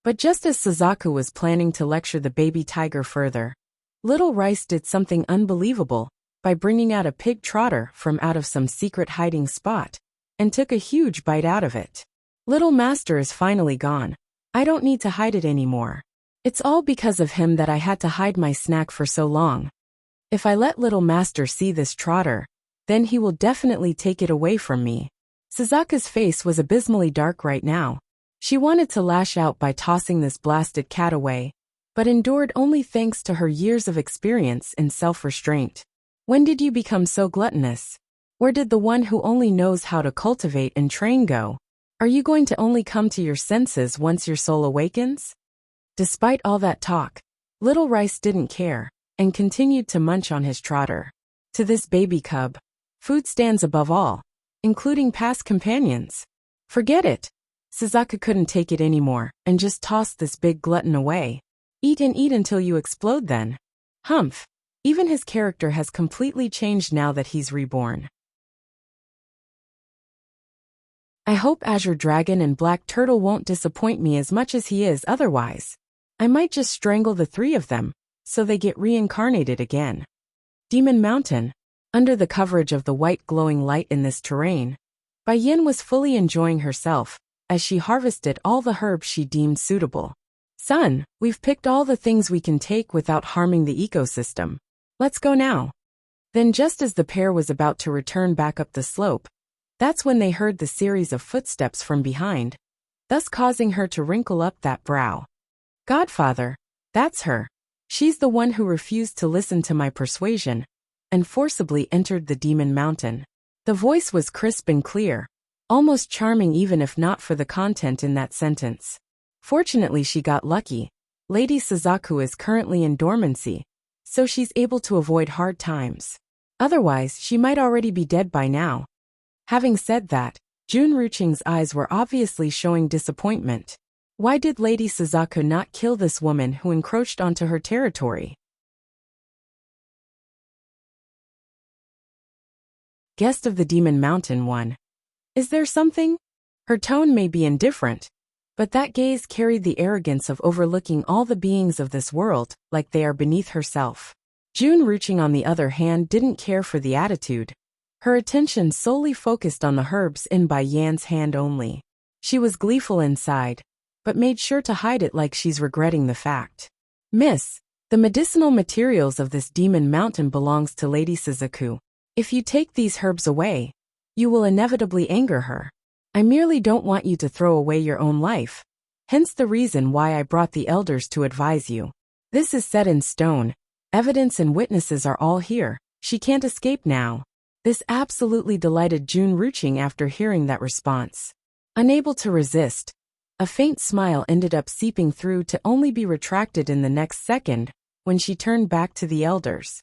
But just as Suzaku was planning to lecture the baby tiger further, Little Rice did something unbelievable by bringing out a pig trotter from out of some secret hiding spot, and took a huge bite out of it. Little Master is finally gone. I don't need to hide it anymore. It's all because of him that I had to hide my snack for so long. If I let Little Master see this trotter, then he will definitely take it away from me. Suzaku's face was abysmally dark right now. She wanted to lash out by tossing this blasted cat away, but endured only thanks to her years of experience in self-restraint. When did you become so gluttonous? Where did the one who only knows how to cultivate and train go? Are you going to only come to your senses once your soul awakens? Despite all that talk, Little Rice didn't care, and continued to munch on his trotter. To this baby cub, food stands above all, including past companions. Forget it. Suzaku couldn't take it anymore, and just tossed this big glutton away. Eat and eat until you explode then. Humph. Even his character has completely changed now that he's reborn. I hope Azure Dragon and Black Turtle won't disappoint me as much as he is otherwise. I might just strangle the three of them, so they get reincarnated again. Demon Mountain. Under the coverage of the white glowing light in this terrain, Bai Yin was fully enjoying herself, as she harvested all the herbs she deemed suitable. Son, we've picked all the things we can take without harming the ecosystem. Let's go now. Then just as the pair was about to return back up the slope, that's when they heard the series of footsteps from behind, thus causing her to wrinkle up that brow. Godfather, that's her. She's the one who refused to listen to my persuasion, and forcibly entered the Demon Mountain. The voice was crisp and clear, almost charming even if not for the content in that sentence. Fortunately she got lucky. Lady Suzaku is currently in dormancy, so she's able to avoid hard times. Otherwise, she might already be dead by now. Having said that, Jun Ruqing's eyes were obviously showing disappointment. Why did Lady Suzaku not kill this woman who encroached onto her territory? Guest of the Demon Mountain 1. Is there something? Her tone may be indifferent, but that gaze carried the arrogance of overlooking all the beings of this world, like they are beneath herself. Jun Ruqing, on the other hand, didn't care for the attitude. Her attention solely focused on the herbs in Bai Yan's hand only. She was gleeful inside, but made sure to hide it like she's regretting the fact. Miss, the medicinal materials of this Demon Mountain belongs to Lady Suzaku. If you take these herbs away, you will inevitably anger her. I merely don't want you to throw away your own life. Hence the reason why I brought the elders to advise you. This is set in stone. Evidence and witnesses are all here. She can't escape now. This absolutely delighted Jun Ruqing after hearing that response. Unable to resist, a faint smile ended up seeping through to only be retracted in the next second when she turned back to the elders.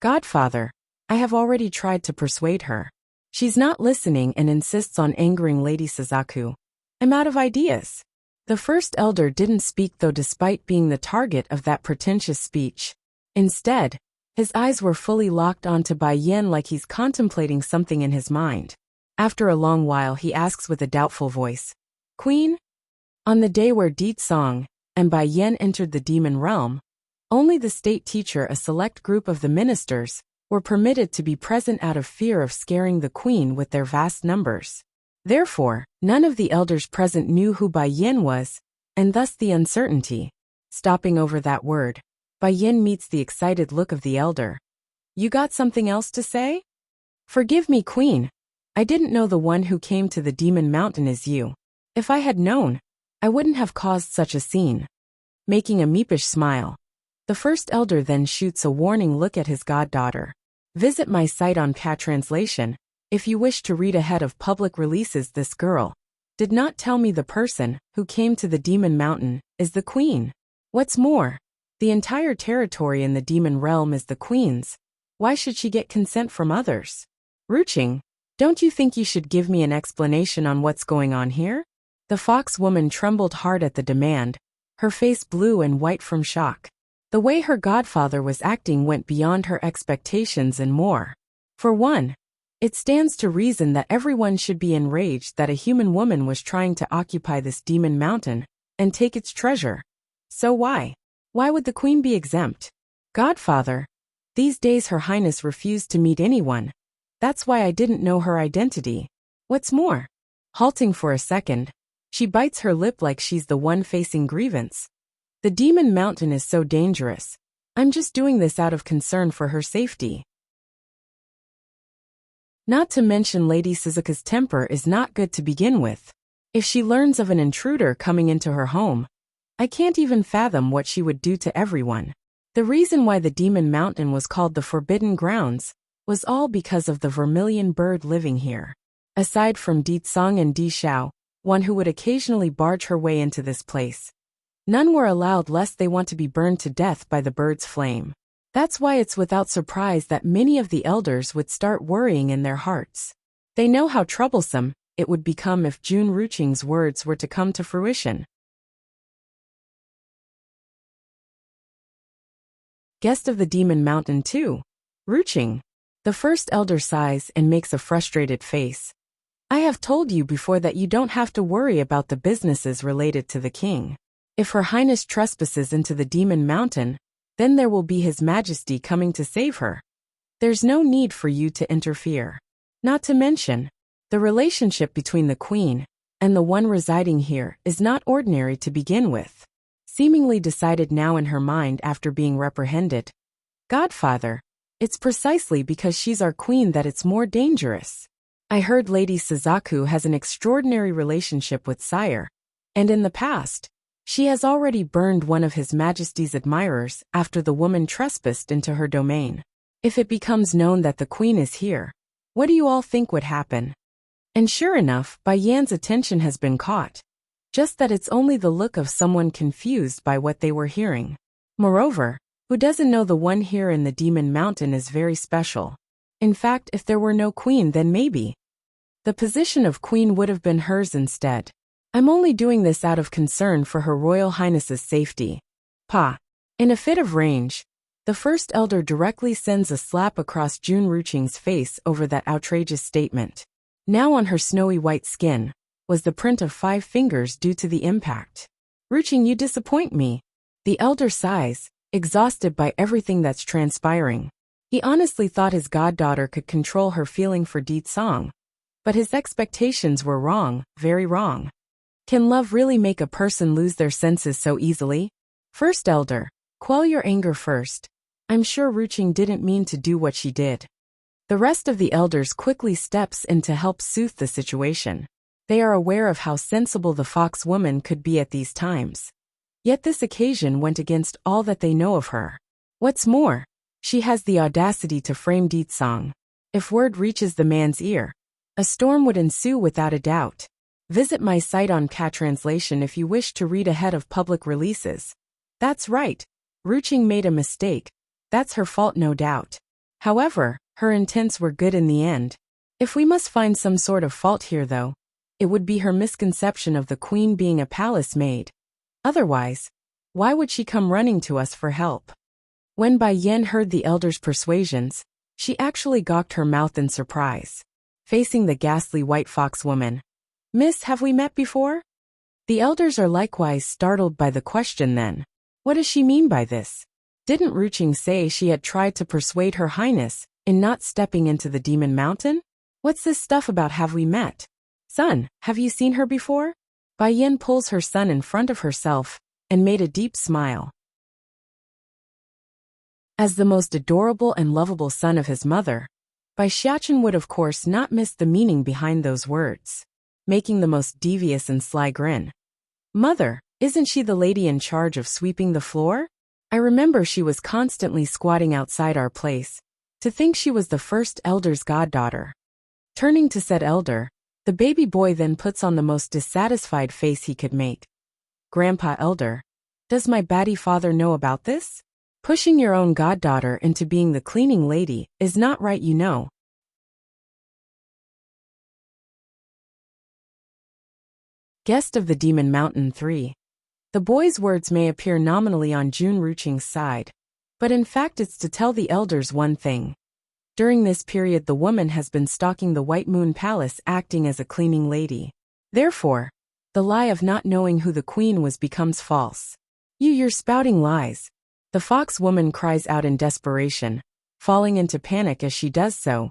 Godfather, I have already tried to persuade her. She's not listening and insists on angering Lady Suzaku. I'm out of ideas. The first elder didn't speak though, despite being the target of that pretentious speech. Instead, his eyes were fully locked onto Bai Yan like he's contemplating something in his mind. After a long while he asks with a doubtful voice, Queen? On the day where Di Song and Bai Yan entered the demon realm, only the state teacher, a select group of the ministers, were permitted to be present out of fear of scaring the queen with their vast numbers. Therefore, none of the elders present knew who Bai Yan was, and thus the uncertainty. Stopping over that word, Bai Yan meets the excited look of the elder. You got something else to say? Forgive me, Queen. I didn't know the one who came to the Demon Mountain is you. If I had known, I wouldn't have caused such a scene. making a meepish smile. The first elder then shoots a warning look at his goddaughter. Visit my site on Cat Translation if you wish to read ahead of public releases. This girl did not tell me the person who came to the Demon Mountain is the queen. What's more, the entire territory in the demon realm is the queen's. Why should she get consent from others? Wuxia, don't you think you should give me an explanation on what's going on here? The fox woman trembled hard at the demand, her face blue and white from shock. The way her godfather was acting went beyond her expectations and more. For one, it stands to reason that everyone should be enraged that a human woman was trying to occupy this demon mountain and take its treasure. So why? Why would the queen be exempt? Godfather, these days Her Highness refused to meet anyone. That's why I didn't know her identity. What's more, halting for a second, she bites her lip like she's the one facing grievance. The demon mountain is so dangerous. I'm just doing this out of concern for her safety. Not to mention Lady Suzuka's temper is not good to begin with. If she learns of an intruder coming into her home, I can't even fathom what she would do to everyone. The reason why the demon mountain was called the Forbidden Grounds was all because of the vermilion bird living here. Aside from Di Tsang and Di Xiao, one who would occasionally barge her way into this place, none were allowed lest they want to be burned to death by the bird's flame. That's why it's without surprise that many of the elders would start worrying in their hearts. They know how troublesome it would become if Jun Ruqing's words were to come to fruition. Guest of the Demon Mountain too, Wuxia. The first elder sighs and makes a frustrated face. I have told you before that you don't have to worry about the businesses related to the king. If Her Highness trespasses into the Demon Mountain, then there will be His Majesty coming to save her. There's no need for you to interfere. Not to mention, the relationship between the queen and the one residing here is not ordinary to begin with. Seemingly decided now in her mind after being reprehended. Godfather, it's precisely because she's our queen that it's more dangerous. I heard Lady Suzaku has an extraordinary relationship with Sire, and in the past, she has already burned one of His Majesty's admirers after the woman trespassed into her domain. If it becomes known that the queen is here, what do you all think would happen? And sure enough, Bai Yan's attention has been caught. Just that it's only the look of someone confused by what they were hearing. Moreover, who doesn't know the one here in the Demon Mountain is very special. In fact, if there were no queen, then maybe the position of queen would have been hers instead. I'm only doing this out of concern for Her Royal Highness's safety. Pa. In a fit of rage, the first elder directly sends a slap across Jun Ruqing's face over that outrageous statement. Now on her snowy white skin was the print of 5 fingers due to the impact. Wuxia, you disappoint me. The elder sighs, exhausted by everything that's transpiring. He honestly thought his goddaughter could control her feeling for Di Tsang. But his expectations were wrong, very wrong. Can love really make a person lose their senses so easily? First elder, quell your anger first. I'm sure Wuxia didn't mean to do what she did. The rest of the elders quickly steps in to help soothe the situation. They are aware of how sensible the fox woman could be at these times. Yet this occasion went against all that they know of her. What's more, she has the audacity to frame Di Tsang. If word reaches the man's ear, a storm would ensue without a doubt. Visit my site on Cat Translation if you wish to read ahead of public releases. That's right. Wuxia made a mistake. That's her fault, no doubt. However, her intents were good in the end. If we must find some sort of fault here though, it would be her misconception of the queen being a palace maid. Otherwise, why would she come running to us for help? When Bai Yan heard the elder's persuasions, she actually gawked her mouth in surprise. Facing the ghastly white fox woman. Miss, have we met before? The elders are likewise startled by the question then. What does she mean by this? Didn't Wuxia say she had tried to persuade Her Highness in not stepping into the Demon Mountain? What's this stuff about have we met? Son, have you seen her before? Bai Yan pulls her son in front of herself and made a deep smile. As the most adorable and lovable son of his mother, Bai Xiachen would of course not miss the meaning behind those words. Making the most devious and sly grin. Mother, Isn't she the lady in charge of sweeping the floor? I remember she was constantly squatting outside our place. To think she was the first elder's goddaughter. Turning to said elder, the baby boy then puts on the most dissatisfied face he could make. Grandpa elder, does my batty father know about this? Pushing your own goddaughter into being the cleaning lady is not right, you know. Guest of the Demon Mountain 3. The boy's words may appear nominally on Jun Ruching's side, but in fact it's to tell the elders one thing. During this period the woman has been stalking the White Moon Palace acting as a cleaning lady. Therefore, the lie of not knowing who the queen was becomes false. You're spouting lies. The fox woman cries out in desperation, falling into panic as she does so.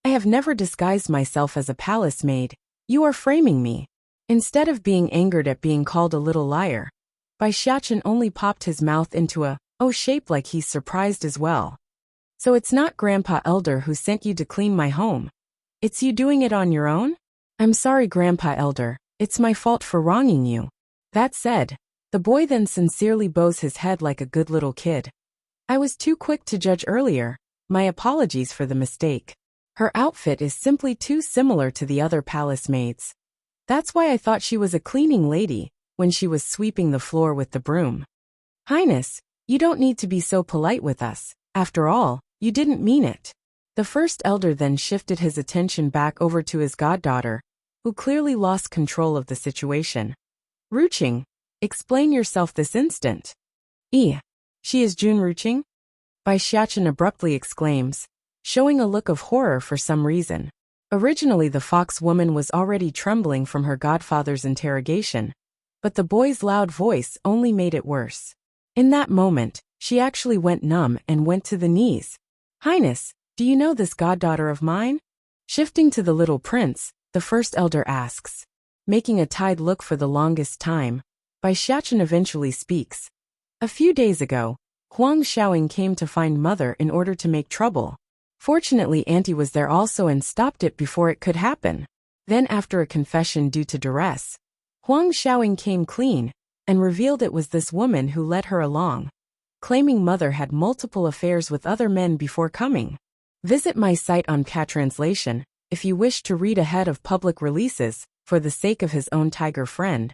I have never disguised myself as a palace maid. You are framing me. Instead of being angered at being called a little liar, Bai Xiachen only popped his mouth into a oh shape like he's surprised as well. So it's not Grandpa Elder who sent you to clean my home. It's you doing it on your own? I'm sorry, Grandpa Elder. It's my fault for wronging you. That said, the boy then sincerely bows his head like a good little kid. I was too quick to judge earlier. My apologies for the mistake. Her outfit is simply too similar to the other palace maids. That's why I thought she was a cleaning lady when she was sweeping the floor with the broom. Highness, you don't need to be so polite with us. After all, you didn't mean it. The first elder then shifted his attention back over to his goddaughter, who clearly lost control of the situation. Ruching, explain yourself this instant. She is Jun Ruching? Bai Xiachen abruptly exclaims, showing a look of horror for some reason. Originally the fox woman was already trembling from her godfather's interrogation, but the boy's loud voice only made it worse. In that moment, she actually went numb and went to the knees. Highness, do you know this goddaughter of mine? Shifting to the little prince, the first elder asks. Making a tied look for the longest time, Bai Xiachen eventually speaks. A few days ago, Huang Xiaoying came to find mother in order to make trouble. Fortunately, Auntie was there also and stopped it before it could happen. Then after a confession due to duress, Huang Xiaoying came clean and revealed it was this woman who led her along, claiming mother had multiple affairs with other men before coming. Visit my site on Translation if you wish to read ahead of public releases for the sake of his own tiger friend.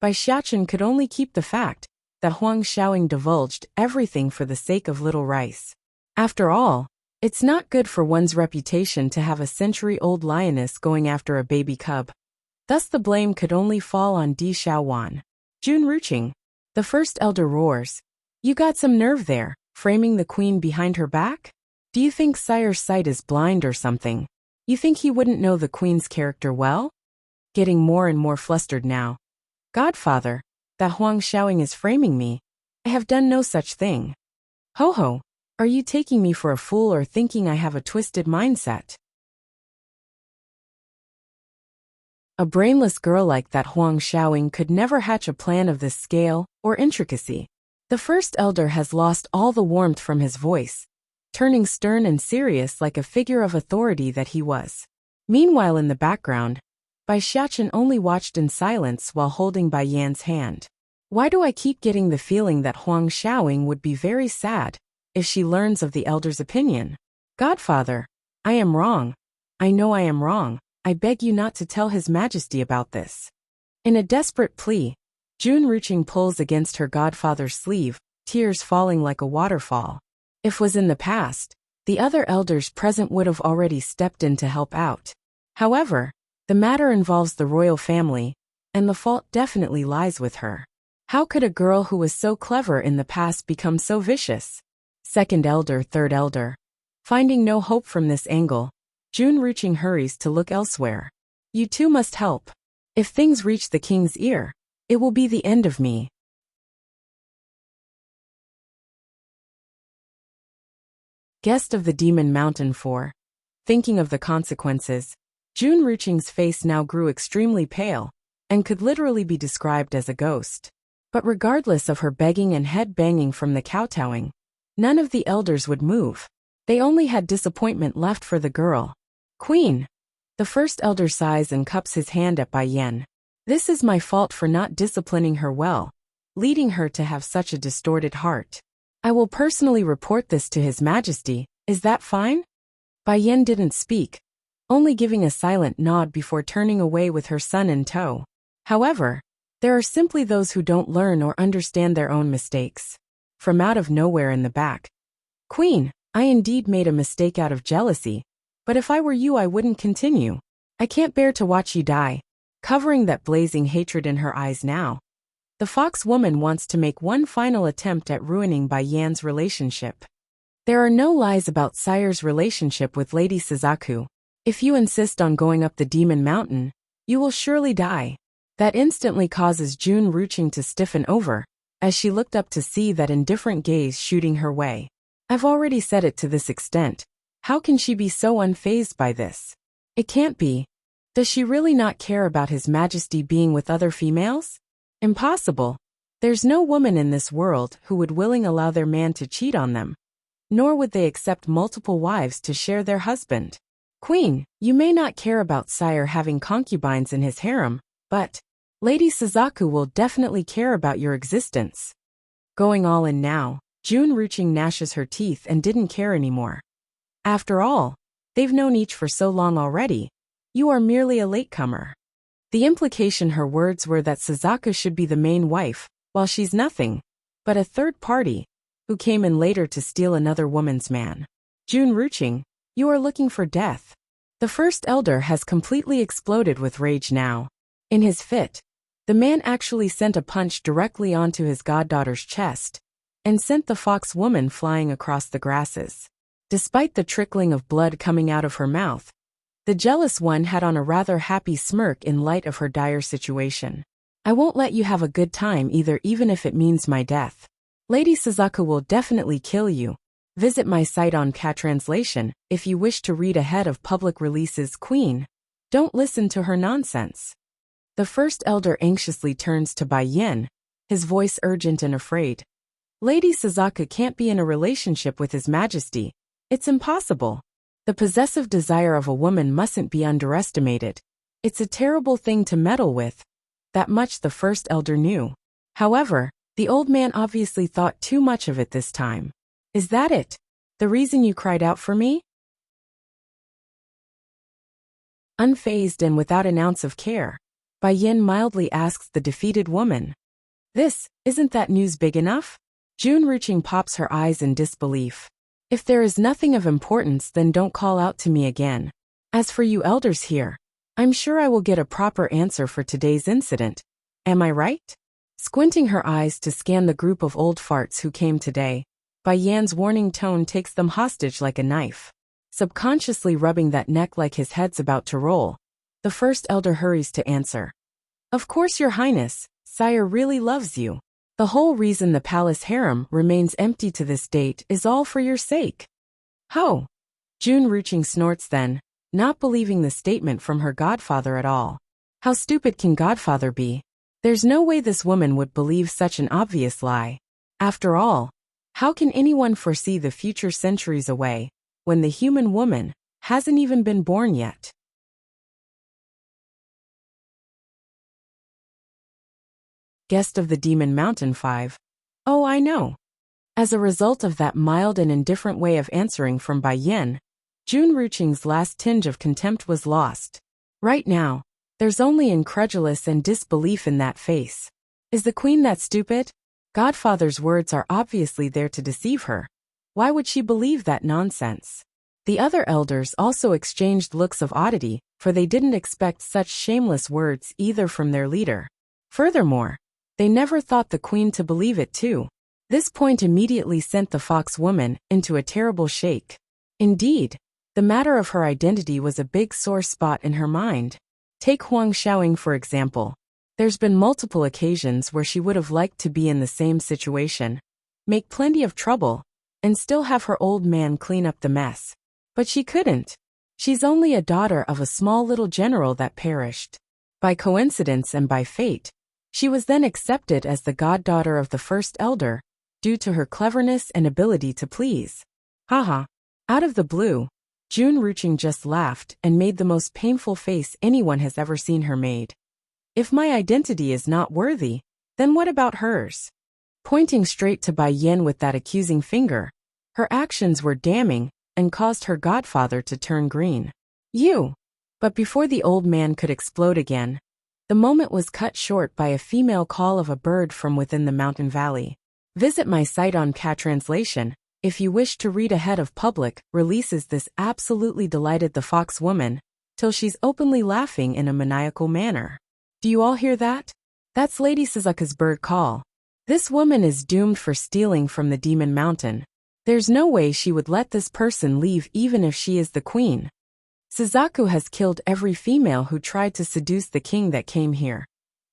Bai Xiachen could only keep the fact that Huang Xiaoying divulged everything for the sake of little rice. After all, it's not good for one's reputation to have a century-old lioness going after a baby cub. Thus the blame could only fall on Di Xiaowan. Jun Ruching, the first elder roars. You got some nerve there, framing the queen behind her back? Do you think Sire's sight is blind or something? You think he wouldn't know the queen's character well? Getting more and more flustered now. Godfather, that Huang Xiaoying is framing me. I have done no such thing. Ho ho, are you taking me for a fool or thinking I have a twisted mindset? A brainless girl like that Huang Xiaoying could never hatch a plan of this scale or intricacy. The first elder has lost all the warmth from his voice, turning stern and serious like a figure of authority that he was. Meanwhile in the background, Bai Xiachen only watched in silence while holding Bai Yan's hand. Why do I keep getting the feeling that Huang Xiaoying would be very sad if she learns of the elder's opinion? Godfather, I am wrong. I know I am wrong. I beg you not to tell His Majesty about this. In a desperate plea, Jun Ruching pulls against her godfather's sleeve, tears falling like a waterfall. If was in the past, the other elders present would have already stepped in to help out. However, the matter involves the royal family, and the fault definitely lies with her. How could a girl who was so clever in the past become so vicious? Second elder, third elder. Finding no hope from this angle, Jun Ruching hurries to look elsewhere. You two must help. If things reach the king's ear, it will be the end of me. Guest of the Demon Mountain 4. Thinking of the consequences, Jun Ruching's face now grew extremely pale, and could literally be described as a ghost. But regardless of her begging and head-banging from the kowtowing, none of the elders would move. They only had disappointment left for the girl. Queen! The first elder sighs and cups his hand at Bai Yan. This is my fault for not disciplining her well, leading her to have such a distorted heart. I will personally report this to His Majesty. Is that fine? Bai Yan didn't speak, only giving a silent nod before turning away with her son in tow. However, there are simply those who don't learn or understand their own mistakes. From out of nowhere in the back. Queen, I indeed made a mistake out of jealousy, but if I were you I wouldn't continue. I can't bear to watch you die. Covering that blazing hatred in her eyes now, the fox woman wants to make one final attempt at ruining Bai Yan's relationship. There are no lies about Sire's relationship with Lady Suzaku. If you insist on going up the Demon Mountain, you will surely die. That instantly causes Jun Ruching to stiffen over, as she looked up to see that indifferent gaze shooting her way. I've already said it to this extent. How can she be so unfazed by this? It can't be. Does she really not care about His Majesty being with other females? Impossible. There's no woman in this world who would willingly allow their man to cheat on them. Nor would they accept multiple wives to share their husband. Queen, you may not care about Sire having concubines in his harem, but Lady Suzaku will definitely care about your existence. Going all in now, Jun Ruching gnashes her teeth and didn't care anymore. After all, they've known each for so long already. You are merely a latecomer. The implication her words were that Suzaku should be the main wife, while she's nothing but a third party, who came in later to steal another woman's man. Jun Ruching, you are looking for death. The first elder has completely exploded with rage now. In his fit, the man actually sent a punch directly onto his goddaughter's chest, and sent the fox woman flying across the grasses. Despite the trickling of blood coming out of her mouth, the jealous one had on a rather happy smirk in light of her dire situation. I won't let you have a good time either, even if it means my death. Lady Suzaku will definitely kill you. Visit my site on Translation if you wish to read ahead of public releases. Queen, don't listen to her nonsense. The first elder anxiously turns to Bai Yan, his voice urgent and afraid. Lady Suzaku can't be in a relationship with His Majesty. It's impossible. The possessive desire of a woman mustn't be underestimated. It's a terrible thing to meddle with. That much the first elder knew. However, the old man obviously thought too much of it this time. Is that it? The reason you cried out for me? Unfazed and without an ounce of care, Bai Yan mildly asks the defeated woman. Isn't that news big enough? Jun Ruching pops her eyes in disbelief. If there is nothing of importance, then don't call out to me again. As for you elders here, I'm sure I will get a proper answer for today's incident. Am I right? Squinting her eyes to scan the group of old farts who came today, Bai Yan's warning tone takes them hostage like a knife. Subconsciously rubbing that neck like his head's about to roll, the first elder hurries to answer. Of course, Your Highness, Sire really loves you. The whole reason the palace harem remains empty to this date is all for your sake. Ho! Jun Ruching snorts then, not believing the statement from her godfather at all. How stupid can godfather be? There's no way this woman would believe such an obvious lie. After all, how can anyone foresee the future centuries away, when the human woman hasn't even been born yet? Guest of the Demon Mountain 5. Oh, I know. As a result of that mild and indifferent way of answering from Bai Yan, Jun Ruching's last tinge of contempt was lost. Right now, there's only incredulous and disbelief in that face. Is the queen that stupid? Godfather's words are obviously there to deceive her. Why would she believe that nonsense? The other elders also exchanged looks of oddity, for they didn't expect such shameless words either from their leader. Furthermore, they never thought the queen to believe it too. This point immediately sent the fox woman into a terrible shake. Indeed, the matter of her identity was a big sore spot in her mind. Take Huang Xiaoying for example. There's been multiple occasions where she would have liked to be in the same situation, make plenty of trouble, and still have her old man clean up the mess. But she couldn't. She's only a daughter of a small little general that perished. By coincidence and by fate, she was then accepted as the goddaughter of the first elder, due to her cleverness and ability to please. Haha. Out of the blue, Jun Ruching just laughed and made the most painful face anyone has ever seen her made. If my identity is not worthy, then what about hers? Pointing straight to Bai Yin with that accusing finger, her actions were damning and caused her godfather to turn green. You! But before the old man could explode again, the moment was cut short by a female call of a bird from within the mountain valley. Visit my site on Translation if you wish to read ahead of public releases. This absolutely delighted the fox woman, till she's openly laughing in a maniacal manner. Do you all hear that? That's Lady Suzuka's bird call. This woman is doomed for stealing from the Demon Mountain. There's no way she would let this person leave even if she is the queen. Suzaku has killed every female who tried to seduce the king that came here.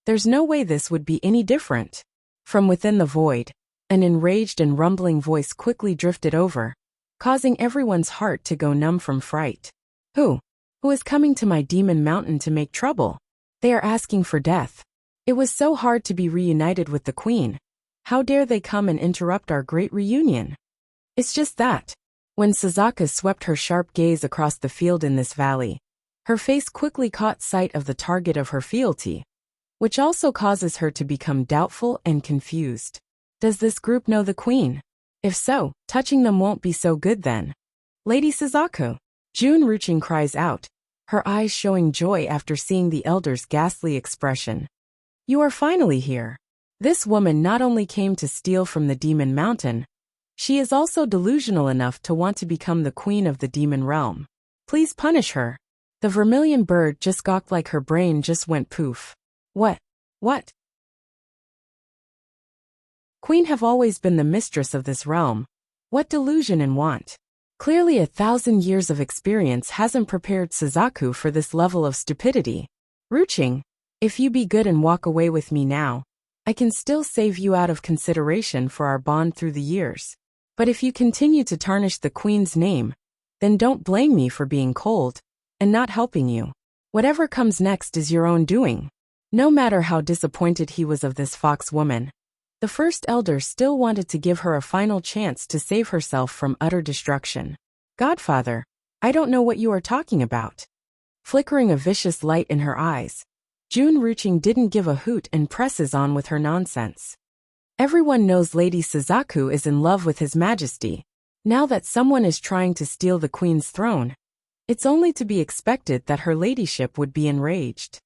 There's no way this would be any different. From within the void, an enraged and rumbling voice quickly drifted over, causing everyone's heart to go numb from fright. Who is coming to my Demon Mountain to make trouble? They are asking for death. It was so hard to be reunited with the queen. How dare they come and interrupt our great reunion? It's just that. When Suzaku swept her sharp gaze across the field in this valley, her face quickly caught sight of the target of her fealty, which also causes her to become doubtful and confused. Does this group know the queen? If so, touching them won't be so good then. Lady Suzaku! Jun Ruching cries out, her eyes showing joy after seeing the elder's ghastly expression. You are finally here. This woman not only came to steal from the Demon Mountain, she is also delusional enough to want to become the queen of the demon realm. Please punish her. The vermilion bird just gawked like her brain just went poof. What? Queen have always been the mistress of this realm. What delusion and want? Clearly 1,000 years of experience hasn't prepared Suzaku for this level of stupidity. Ruching, if you be good and walk away with me now, I can still save you out of consideration for our bond through the years. But if you continue to tarnish the queen's name, then don't blame me for being cold and not helping you. Whatever comes next is your own doing. No matter how disappointed he was of this fox woman, the first elder still wanted to give her a final chance to save herself from utter destruction. Godfather, I don't know what you are talking about. Flickering a vicious light in her eyes, Jun Ruching didn't give a hoot and presses on with her nonsense. Everyone knows Lady Suzaku is in love with His Majesty. Now that someone is trying to steal the queen's throne, it's only to be expected that her ladyship would be enraged.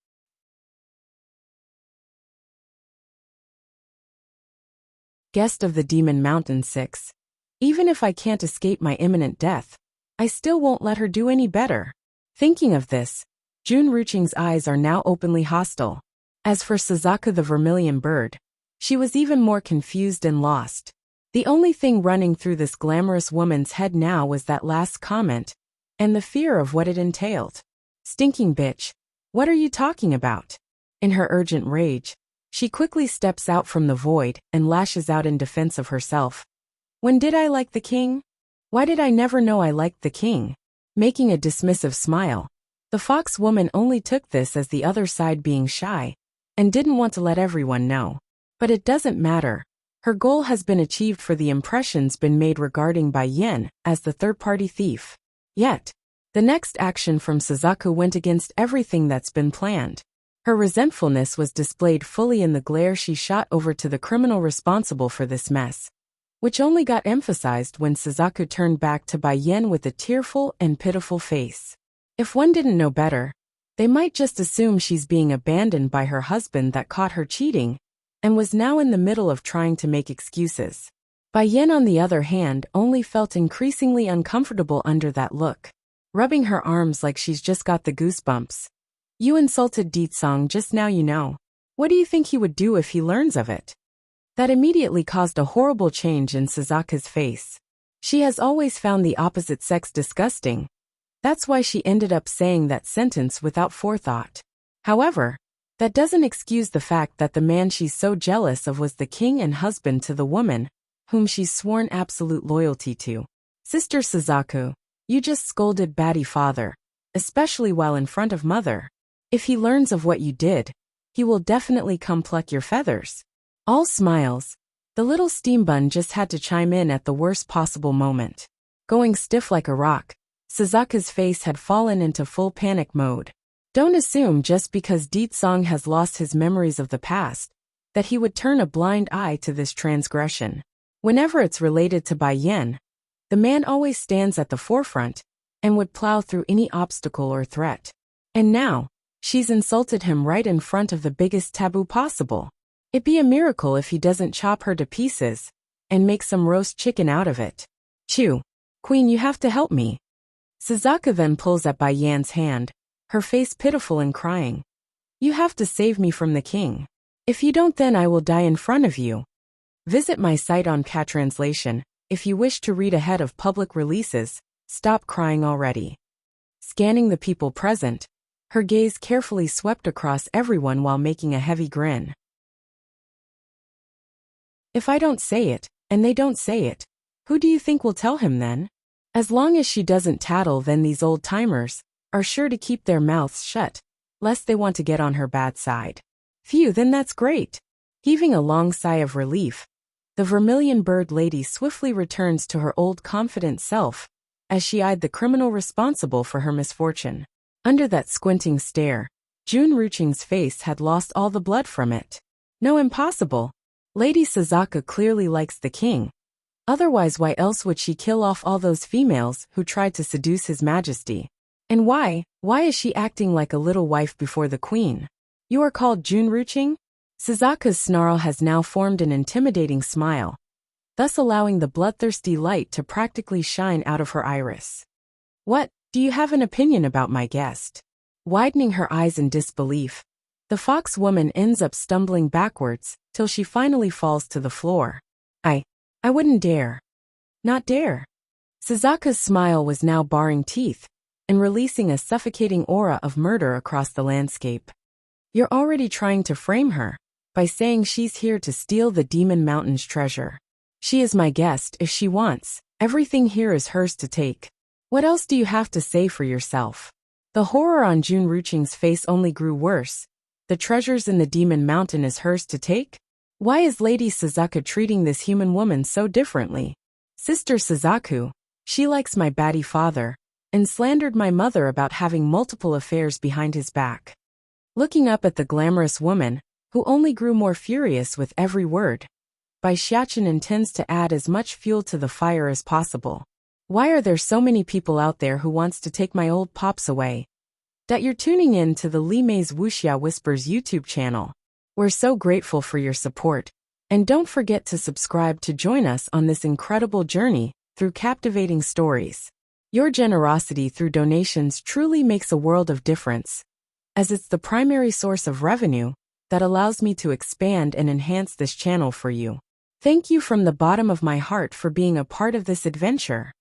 Guest of the Demon Mountain 6. Even if I can't escape my imminent death, I still won't let her do any better. Thinking of this, Jun Ruching's eyes are now openly hostile. As for Suzaku the vermilion bird, she was even more confused and lost. The only thing running through this glamorous woman's head now was that last comment, and the fear of what it entailed. Stinking bitch, what are you talking about? In her urgent rage, she quickly steps out from the void and lashes out in defense of herself. When did I like the king? Why did I never know I liked the king? Making a dismissive smile, the fox woman only took this as the other side being shy, and didn't want to let everyone know. But it doesn't matter. Her goal has been achieved for the impressions been made regarding Bai Yin as the third-party thief. Yet, the next action from Suzaku went against everything that's been planned. Her resentfulness was displayed fully in the glare she shot over to the criminal responsible for this mess, which only got emphasized when Suzaku turned back to Bai Yin with a tearful and pitiful face. If one didn't know better, they might just assume she's being abandoned by her husband that caught her cheating, and was now in the middle of trying to make excuses. Bai Yin, on the other hand, only felt increasingly uncomfortable under that look, rubbing her arms like she's just got the goosebumps. You insulted Deetsong just now, you know. What do you think he would do if he learns of it? That immediately caused a horrible change in Suzaku's face. She has always found the opposite sex disgusting. That's why she ended up saying that sentence without forethought. However, that doesn't excuse the fact that the man she's so jealous of was the king and husband to the woman, whom she's sworn absolute loyalty to. Sister Suzaku, you just scolded Batty father, especially while in front of mother. If he learns of what you did, he will definitely come pluck your feathers. All smiles, the little steam bun just had to chime in at the worst possible moment. Going stiff like a rock, Suzaku's face had fallen into full panic mode. Don't assume just because Deet Song has lost his memories of the past, that he would turn a blind eye to this transgression. Whenever it's related to Bai Yan, the man always stands at the forefront and would plow through any obstacle or threat. And now, she's insulted him right in front of the biggest taboo possible. It'd be a miracle if he doesn't chop her to pieces and make some roast chicken out of it. Chew. Queen, you have to help me. Suzaka then pulls at Bai Yan's hand, her face pitiful and crying. You have to save me from the king. If you don't, then I will die in front of you. Visit my site on Cat Translation if you wish to read ahead of public releases. Stop crying already. Scanning the people present, her gaze carefully swept across everyone while making a heavy grin. If I don't say it, and they don't say it, who do you think will tell him then? As long as she doesn't tattle, then these old-timers are sure to keep their mouths shut, lest they want to get on her bad side. Phew, then that's great. Heaving a long sigh of relief, the vermilion bird lady swiftly returns to her old confident self as she eyed the criminal responsible for her misfortune. Under that squinting stare, Jun Ruching's face had lost all the blood from it. No, impossible. Lady Suzaka clearly likes the king. Otherwise, why else would she kill off all those females who tried to seduce his majesty? And why is she acting like a little wife before the queen? You are called Jun Ruching? Suzaka's snarl has now formed an intimidating smile, thus allowing the bloodthirsty light to practically shine out of her iris. What, do you have an opinion about my guest? Widening her eyes in disbelief, the fox woman ends up stumbling backwards till she finally falls to the floor. I wouldn't dare. Not dare. Suzaka's smile was now baring teeth and releasing a suffocating aura of murder across the landscape. You're already trying to frame her by saying she's here to steal the Demon Mountain's treasure. She is my guest if she wants. Everything here is hers to take. What else do you have to say for yourself? The horror on Jun Ruching's face only grew worse. The treasures in the Demon Mountain is hers to take? Why is Lady Suzaka treating this human woman so differently? Sister Suzaku, she likes my batty father, and slandered my mother about having multiple affairs behind his back. Looking up at the glamorous woman, who only grew more furious with every word, Bai Xiachen intends to add as much fuel to the fire as possible. Why are there so many people out there who wants to take my old pops away? That you're tuning in to the Li Mei's Wuxia Whispers YouTube channel. We're so grateful for your support, and don't forget to subscribe to join us on this incredible journey through captivating stories. Your generosity through donations truly makes a world of difference, as it's the primary source of revenue that allows me to expand and enhance this channel for you. Thank you from the bottom of my heart for being a part of this adventure.